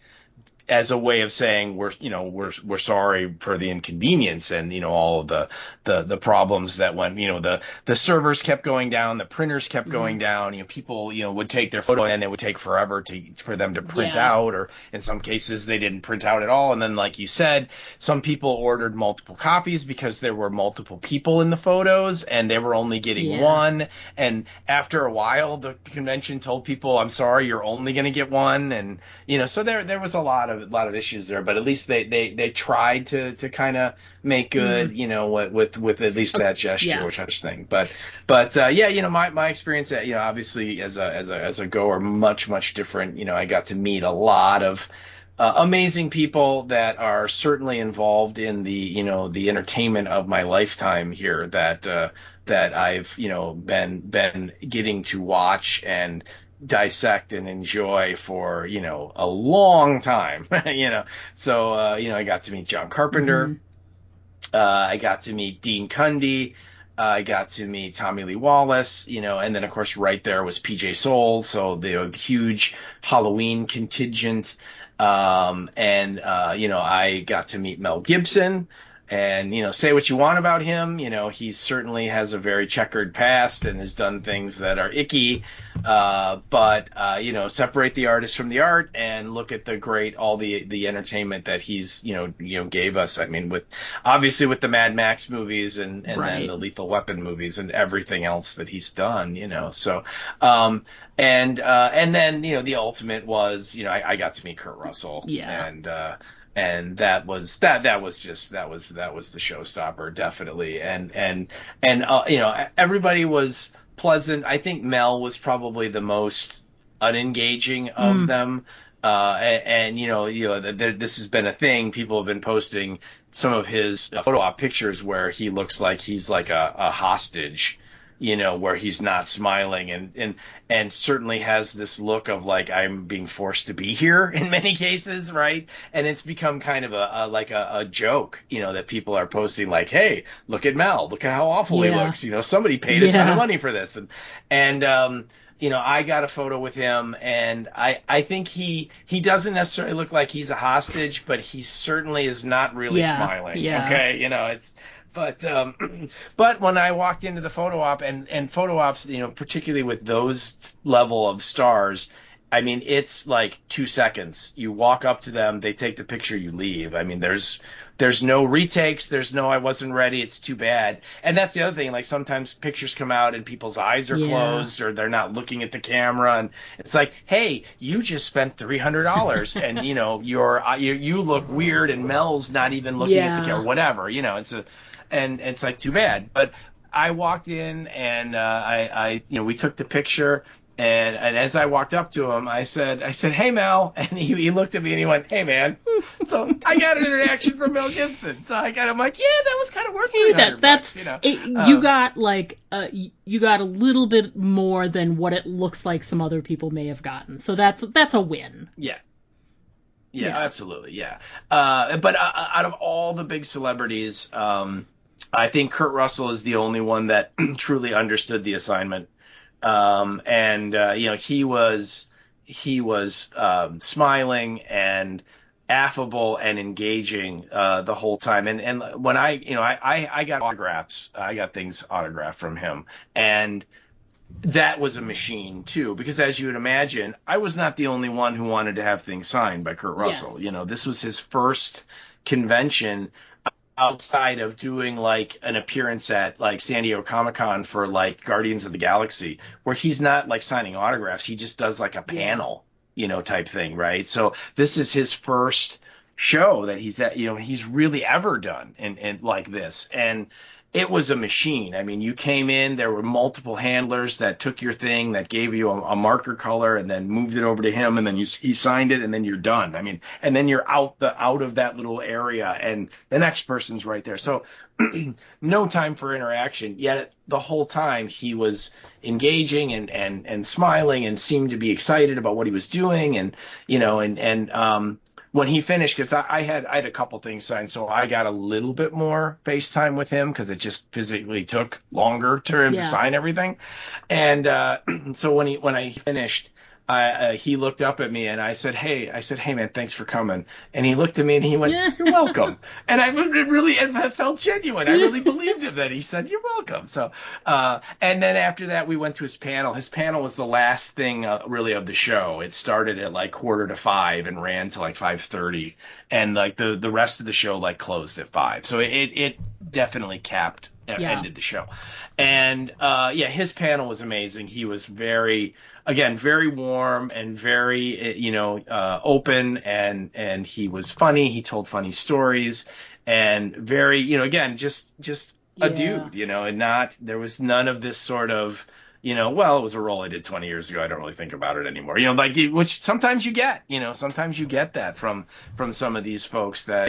as a way of saying we're sorry for the inconvenience and all of the problems that went. The servers kept going down, the printers kept going down. People would take their photo and it would take forever for them to print out, or in some cases they didn't print out at all. And then, like you said, some people ordered multiple copies because there were multiple people in the photos and they were only getting one. And after a while, the convention told people, "I'm sorry, you're only going to get one." And so there was a lot of issues there, but at least they tried to kind of make good, with at least that gesture, which I just think. But my experience, obviously as a goer, much different. I got to meet a lot of amazing people that are certainly involved in the entertainment of my lifetime here, that I've been getting to watch and dissect and enjoy for a long time. So I got to meet John Carpenter, I got to meet Dean Cundy, I got to meet Tommy Lee Wallace, and then of course right there was PJ Soles, so the huge Halloween contingent, and I got to meet Mel Gibson. And, say what you want about him. He certainly has a very checkered past and has done things that are icky. But separate the artist from the art and look at all the entertainment that he's, gave us. I mean, obviously with the Mad Max movies and then the Lethal Weapon movies and everything else that he's done, So, and then, the ultimate was, I got to meet Kurt Russell. Yeah. And that was the showstopper, definitely. And everybody was pleasant. I think Mel was probably the most unengaging of them. This has been a thing. People have been posting some of his photo op pictures where he looks like he's like a hostage, where he's not smiling and certainly has this look of like, I'm being forced to be here in many cases, right? And it's become kind of a joke, that people are posting like, hey, look at Mel, look at how awful he looks. Somebody paid a ton of money for this. And I got a photo with him, and I think he doesn't necessarily look like he's a hostage, but he certainly is not really smiling. Yeah. Okay. But when I walked into the photo op and photo ops, particularly with those level of stars, I mean, it's like 2 seconds. You walk up to them, they take the picture, you leave. I mean, there's no retakes. There's no, I wasn't ready, it's too bad. And that's the other thing. Like sometimes pictures come out and people's eyes are closed or they're not looking at the camera. And it's like, hey, you just spent $300 and, you look weird and Mel's not even looking at the camera, whatever, and it's like, too bad. But I walked in and we took the picture. And as I walked up to him, I said, hey, Mel. And he looked at me and he went, hey, man. So I got an interaction from Mel Gibson. So I'm like, yeah, that was kind of worth $300. You got you got a little bit more than what it looks like some other people may have gotten. So that's a win. Yeah. Yeah, absolutely. Yeah. But out of all the big celebrities, I think Kurt Russell is the only one that truly understood the assignment. He was smiling and affable and engaging the whole time. And when I got autographs, I got things autographed from him, and that was a machine too, because as you would imagine, I was not the only one who wanted to have things signed by Kurt Russell. Yes. This was his first convention outside of doing like an appearance at like San Diego Comic-Con for like Guardians of the Galaxy, where he's not like signing autographs. He just does like a panel, type thing. Right. So this is his first show that he's really ever done and like this. And it was a machine. I mean, you came in, there were multiple handlers that took your thing, that gave you a marker color, and then moved it over to him, and then he signed it, and then you're done. I mean, and then you're out of that little area, and the next person's right there. So no time for interaction. Yet the whole time he was engaging and smiling and seemed to be excited about what he was doing, and when he finished, because I had a couple things signed, so I got a little bit more FaceTime with him because it just physically took longer to him to sign everything. And so when I finished, he looked up at me and I said, hey man, thanks for coming. And he looked at me and he went, you're welcome. And it felt genuine. I really believed him that he said, you're welcome. So, and then after that, we went to his panel. His panel was the last thing really of the show. It started at like 4:45 and ran to like 5:30. And like the rest of the show like closed at 5. So it definitely ended the show. And his panel was amazing. He was very warm and very open, and he was funny. He told funny stories, and very just a dude, and there was none of this sort of well, it was a role I did 20 years ago. I don't really think about it anymore. Which sometimes you get, sometimes you get that from some of these folks that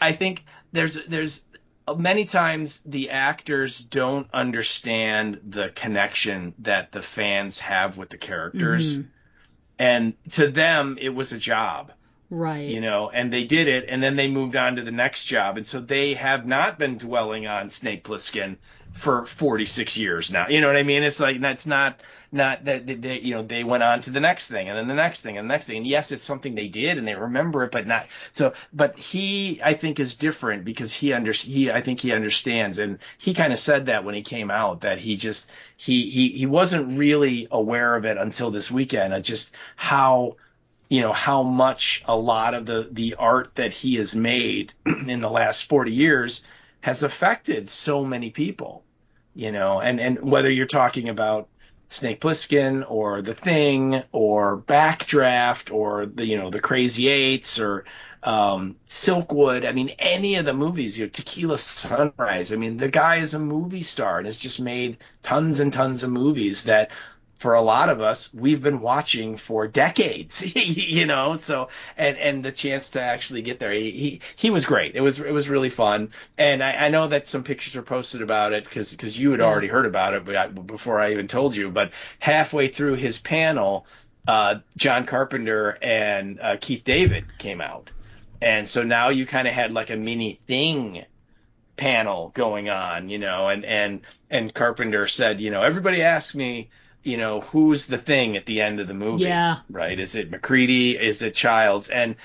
I think there's many times the actors don't understand the connection that the fans have with the characters. Mm-hmm. And to them, it was a job. Right. And they did it, and then they moved on to the next job. And so they have not been dwelling on Snake Plissken for 46 years now. You know what I mean? It's like, that's not that they went on to the next thing, and then the next thing, and the next thing. And yes, it's something they did and they remember it, but not so. But he, I think, is different because I think he understands, and he kind of said that when he came out, that he wasn't really aware of it until this weekend, just how much a lot of the art that he has made in the last 40 years has affected so many people, and whether you're talking about Snake Plissken or The Thing or Backdraft or the Crazy Eights or Silkwood. I mean, any of the movies, Tequila Sunrise. I mean, the guy is a movie star and has just made tons and tons of movies that, for a lot of us, we've been watching for decades, so, and the chance to actually get there, he was great. It was really fun. And I know that some pictures were posted about it because you had already heard about it before I even told you, but halfway through his panel, John Carpenter and Keith David came out. And so now you kind of had like a mini Thing panel going on, and Carpenter said, everybody asked me, who's the Thing at the end of the movie? Yeah. Right? Is it McCready? Is it Childs? And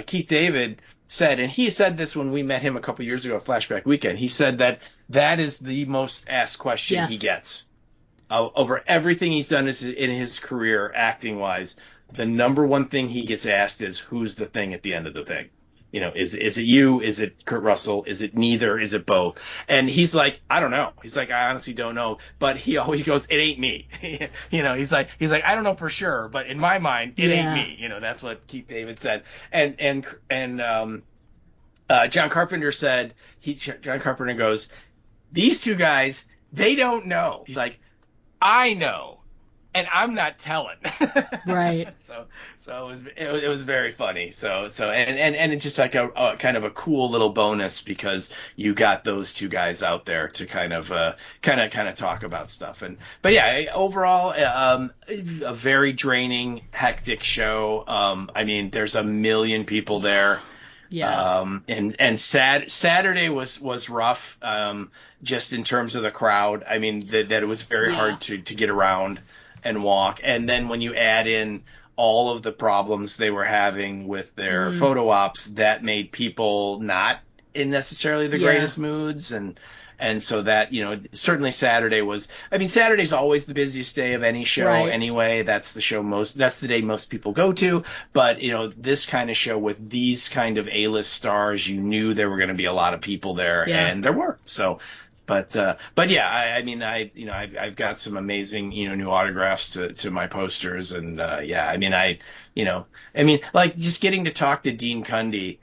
Keith David said, and he said this when we met him a couple years ago at Flashback Weekend, he said that is the most asked question he gets. Over everything he's done in his career, acting-wise, the number one thing he gets asked is, who's the Thing at the end of the Thing? Is it you? Is it Kurt Russell? Is it neither? Is it both? And he's like, I don't know. He's like, I honestly don't know. But he always goes, it ain't me. He's like, I don't know for sure, but in my mind, it ain't me. That's what Keith David said. And John Carpenter said, John Carpenter goes, these two guys, they don't know. He's like, I know. And I'm not telling. Right. So it was very funny. So and it's just like a kind of a cool little bonus because you got those two guys out there to kind of talk about stuff. But yeah, overall a very draining, hectic show. I mean, there's a million people there. Yeah. And Saturday was rough. Just in terms of the crowd. I mean, that it was very hard to get around and walk. And then when you add in all of the problems they were having with their photo ops, that made people not in necessarily the greatest moods. And so that, certainly Saturday was, Saturday's always the busiest day of any show anyway. That's the day most people go to. But, this kind of show with these kind of A-list stars, you knew there were going to be a lot of people there, and there were. So, But yeah, I've got some amazing, new autographs to my posters. And, like just getting to talk to Dean Cundy,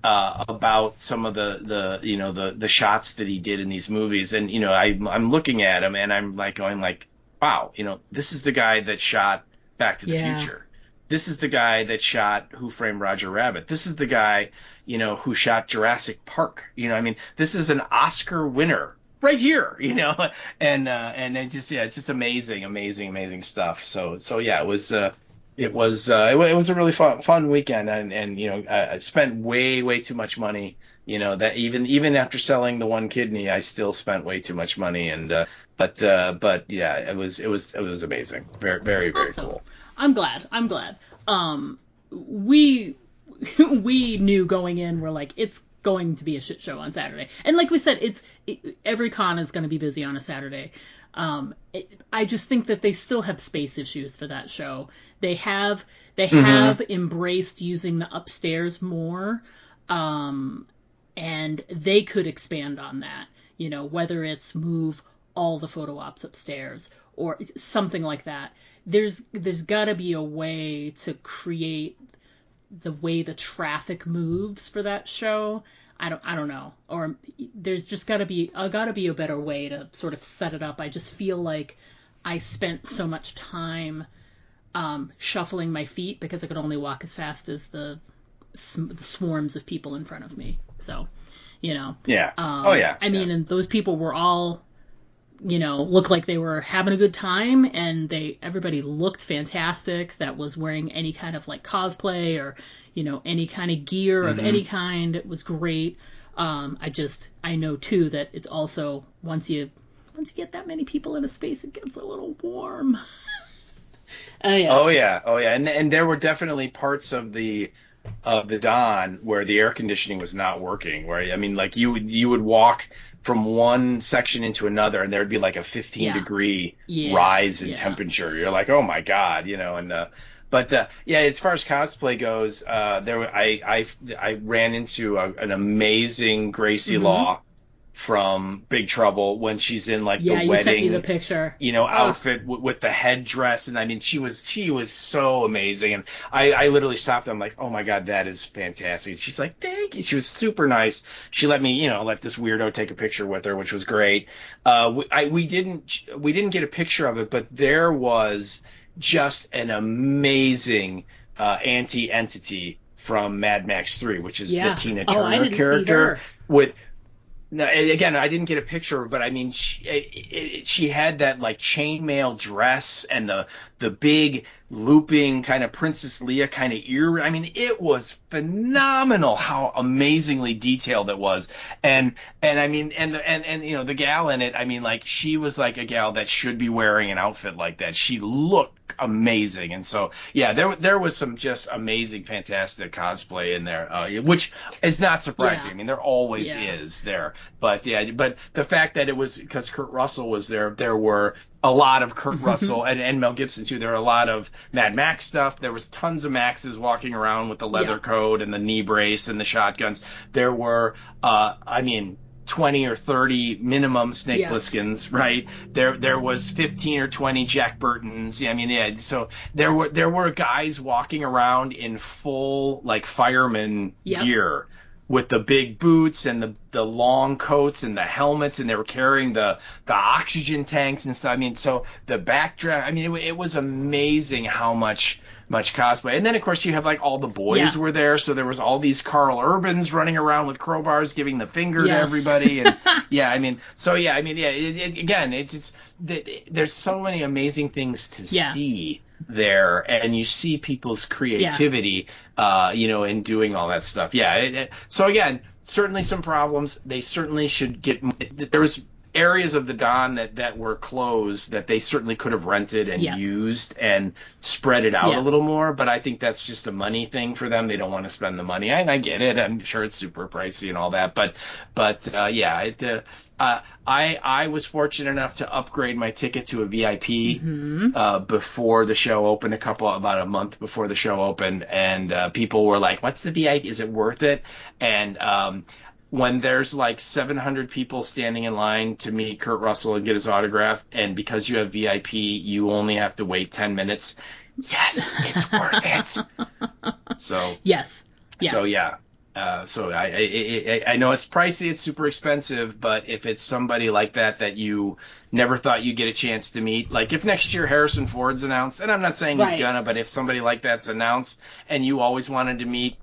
about some of the shots that he did in these movies, and I'm looking at him and I'm like going like, wow, this is the guy that shot Back to the Future. This is the guy that shot Who Framed Roger Rabbit. This is the guy, who shot Jurassic Park. This is an Oscar winner right here, and it's just amazing stuff. So yeah, it was a really fun weekend, and I spent way too much money. That even after selling the one kidney, I still spent way too much money, and but yeah, it was amazing, very very Awesome. cool. I'm glad. We knew going in, we're like, it's going to be a shit show on Saturday, and like we said, every con is going to be busy on a Saturday. I just think that they still have space issues for that show. They have embraced using the upstairs more, and they could expand on that. Whether it's move all the photo ops upstairs or something like that. There's got to be a way to create the way the traffic moves for that show. I don't know. Or there's just got to be a better way to sort of set it up. I just feel like I spent so much time shuffling my feet because I could only walk as fast as the swarms of people in front of me. So, Yeah. And those people were all, looked like they were having a good time, and everybody looked fantastic that was wearing any kind of like cosplay or, any kind of gear of any kind. It was great. I know too that it's also once you get that many people in a space, it gets a little warm. Yeah. Oh yeah. And there were definitely parts of the Don where the air conditioning was not working, where you would walk from one section into another, and there'd be like a 15 degree rise in temperature. You're like, oh my god, But as far as cosplay goes, I ran into an amazing Gracie Law from Big Trouble when she's in like the wedding, you sent me the picture, outfit with the headdress, and she was so amazing, and I literally stopped. I'm like, oh my god, that is fantastic. She's like, thank you. She was super nice. She let me let this weirdo take a picture with her, which was great. We didn't get a picture of it, but there was just an amazing anti-entity from Mad Max 3, which is the Tina Turner character with. No, again, I didn't get a picture of her, but she had that like chainmail dress and the big looping kind of Princess Leia kind of ear. It was phenomenal how amazingly detailed it was, and the gal in it. She was like a gal that should be wearing an outfit like that. She looked amazing, and so there was some just amazing, fantastic cosplay in there, which is not surprising. There always is there, but the fact that it was because Kurt Russell was there were a lot of Kurt Russell and Mel Gibson too. There were a lot of Mad Max stuff. There was tons of Maxes walking around with the leather coat and the knee brace and the shotguns. There were 20 or 30 minimum Snake Plisskens, right? There was 15 or 20 Jack Burtons. So there were guys walking around in full like fireman gear with the big boots and the long coats and the helmets, and they were carrying the oxygen tanks and stuff. So the backdraft, it was amazing how much cosplay. And then of course you have like all the boys were there, so there was all these Carl Urbans running around with crowbars giving the finger to everybody, and again, it's just there's so many amazing things to see there, and you see people's creativity in doing all that stuff. So again, certainly some problems. They certainly should get. There was areas of the Don that were closed that they certainly could have rented and used and spread it out a little more, but I think that's just a money thing for them. They don't want to spend the money, and I get it. I'm sure it's super pricey and all that, but I was fortunate enough to upgrade my ticket to a VIP before the show opened, about a month before the show opened, and people were like, what's the VIP? Is it worth it? And when there's like 700 people standing in line to meet Kurt Russell and get his autograph, and because you have VIP, you only have to wait 10 minutes. Yes, it's worth it. So yes. So So I know it's pricey, it's super expensive, but if it's somebody like that you never thought you'd get a chance to meet, like if next year Harrison Ford's announced, and I'm not saying he's gonna, but if somebody like that's announced and you always wanted to meet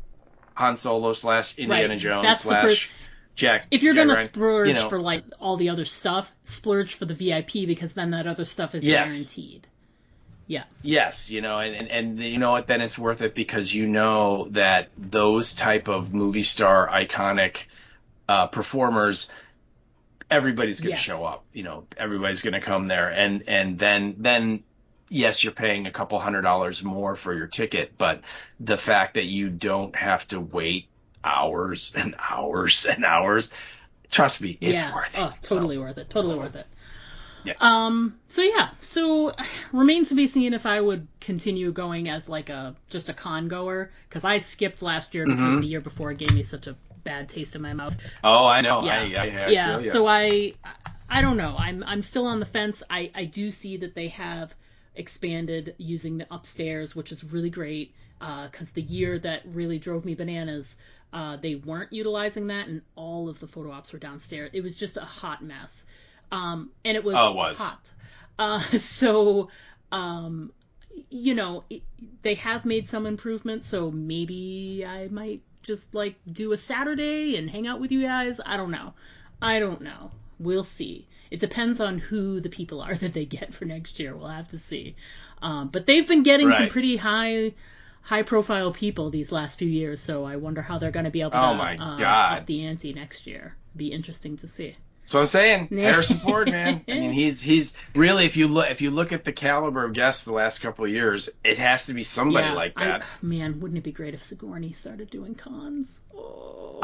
Han Solo / Indiana Jones / Jack. If you're gonna Ryan, splurge for like all the other stuff, splurge for the VIP, because then that other stuff is guaranteed. Yeah. Yes, and you know what? Then it's worth it because you know that those type of movie star iconic performers, everybody's going to show up. Everybody's going to come there, and then yes, you're paying a couple $100 more for your ticket, but the fact that you don't have to wait hours and hours and hours, trust me, it's worth it. Oh, totally worth it. Totally worth it. Yeah. So remains to be seen if I would continue going as like just a con goer, because I skipped last year because the year before it gave me such a bad taste in my mouth. Oh, I know. Yeah. So I don't know. I'm still on the fence. I do see that they have expanded using the upstairs, which is really great. Because the year that really drove me bananas, they weren't utilizing that, and all of the photo ops were downstairs. It was just a hot mess. And it was hot. They have made some improvements, so maybe I might just like do a Saturday and hang out with you guys. I don't know. We'll see. It depends on who the people are that they get for next year. We'll have to see. But they've been getting some pretty high profile people these last few years, so I wonder how they're going to be able to up the ante next year. Be interesting to see. So I'm saying Harrison Ford, man. I mean, he's really, if you look at the caliber of guests the last couple of years, it has to be somebody like that. Wouldn't it be great if Sigourney started doing cons? Oh.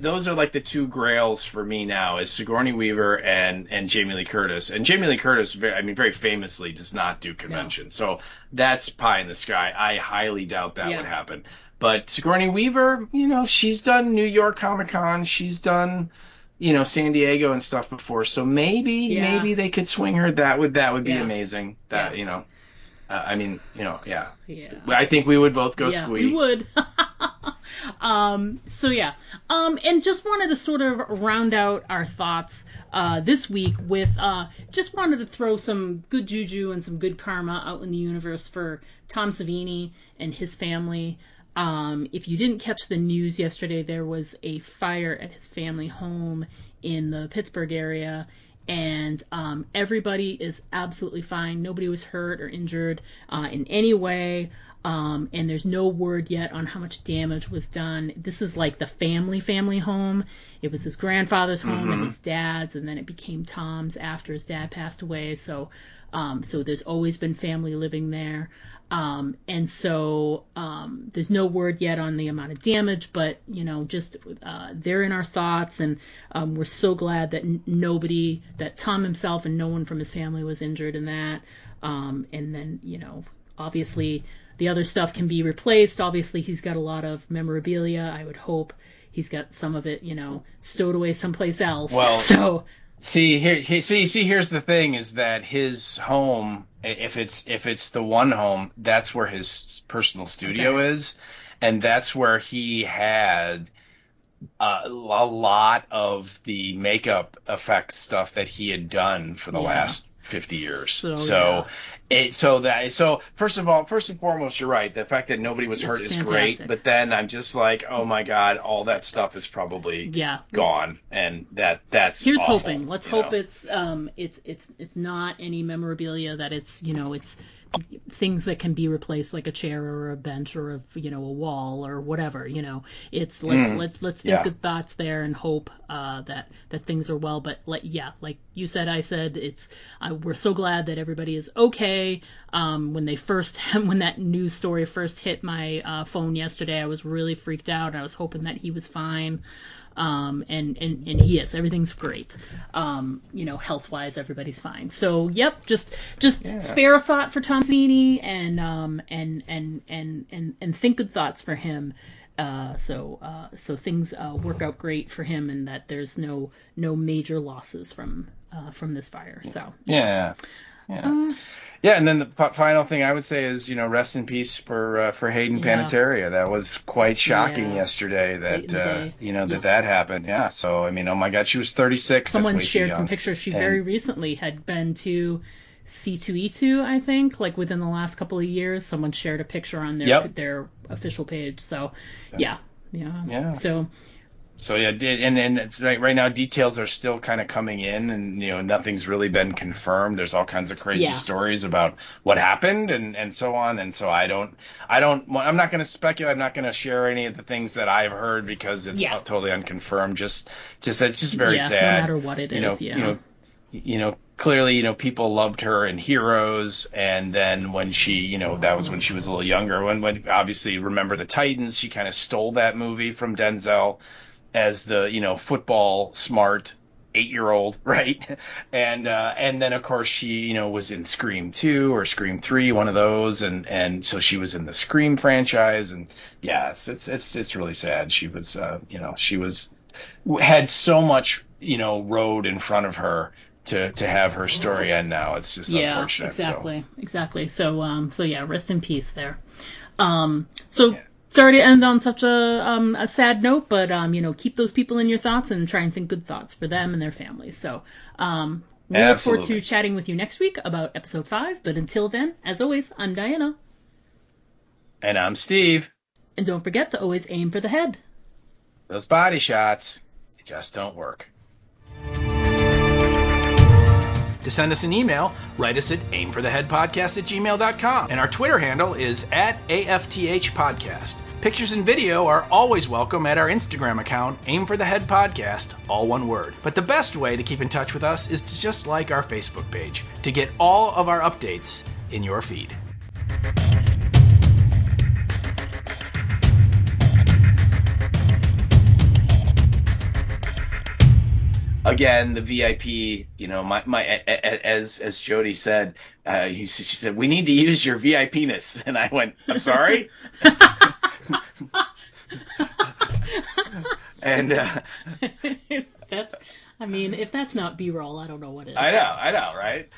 Those are like the two grails for me now, is Sigourney Weaver and Jamie Lee Curtis. And Jamie Lee Curtis, very famously does not do conventions, so that's pie in the sky. I highly doubt that would happen. But Sigourney Weaver, she's done New York Comic Con, she's done, San Diego and stuff before. So maybe they could swing her. That would be amazing. That I think we would both go squee. We would. And just wanted to sort of round out our thoughts this week with just wanted to throw some good juju and some good karma out in the universe for Tom Savini and his family. If you didn't catch the news yesterday, there was a fire at his family home in the Pittsburgh area, and everybody is absolutely fine. Nobody was hurt or injured in any way, and there's no word yet on how much damage was done. This is like the family home. It was his grandfather's home and his dad's, and then it became Tom's after his dad passed away. So there's always been family living there. There's no word yet on the amount of damage, but, they're in our thoughts, and we're so glad that that Tom himself and no one from his family was injured in that. And then, obviously the other stuff can be replaced. Obviously he's got a lot of memorabilia. I would hope he's got some of it, stowed away someplace else. Well, so here's the thing, is that his home, if it's the one home, that's where his personal studio is, and that's where he had a lot of the makeup effect stuff that he had done for the last 50 years. So first and foremost, you're right. The fact that nobody was hurt is great, but then I'm just like, oh my God, all that stuff is probably gone, and that's here's awful, hoping. Let's hope it's not any memorabilia, that it's things that can be replaced, like a chair or a bench or a wall or whatever. It's let's think good thoughts there and hope that things are well. But like you said, I said, we're so glad that everybody is okay. When that news story first hit my phone yesterday, I was really freaked out. I was hoping that he was fine. And he is. Everything's great. Health wise, everybody's fine. So yep, just spare a thought for Tom Savini and think good thoughts for him. So things work out great for him, and that there's no major losses from this fire. So Yeah, and then the final thing I would say is, rest in peace for Hayden Panettiere. That was quite shocking yesterday that that happened. Yeah, so I mean, oh my God, she was 36. Someone shared some pictures. She very recently had been to C2E2, I think, like within the last couple of years. Someone shared a picture on their official page. So, yeah. So yeah, and it's right now details are still kind of coming in, and nothing's really been confirmed. There's all kinds of crazy stories about what happened and so on. And so I'm not going to speculate. I'm not going to share any of the things that I've heard because it's totally unconfirmed. It's just very sad. No matter what it is. Clearly, people loved her in Heroes, and then when she, that was when she was a little younger. When obviously Remember the Titans, she kind of stole that movie from Denzel as the football smart 8-year-old, right? And then of course she was in Scream 2 or Scream 3, one of those, and so she was in the Scream franchise, and it's really sad. She was had so much road in front of her to have her story end now. It's just unfortunate. Exactly. So rest in peace there. Sorry to end on such a sad note, but keep those people in your thoughts and try and think good thoughts for them and their families. So we look forward to chatting with you next week about episode 5. But until then, as always, I'm Diana. And I'm Steve. And don't forget to always aim for the head. Those body shots, they just don't work. To send us an email, write us at aimfortheheadpodcast@gmail.com. And our Twitter handle is @AFTH Podcast. Pictures and video are always welcome at our Instagram account, Aim for the Head Podcast, all one word. But the best way to keep in touch with us is to just like our Facebook page to get all of our updates in your feed. Again, the VIP, as Jody said, she said, we need to use your VIP-ness. And I went, I'm sorry? And if that's not B-roll, I don't know what is. I know, right?